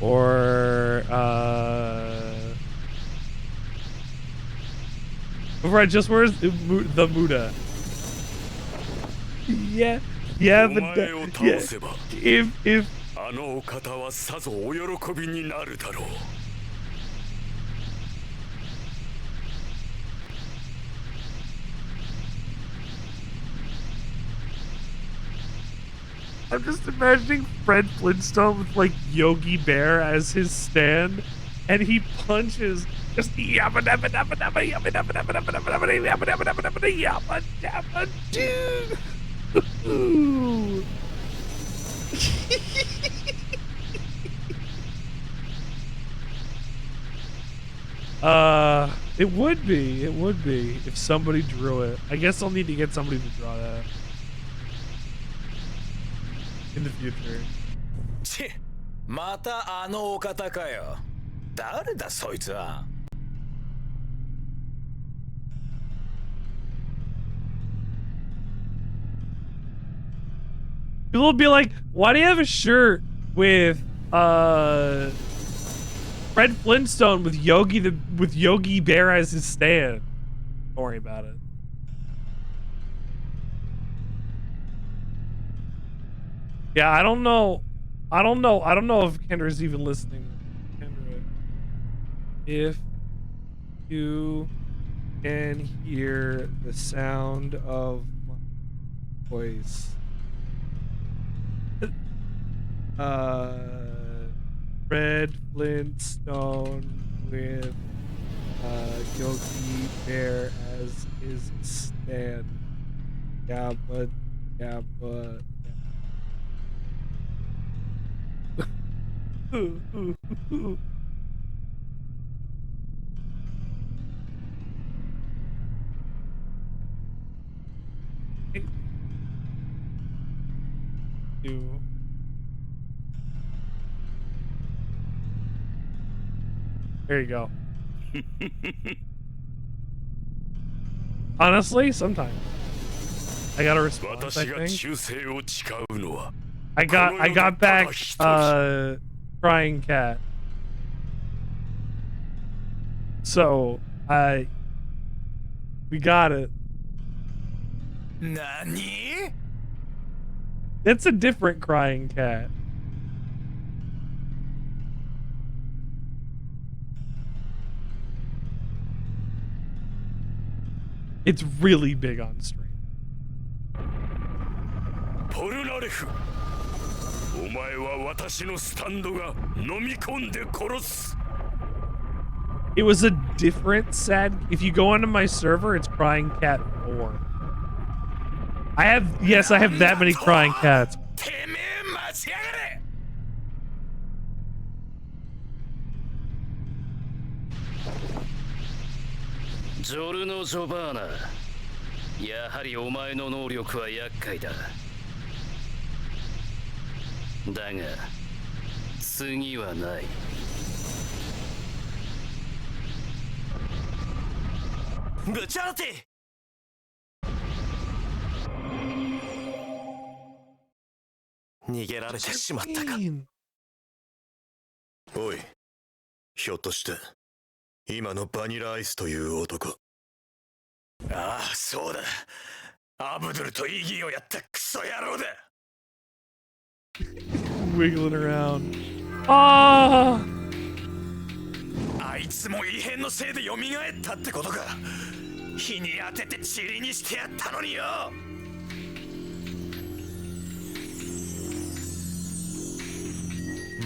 Or right, just where's the Muda? Yeah, but yeah. If あのお方はさぞお喜びになるだろう。I'm just imagining Fred Flintstone with like Yogi Bear as his stand, and he punches just yabba dabba dabba dabba yabba dabba dabba dabba dabba dabba yabba dabba dabba dabba yabba dabba doo. It would be if somebody drew it. I guess I'll need to get somebody to draw that in the future. ち、またあのお方かよ。誰だそいつは。People will be like, why do you have a shirt with Fred Flintstone with Yogi Bear as his stand? Don't worry about it. Yeah, I don't know if Kendra's even listening. Kendra, if you can hear the sound of my voice, Fred Flintstone with Yogi Bear as his stand. Yeah, but There you go. Honestly, sometimes I gotta respond. I think I got back crying cat. So we got it. Nani? It's a different crying cat. It's really big on stream. It was a different sad. If you go onto my server, it's Crying Cat 4. I have that many crying cats. Giorno Giovanna, やはりお前の能力は厄介だ。だが次はない。ブチャラティ逃げられてしまったか。おい、ひょっとして今のバニラアイスという男。ああ、そうだ。アブドゥルとイギーをやったクソ野郎だ。Wiggling around. Ah! あいつも異変のせいで蘇ったってことか。日に当てて塵にしてやったのによ。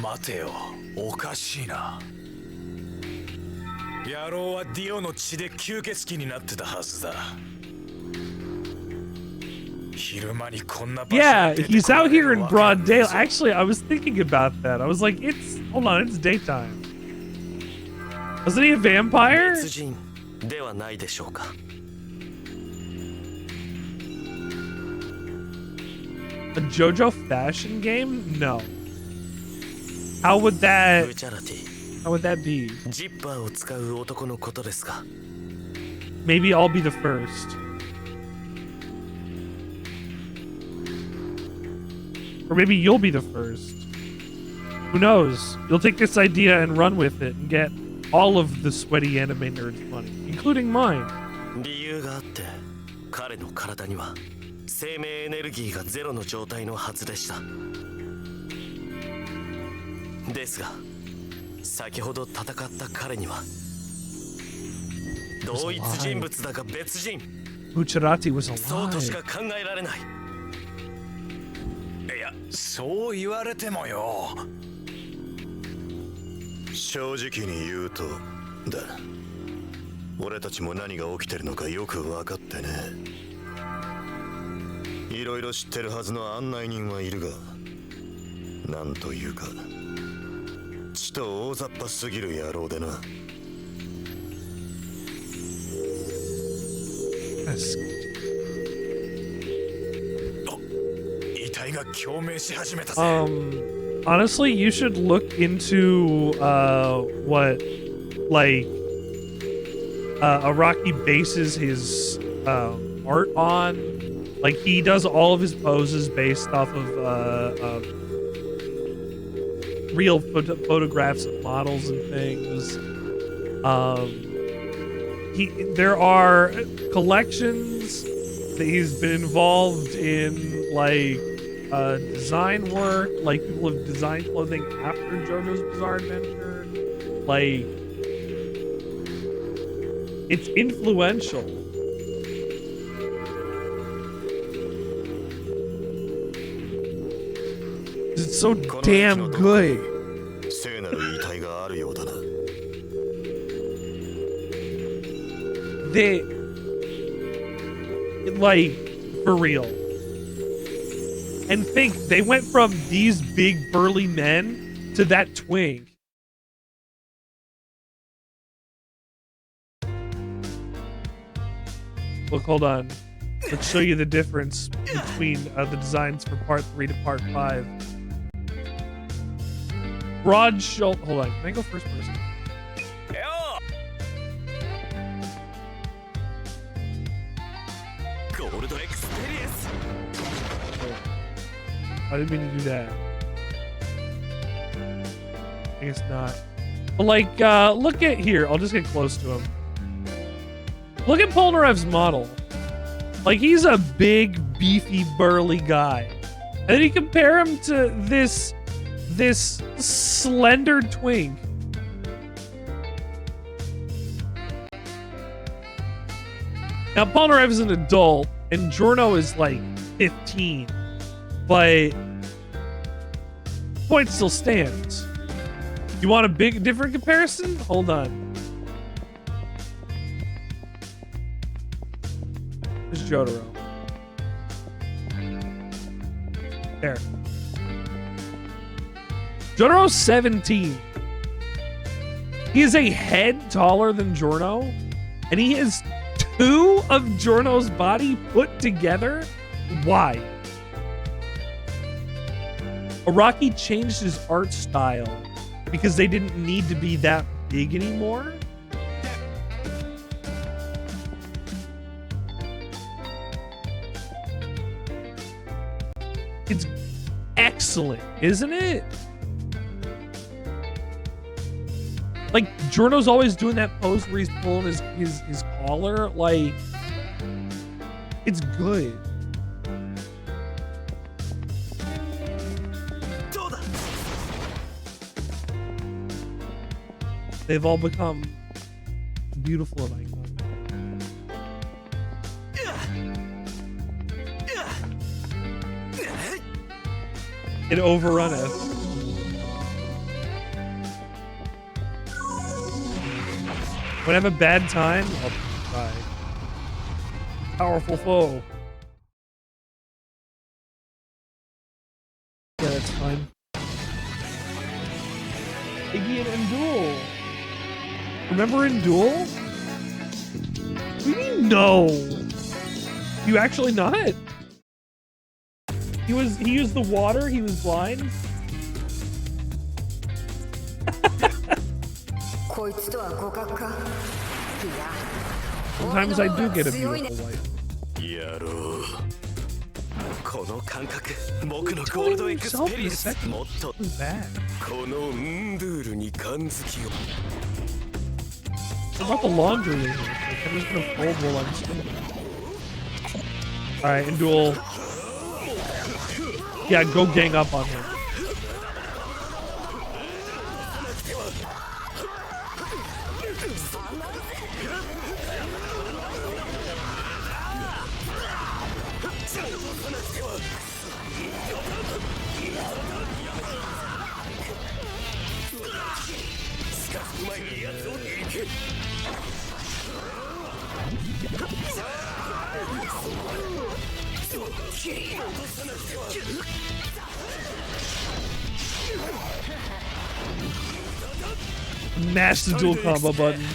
待てよ、おかしいな。野郎はディオの血で吸血鬼になってたはずだ。昼間にこんな場所 Yeah, he's out here in broad daylight. Actually, I was thinking about that. I was like, hold on, it's daytime. Wasn't he a vampire? 別人ではないでしょうか。A JoJo fashion game? No. How would that be? ジッパーを使う男のことですか。 Maybe I'll be the first. Or maybe you'll be the first. Who knows? You'll take this idea and run with it and get all of the sweaty anime nerds money, including mine. 理由があって彼の体には生命エネルギーがゼロの状態のはずでした。ですが先ほど戦った彼には同一人物だが別人。Bucciarati was そうとしか alive. 考えられない。いや、そう言われてもよ。正直に言うとだ。俺たちも何が起きてるのかよく分かってね。いろいろ知ってるはずの案内人はいるが、なんというかちと大雑把すぎる野郎でな。遺体が共鳴し始めたぜ。Honestly, you should look into what like Araki bases his art on. Like he does all of his poses based off of real photographs of models and things. There are collections that he's been involved in, like design work, like people have designed clothing after JoJo's Bizarre Adventure. Like, it's influential. It's so damn good. They, like, for real. And think, they went from these big burly men to that twink. Look, hold on. Let's show you the difference between the designs for part 3 to part 5. Broad shoulder. Hold on. Can I go first person? I didn't mean to do that. I guess not. But like, look at here. I'll just get close to him. Look at Polnareff's model. Like, he's a big, beefy, burly guy. And then you compare him to this slender twink. Now, Polnareff is an adult, and Giorno is like 15. But point still stands. You want a different comparison? Hold on. There's Jotaro. There. Jotaro's 17. He is a head taller than Giorno, and he has 2 of Giorno's body put together? Why? Araki changed his art style because they didn't need to be that big anymore. It's excellent, isn't it? Like, Giorno's always doing that pose where he's pulling his collar. Like, it's good. They've all become beautiful and iconic. It overrunneth. When I have a bad time, I'll try. Powerful foe. Yeah, that's fine. Iggy and Duel. Remember in Duel? What do you mean no? You actually not? He used the water, he was blind. Sometimes I do get a beautiful wife. この感覚、僕のゴールドエクスペリエンス、もっとこのンドゥールに感づきを。What about the laundry in here? Like, I'm just gonna fold while I'm spinning. Alright, and Duel. Yeah, go gang up on him. Mash the dual combo button.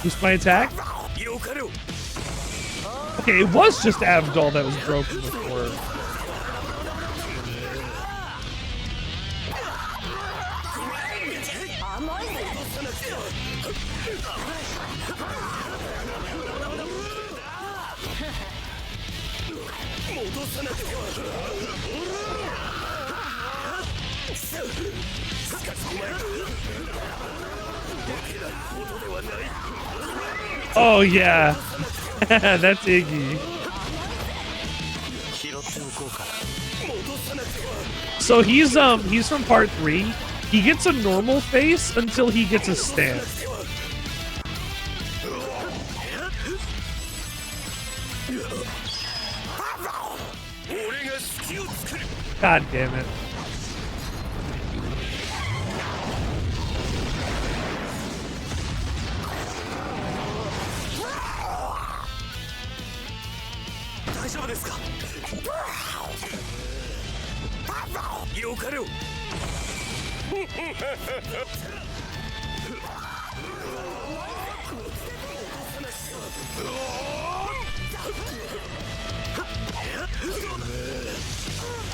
Boost my attack? Okay, it was just Avdol that was broken before. Oh yeah, that's Iggy. So he's from part 3. He gets a normal face until he gets a stand. God damn it.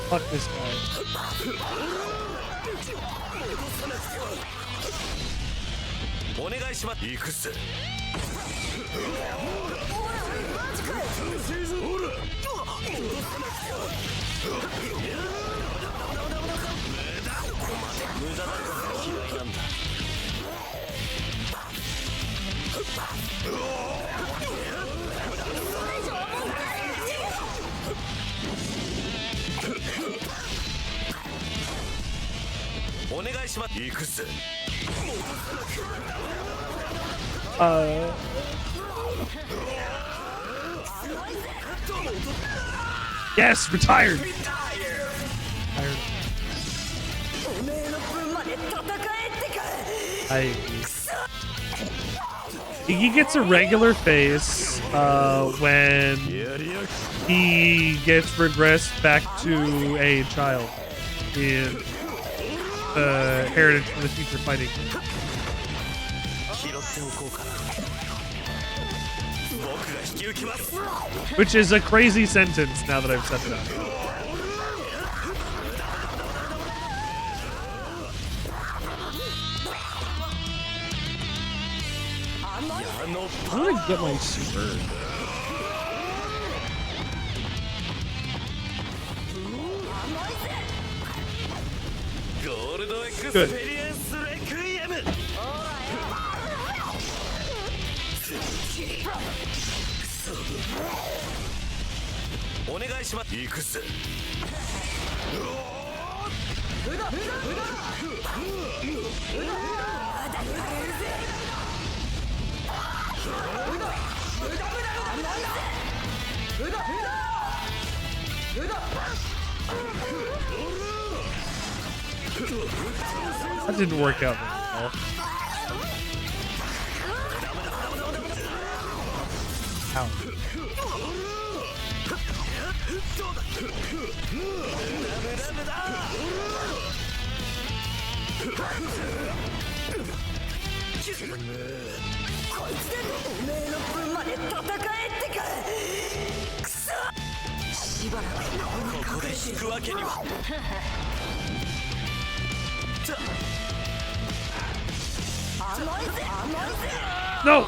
Fuck this guy. Yes, retired. He gets a regular face when he gets regressed back to a child in Heritage from the Future Fighting. Which is a crazy sentence now that I've said it out. I want to get my super. Good. That didn't work out very well. Ow. No!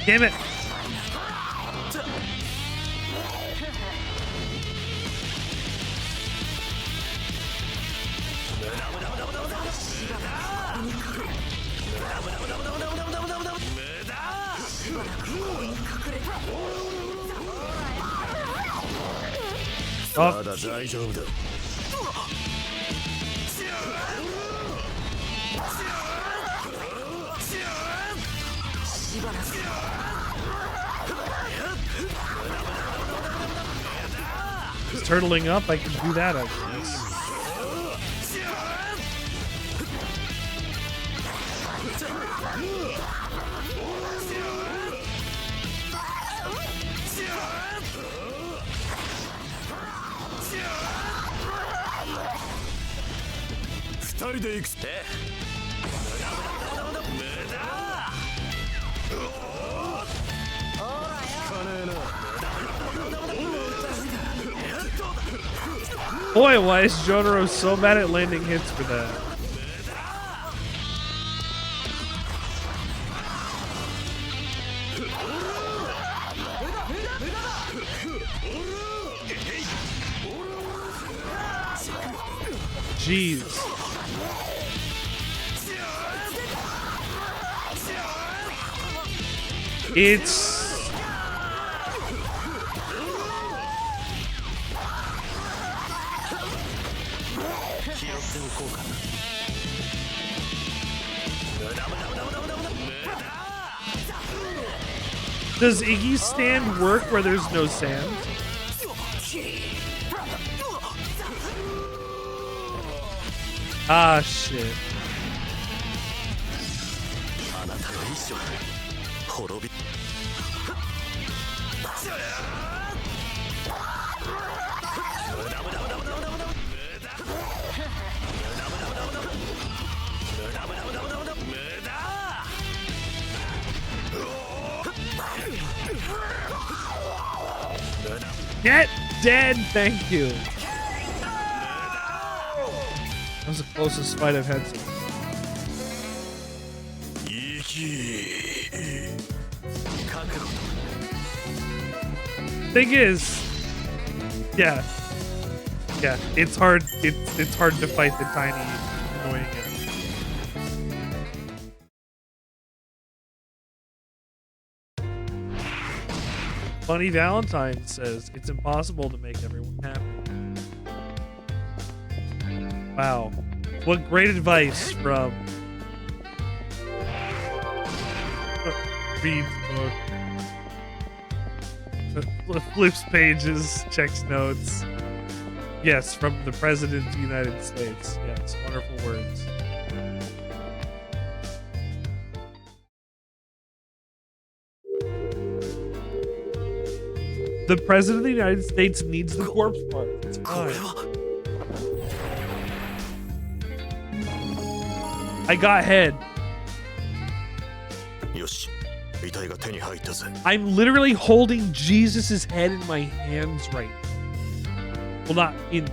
Damn it! まだ大丈夫だ。He's turtling up. I can do that, I guess. Boy, why is Jotaro so bad at landing hits for that? Jeez. It's... Does Iggy's stand work where there's no sand? Ah, shit. Get dead, thank you. That was the closest fight I've had. Thing is, yeah, it's hard. It's hard to fight the tiny, annoying enemy. Funny Valentine says it's impossible to make everyone happy. Wow, what great advice from Reed's book. Flips pages, checks notes. Yes, from the President of the United States. Yes, wonderful words. The President of the United States needs the corpse part. It's fine. I got head. I'm literally holding Jesus's head in my hands right now. Well, not in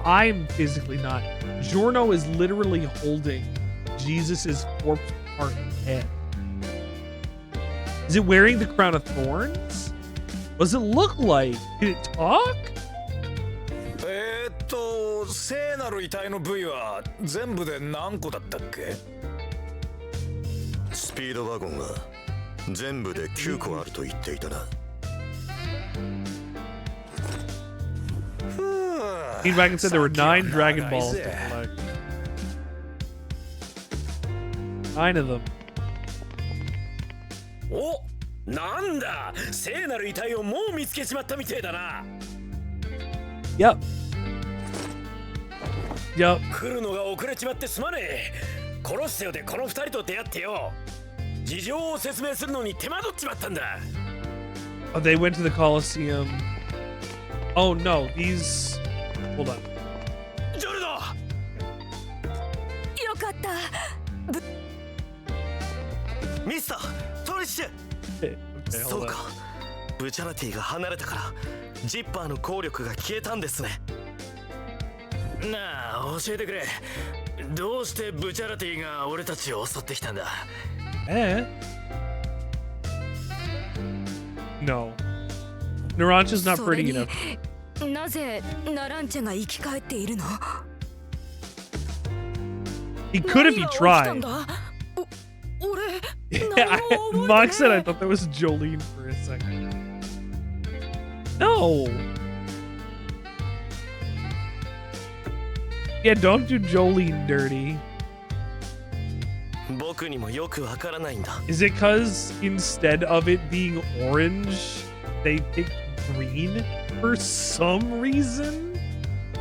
I'm physically not. Giorno is literally holding Jesus's corpse part head. Is it wearing the crown of thorns? What does it look like? Did it talk? 聖なる遺体の部位は全部で何個だったっけ？スピードワゴンは全部で9個あると言っていたな。King Dragon said there were 9 Dragon Balls to collect. 9 of them. お、なんだ、聖なる遺体をもう見つけちまったみてえだな。Yep. Yep. 来るのが遅れちまってすまねえ。コロッセオでこの2人と出会ってよ。事情を説明するのに手間取っちまったんだ。Oh, they went to the Colosseum. Oh no, these. Hold on. ジョルノ。よかった。ミスタートリッシュ。そうか。ブチャラティが離れたからジッパーの効力が消えたんですね。なあ、教えてくれ。どうしてブチャラティが俺たちを襲ってきたんだ？No. Narancha's not pretty enough. なぜナランチャが生き返っているの？ He could if he tried. Mock said I thought that was Jolene for a second. No. Yeah, don't do Jolene dirty. Is it because instead of it being orange, they picked green for some reason?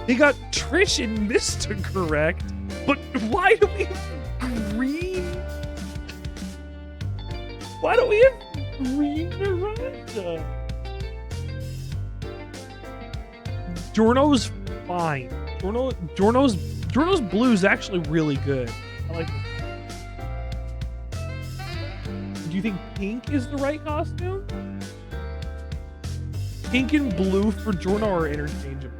They got Trish and Mista correct, but why do we have green? Why do we have green Naranja? Giorno's fine. Giorno's blue is actually really good. I like this. Do you think pink is the right costume? Pink and blue for Giorno are interchangeable.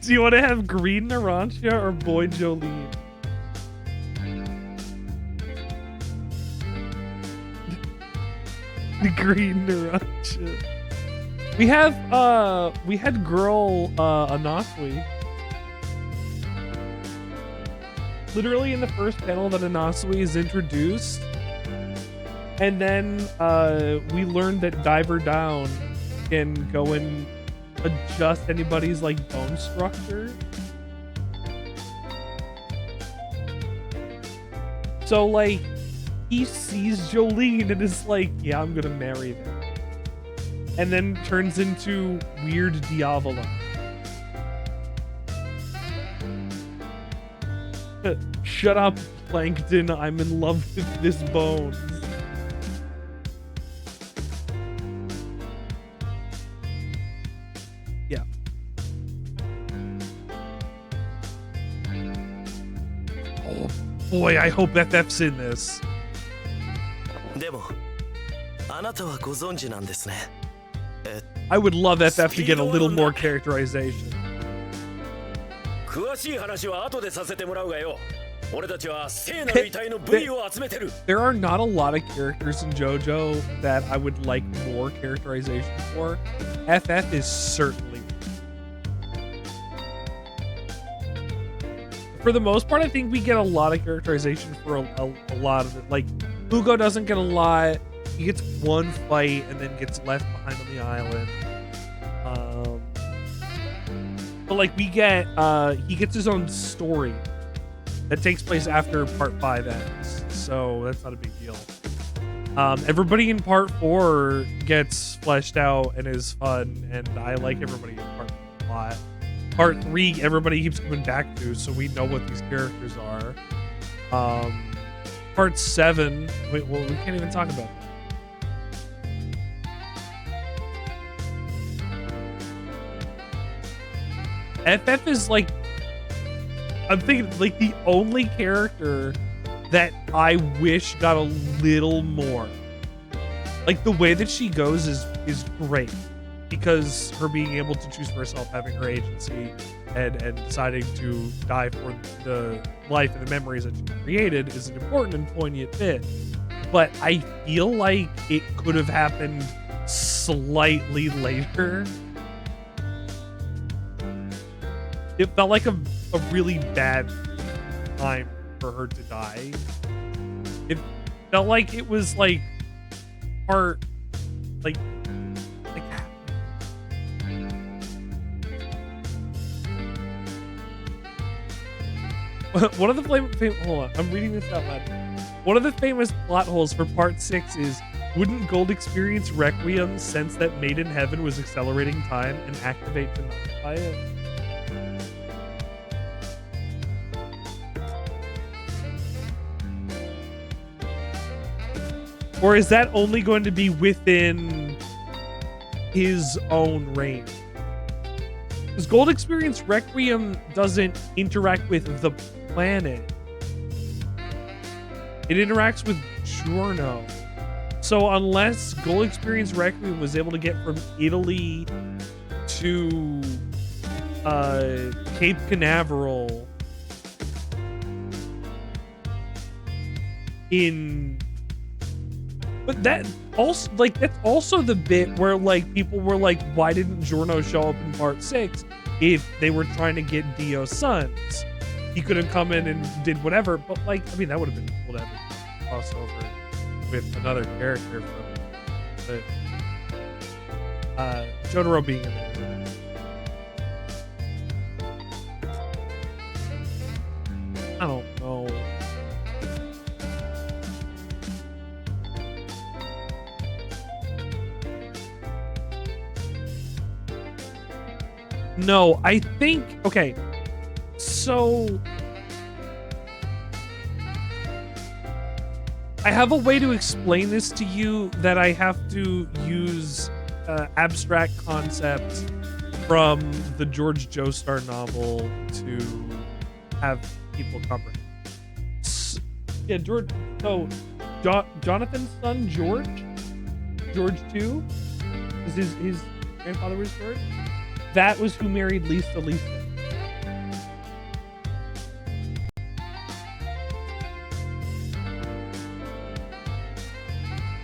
Do you want to have green Narancia or boy Jolene? The green Narancia. We had girl Anasui. Literally in the first panel that Anasui is introduced, and then we learned that Diver Down can go and adjust anybody's like bone structure. So like he sees Jolene and is like, yeah, I'm gonna marry them, and then turns into weird Diavolo. Shut up, Plankton. I'm in love with this bone. Yeah. Oh boy, I hope FF's in this. I would love FF to get a little more characterization. There are not a lot of characters in JoJo that I would like more characterization for. FF is certainly. For the most part, I think we get a lot of characterization for a lot of it. Like, Hugo doesn't get a lot. He gets one fight and then gets left behind on the island. But like we get, he gets his own story that takes place after part 5 ends. So that's not a big deal. Everybody in part 4 gets fleshed out and is fun, and I like everybody in part 4 a lot. Part 3, everybody keeps coming back to, so we know what these characters are. Part 7, wait, well, we can't even talk about it. FF is like, I'm thinking like the only character that I wish got a little more. Like the way that she goes is great, because her being able to choose for herself, having her agency, and deciding to die for the life and the memories that she created is an important and poignant bit. But I feel like it could have happened slightly later. It felt like a really bad time for her to die. It felt like it was like part, like one of the hold on, I'm reading this out loud. One of the famous plot holes for part 6 is, wouldn't Gold Experience Requiem sense that Maiden Heaven was accelerating time and activate to nullify it? Or is that only going to be within his own range? Because Gold Experience Requiem doesn't interact with the planet. It interacts with Giorno. So unless Gold Experience Requiem was able to get from Italy to Cape Canaveral in... But that also, like, that's also the bit where, like, people were like, why didn't Giorno show up in part 6? if they were trying to get Dio's sons. He could have come in and did whatever, but like, I mean, that would have been cool to have a crossover with another character from Jotaro being in there. I don't know. No, I think, okay, so I have a way to explain this to you that I have to use abstract concepts from the George Joestar novel to have people comprehend. Yeah, George, so Jonathan's son, George 2, is his grandfather was George? That was who married Lisa.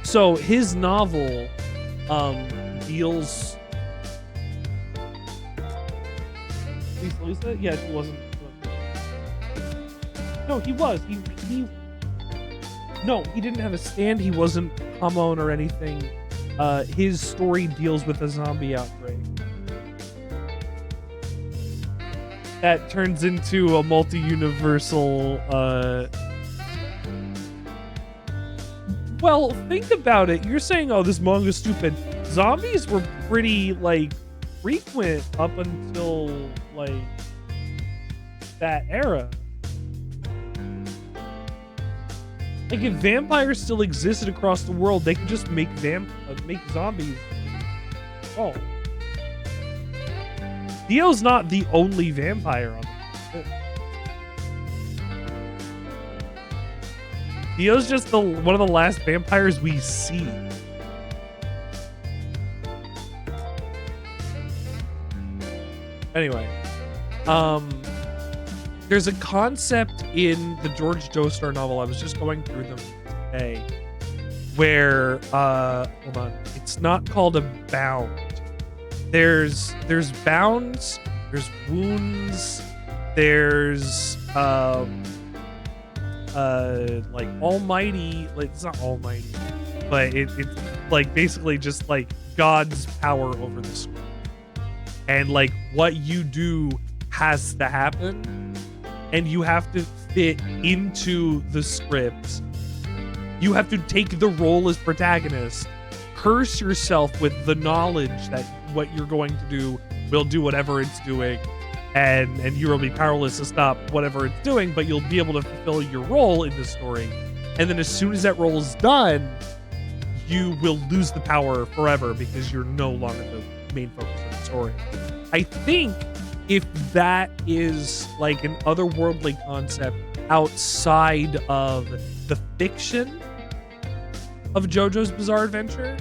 So his novel deals. Lisa? Yeah, he wasn't. No, he was. He. No, he didn't have a stand. He wasn't Hamon or anything. His story deals with a zombie outbreak that turns into a multi-universal. Well, think about it. You're saying, "Oh, this manga's stupid." Zombies were pretty like frequent up until like that era. Like, if vampires still existed across the world, they could just make zombies. Oh. Dio's not the only vampire on the planet. Dio's just one of the last vampires we see. Anyway, there's a concept in the George Joestar novel. I was just going through them today, where hold on, it's not called a bound. There's bounds, there's wounds, there's like almighty, like it's not almighty, but it's like basically just like God's power over the script, and like what you do has to happen, and you have to fit into the script. You have to take the role as protagonist, curse yourself with the knowledge that what you're going to do will do whatever it's doing, and you will be powerless to stop whatever it's doing, but you'll be able to fulfill your role in the story. And then as soon as that role is done, you will lose the power forever because you're no longer the main focus of the story. I think if that is like an otherworldly concept outside of the fiction of JoJo's Bizarre Adventure,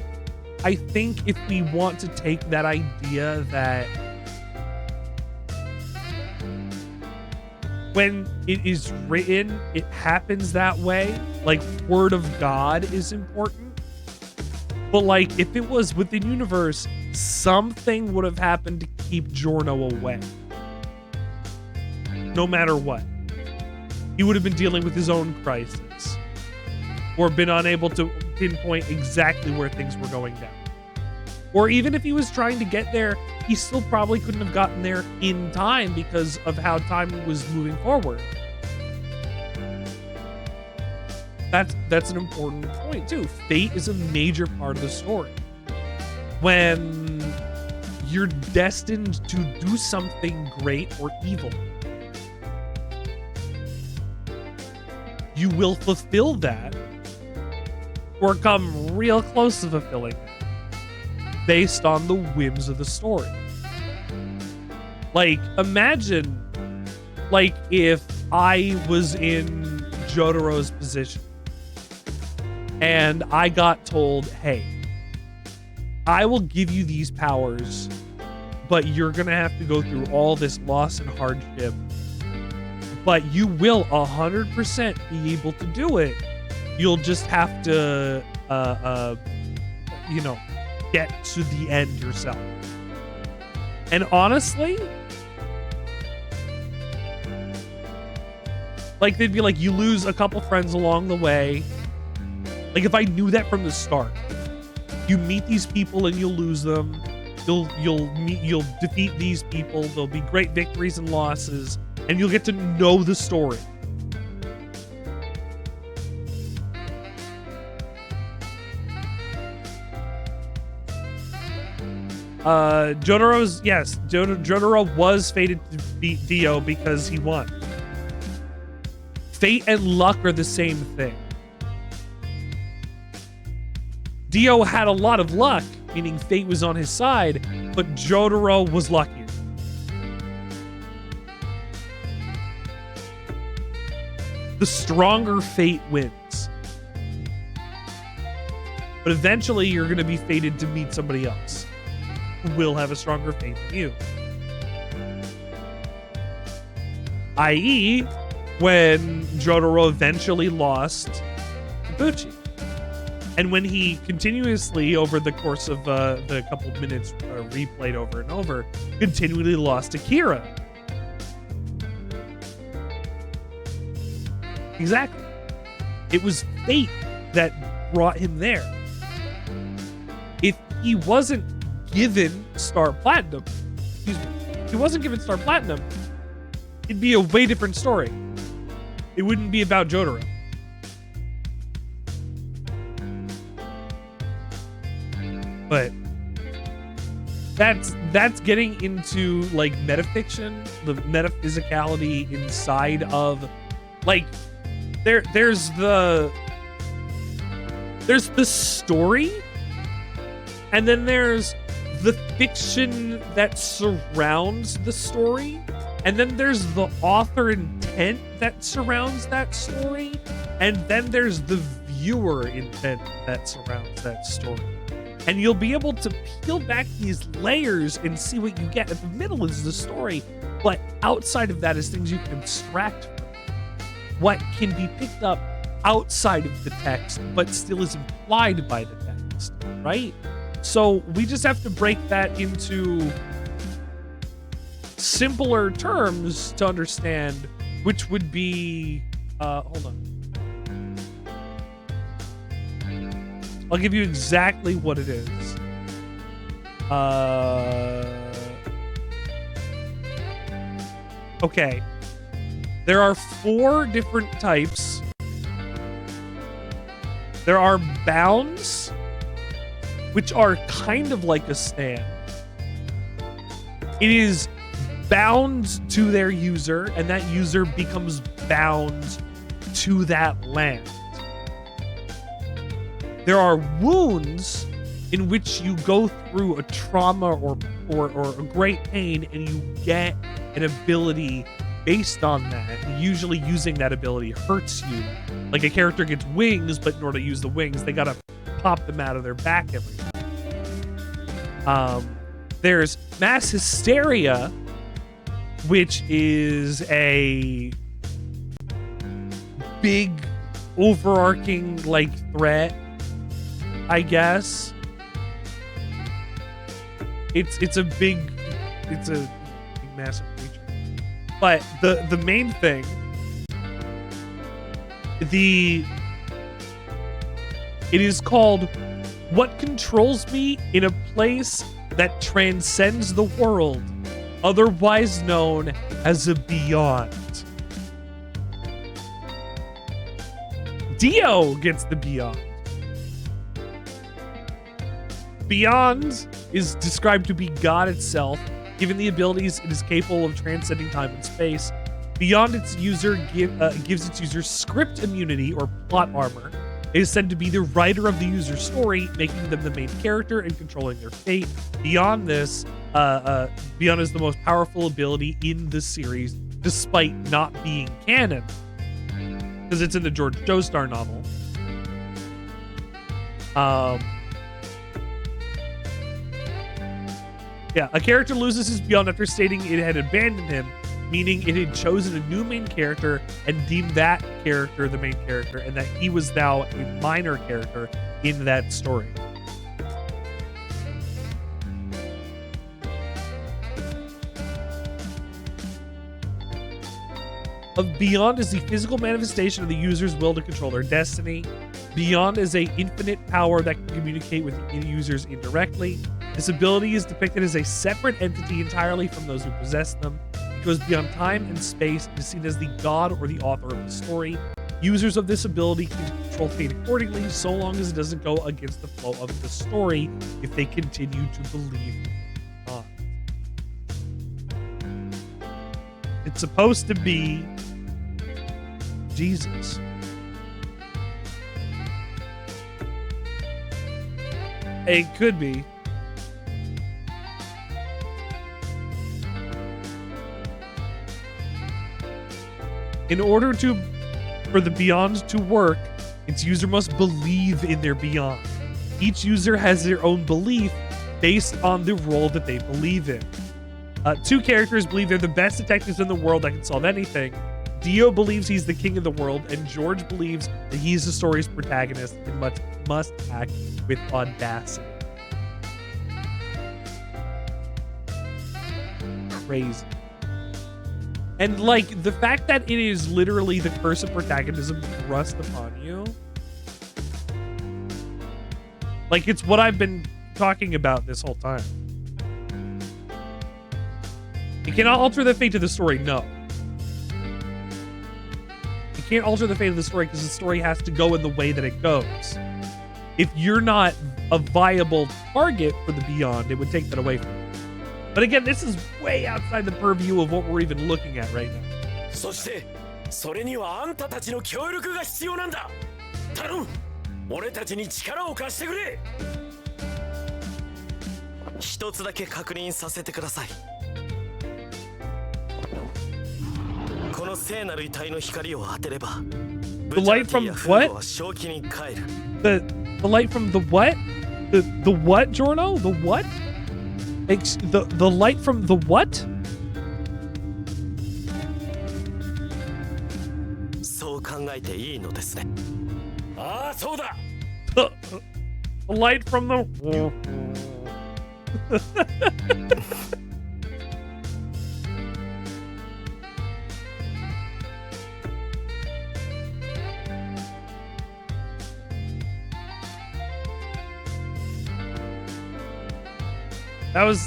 I think if we want to take that idea that when it is written, it happens that way, like word of God is important. But like if it was within universe, something would have happened to keep Giorno away. No matter what. He would have been dealing with his own crisis, or been unable to pinpoint exactly where things were going down. Or even if he was trying to get there, he still probably couldn't have gotten there in time because of how time was moving forward. That's an important point too. Fate is a major part of the story. When you're destined to do something great or evil, you will fulfill that or come real close to fulfilling that based on the whims of the story. Like, imagine, like, if I was in Jotaro's position and I got told, hey, I will give you these powers, but you're gonna have to go through all this loss and hardship, but you will 100% be able to do it. You'll just have to, get to the end yourself. And honestly, Like, they'd be like, you lose a couple friends along the way. Like, if I knew that from the start, you meet these people and you'll lose them. You'll defeat these people. There'll be great victories and losses, and you'll get to know the story. Jotaro was fated to beat Dio because he won. Fate and luck are the same thing. Dio had a lot of luck, meaning fate was on his side, but Jotaro was luckier. The stronger fate wins. But eventually you're going to be fated to meet somebody else who will have a stronger fate than you. I.e., when Jotaro eventually lost to Buchi. And when he continuously, over the course of the couple of minutes replayed over and over, continually lost to Kira. Exactly. It was fate that brought him there. If he wasn't given Star Platinum, if he wasn't given Star Platinum, it'd be a way different story. It wouldn't be about Jotaro. But that's getting into like metafiction, the metaphysicality inside of like there's the story, and then there's the fiction that surrounds the story, and then there's the author intent that surrounds that story, and then there's the viewer intent that surrounds that story. And you'll be able to peel back these layers and see what you get. At the middle is the story, but outside of that is things you can abstract from. What can be picked up outside of the text, but still is implied by the text, right? So we just have to break that into simpler terms to understand, which would be, hold on. I'll give you exactly what it is. Okay. There are 4 different types. There are bounds, which are kind of like a stand. It is bound to their user, and that user becomes bound to that land. There are wounds in which you go through a trauma or a great pain, and you get an ability based on that. Usually using that ability hurts you. Like a character gets wings, but in order to use the wings, they gotta pop them out of their back every time. There's mass hysteria, which is a big overarching like threat, I guess. It's a big massive creature. But the main thing, it is called what controls me in a place that transcends the world, otherwise known as a beyond. Dio gets the beyond. Beyond is described to be God itself. Given the abilities, it is capable of transcending time and space. Beyond its user gives its user script immunity or plot armor. It is said to be the writer of the user's story, making them the main character and controlling their fate. Beyond this, Beyond is the most powerful ability in the series, despite not being canon, because it's in the George Joestar novel. Yeah, a character loses his Beyond after stating it had abandoned him, meaning it had chosen a new main character and deemed that character the main character, and that he was now a minor character in that story. of Beyond is the physical manifestation of the user's will to control their destiny. Beyond is a infinite power that can communicate with the users indirectly. This ability is depicted as a separate entity entirely from those who possess them. It goes beyond time and space and is seen as the god or the author of the story. Users of this ability can control fate accordingly, so long as it doesn't go against the flow of the story if they continue to believe God. It's supposed to be Jesus. It could be. In order for the Beyond to work, its user must believe in their Beyond. Each user has their own belief based on the role that they believe in. Two characters believe they're the best detectives in the world that can solve anything. Dio believes he's the king of the world, and George believes that he's the story's protagonist and must act with audacity. Crazy. And like the fact that it is literally the curse of protagonism thrust upon you. Like it's what I've been talking about this whole time. It cannot alter the fate of the story, no. It can't alter the fate of the story because the story has to go in the way that it goes. If you're not a viable target for the Beyond, it would take that away from you. But again, this is way outside the purview of what we're even looking at right now. そしてそれにはあんたたちの協力が必要なんだ。頼む。俺たちに力を貸してくれ。一つだけ確認させてください。この聖なる遺体の光を当てれば、 The light from what? 正気に帰る。 The light from the what? The what, Jorno? The what? The light from the what? そう考えていいのですね。ああ、そうだ。The light from the.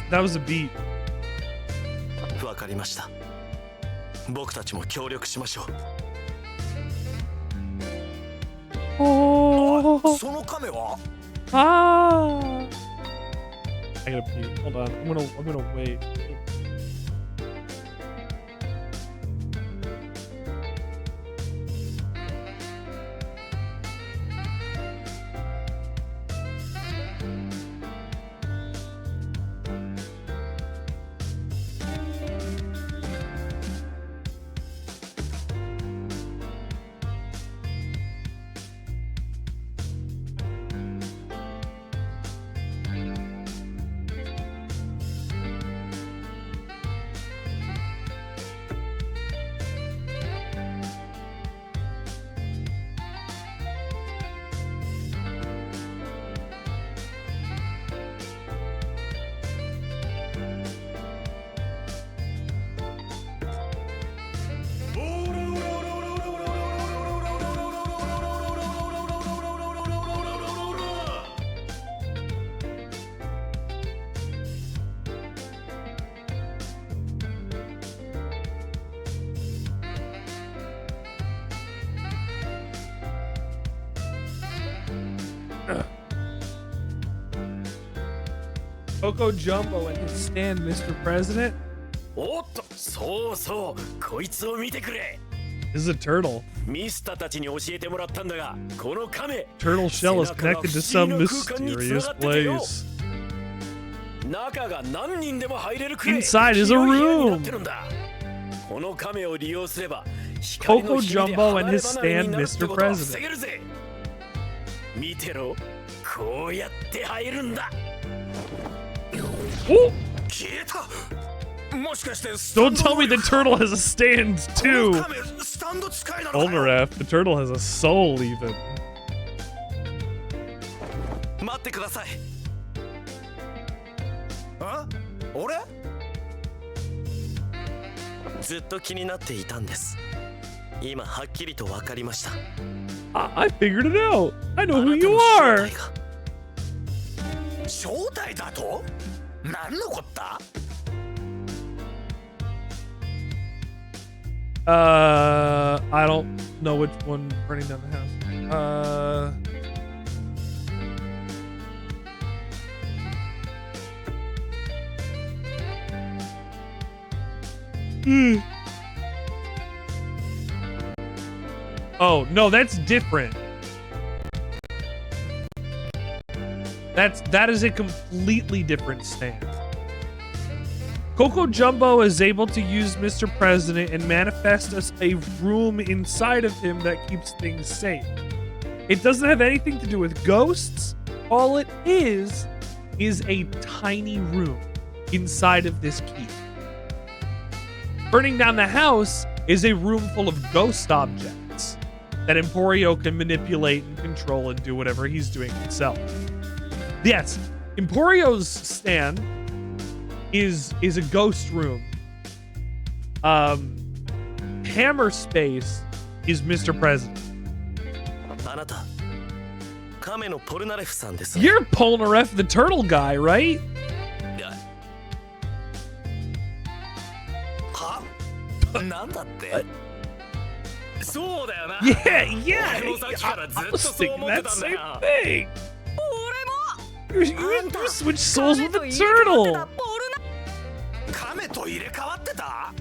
That was a beat. わかりました。僕たちも協力しましょう。その亀は？ I gotta pee. Hold on. I'm gonna wait. Coco Jumbo and his stand, Mr. President. おっと、そうそう、こいつを見てくれ。 This is a turtle. ミスターたちに教えてもらったんだが、この亀。Turtle shell is connected to some mysterious place. 中が何人でも入れるくらい Inside is a room. この亀を利用すれば、 Coco Jumbo and his stand, Mr. President. 見てろ、こうやって入るんだ。 Oh! 消えた。 Don't tell me the turtle has a stand too. Olmeraf, the turtle has a soul even. 待ってください。あ？俺？ずっと気になっていたんです。今はっきりと分かりました。 I figured it out. I know who you are. 正体だと？何のこった？ I don't know which one burning down the house. Oh, no, that's different. That is a completely different stand. Coco Jumbo is able to use Mr. President and manifest us a room inside of him that keeps things safe. It doesn't have anything to do with ghosts. All it is a tiny room inside of this key. Burning down the house is a room full of ghost objects that Emporio can manipulate and control and do whatever he's doing himself. Yes, Emporio's stand is a ghost room. Hammer space is Mr. President. You're Polnareff the turtle guy, right? Yeah, I was thinking that same thing. You switch souls with the turtle. 亀と入れ替わってた？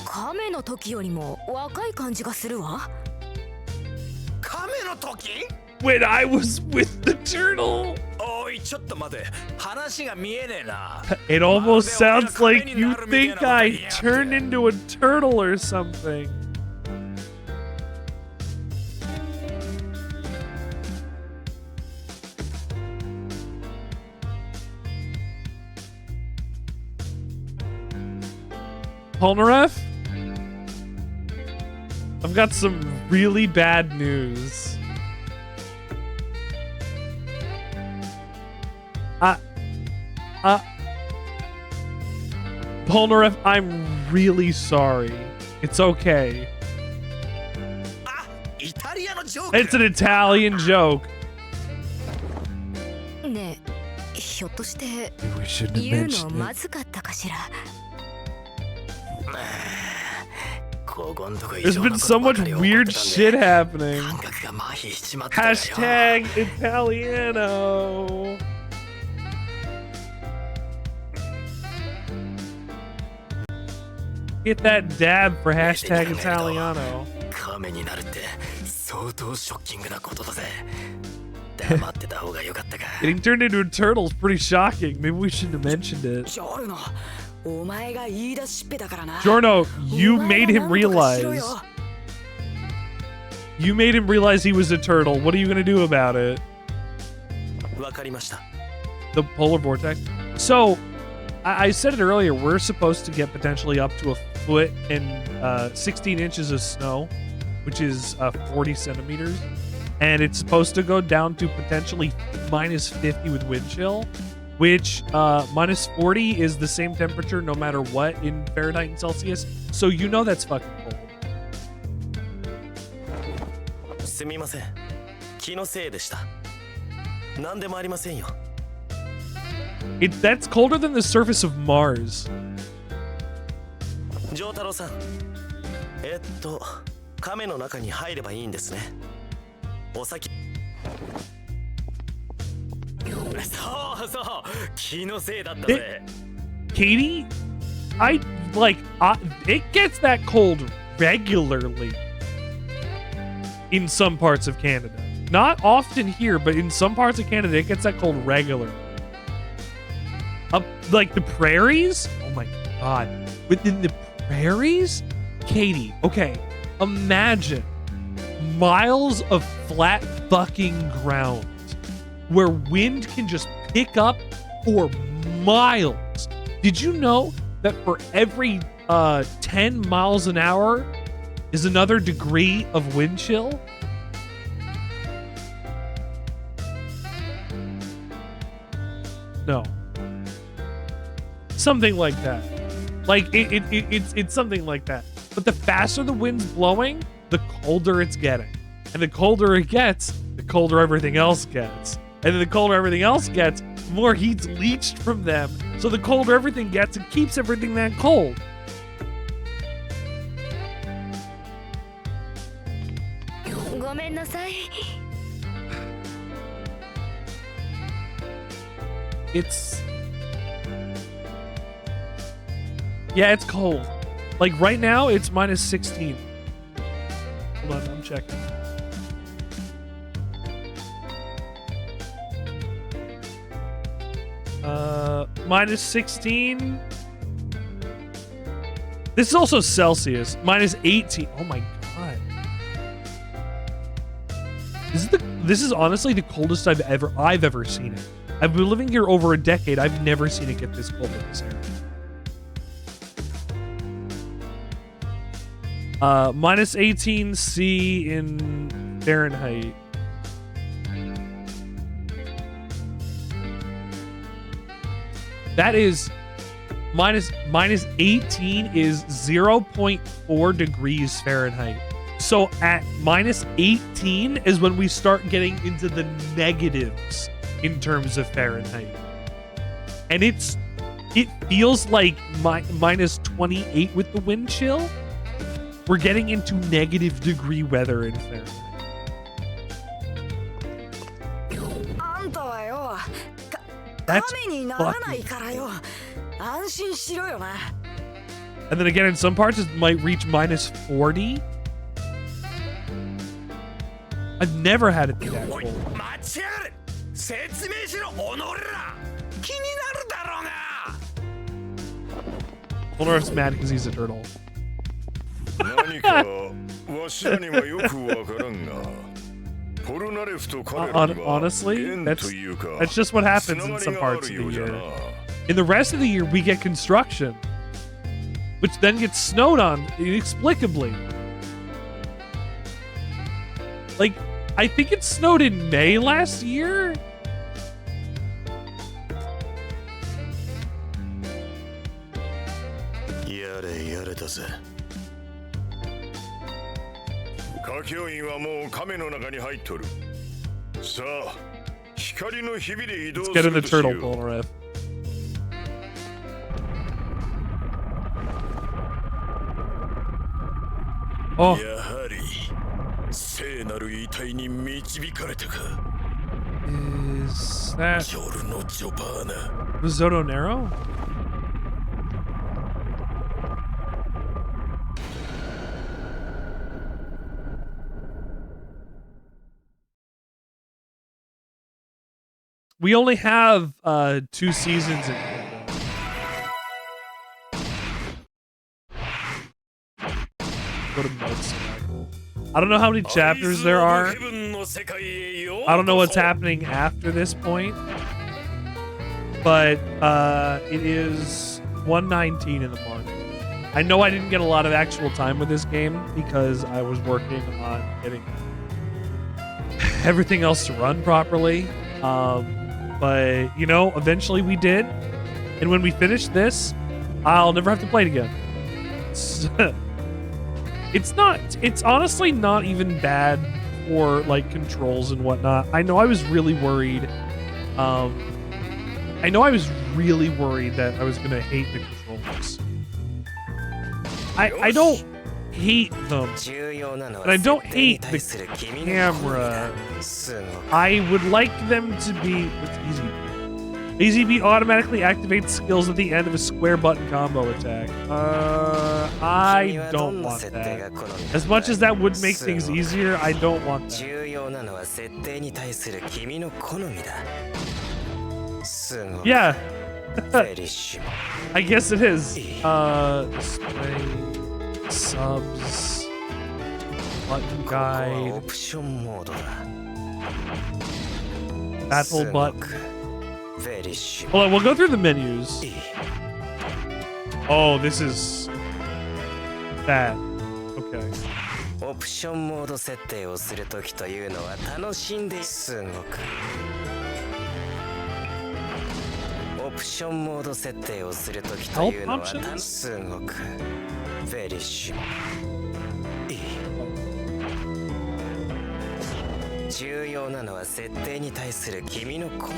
亀の時よりも若い感じがするわ。亀の時？ When I was with the turtle. おい、ちょっと待て。話が見えねえな。 It almost sounds like you think I turned into a turtle or something. Polnareff? I've got some really bad news. Polnareff, I'm really sorry. It's okay. It's an Italian joke. ねえ、ひょっとして We shouldn't have 言う mentioned の it. まずかったかしら。 There's been so much weird shit happening. Hashtag Italiano. Get that dab for hashtag Italiano. Getting turned into a turtle is pretty shocking. Maybe we shouldn't have mentioned it. Giorno, you made him realize. You made him realize he was a turtle. What are you gonna do about it? The polar vortex. So, I said it earlier. We're supposed to get potentially up to a foot and 16 inches of snow, which is 40 centimeters, and it's supposed to go down to potentially -50 with wind chill. Which -40 is the same temperature no matter what in Fahrenheit and Celsius. So you know that's fucking cold. That's colder than the surface of Mars. ジョータロさん、亀の中に入ればいいんですね。お先。 そうそう、気のせいだったぜ。 Katie, it gets that cold regularly in some parts of Canada. Not often here, but in some parts of Canada, it gets that cold regularly. Up like the prairies? Oh my god. Within the prairies? Katie, okay, imagine miles of flat fucking ground where wind can just pick up for miles. Did you know that for every 10 miles an hour is another degree of wind chill? No. Something like that. Like it's something like that. But the faster the wind's blowing, the colder it's getting. And the colder it gets, the colder everything else gets. And then the colder everything else gets, the more heat's leached from them. So the colder everything gets, it keeps everything that cold. Yeah, it's cold. Like right now, it's minus 16. Hold on, I'm checking. Minus 16. This is also Celsius. Minus 18. Oh my god. This is honestly the coldest I've ever seen it. I've been living here over a decade. I've never seen it get this cold in this area. Minus 18 C in Fahrenheit. That is minus 18 is 0.4 degrees Fahrenheit. So at minus 18 is when we start getting into the negatives in terms of Fahrenheit. And it feels like minus 28 with the wind chill. We're getting into negative degree weather in Fahrenheit. That's fucking... And then again, in some parts, it might reach minus 40. I've never had it be that cold. Honor's mad because he's a turtle. Honestly, that's just what happens in some parts of the year. In the rest of the year, we get construction, which then gets snowed on inexplicably. Like, I think it snowed in May last year. Let's get in the turtle pool, Riff. Oh. Is that Risotto Nero? We only have 2 seasons in here. Go to Modes. I don't know how many chapters there are. I don't know what's happening after this point. But it is 1:19 in the morning. I know I didn't get a lot of actual time with this game because I was working on getting everything else to run properly. But, you know, eventually we did. And when we finish this, I'll never have to play it again. It's honestly not even bad for, like, controls and whatnot. I know I was really worried. That I was going to hate the controls. I don't hate them. And I don't hate the camera. I would like them to be... What's easy? Easy beat automatically activates skills at the end of a square button combo attack. I don't want that. As much as that would make things easier, I don't want that. Yeah. I guess it is. Display subs. Button guide. Battle button. Hold on, we'll go through the menus. Oh, this is bad. Okay. プションモード設定をするときというのはすごくベリッシュいい。重要なのは設定に対する君のコン。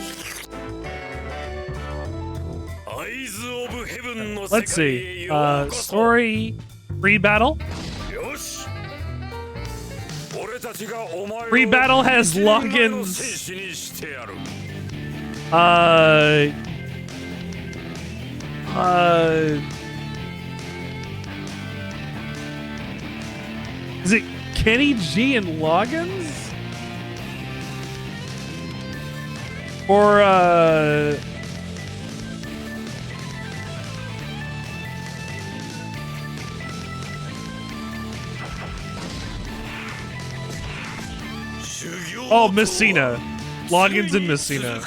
Let's see. Story pre-battle. Pre-battle has logins. Is it Kenny G and logins? Or oh, Messina. Logins and Messina.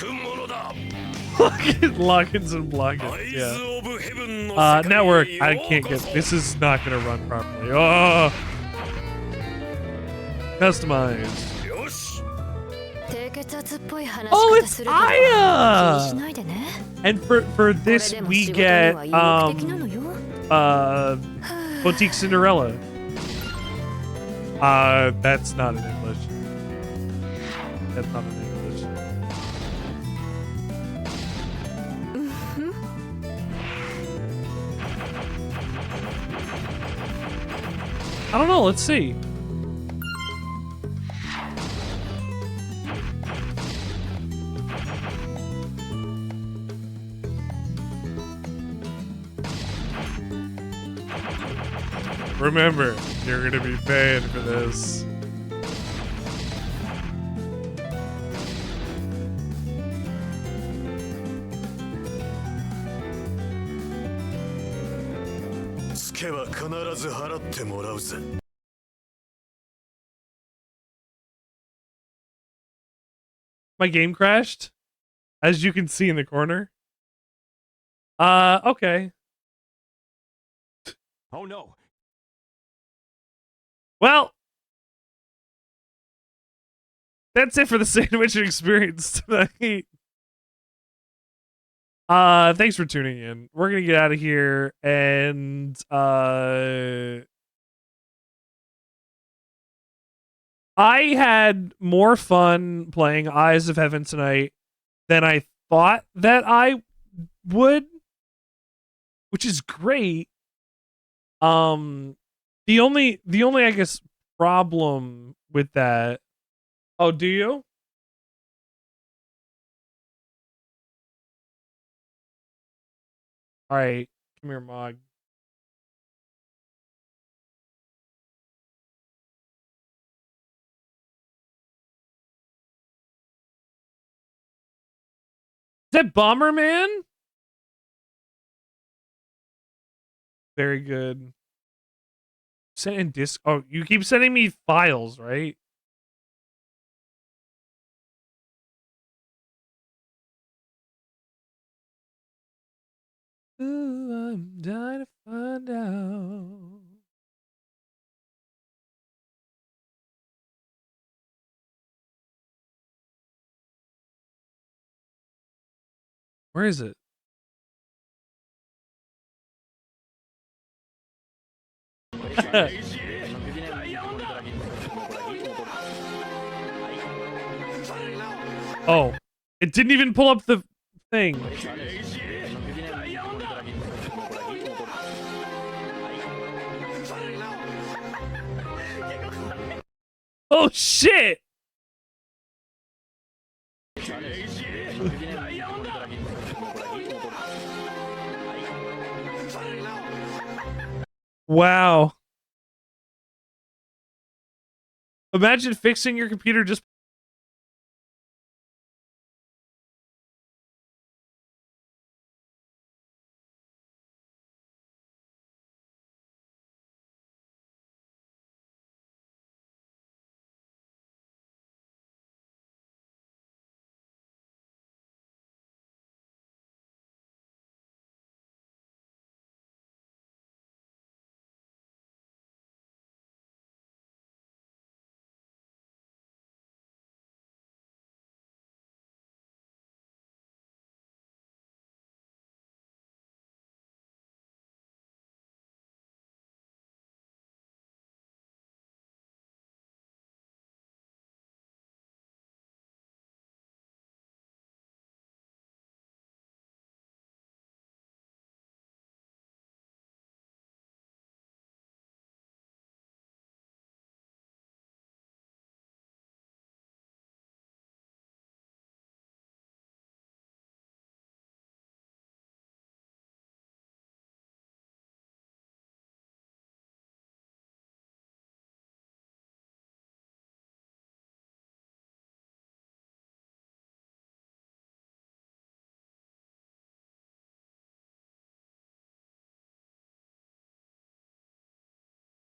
Logins and bloggins, yeah. Network, I can't get... This is not gonna run properly. Oh! Customize. Oh, it's Aya! And for this, we get, Boutique Cinderella. That's not in English. That's not in English. I don't know, let's see. Remember, you're gonna be paying for this. My game crashed, as you can see in the corner. Okay. Oh no. Well, that's it for the Sandwichard experience tonight. Thanks for tuning in. We're gonna get out of here, and I had more fun playing Eyes of Heaven tonight than I thought that I would, which is great. The only I guess problem with that. Oh, do you? All right, come here, Mog. Is that Bomberman? Very good. Sending disc. Oh, you keep sending me files, right? Ooh, I'm dying to find out. Where is it? Oh, it didn't even pull up the thing. Oh shit! Wow. Imagine fixing your computer just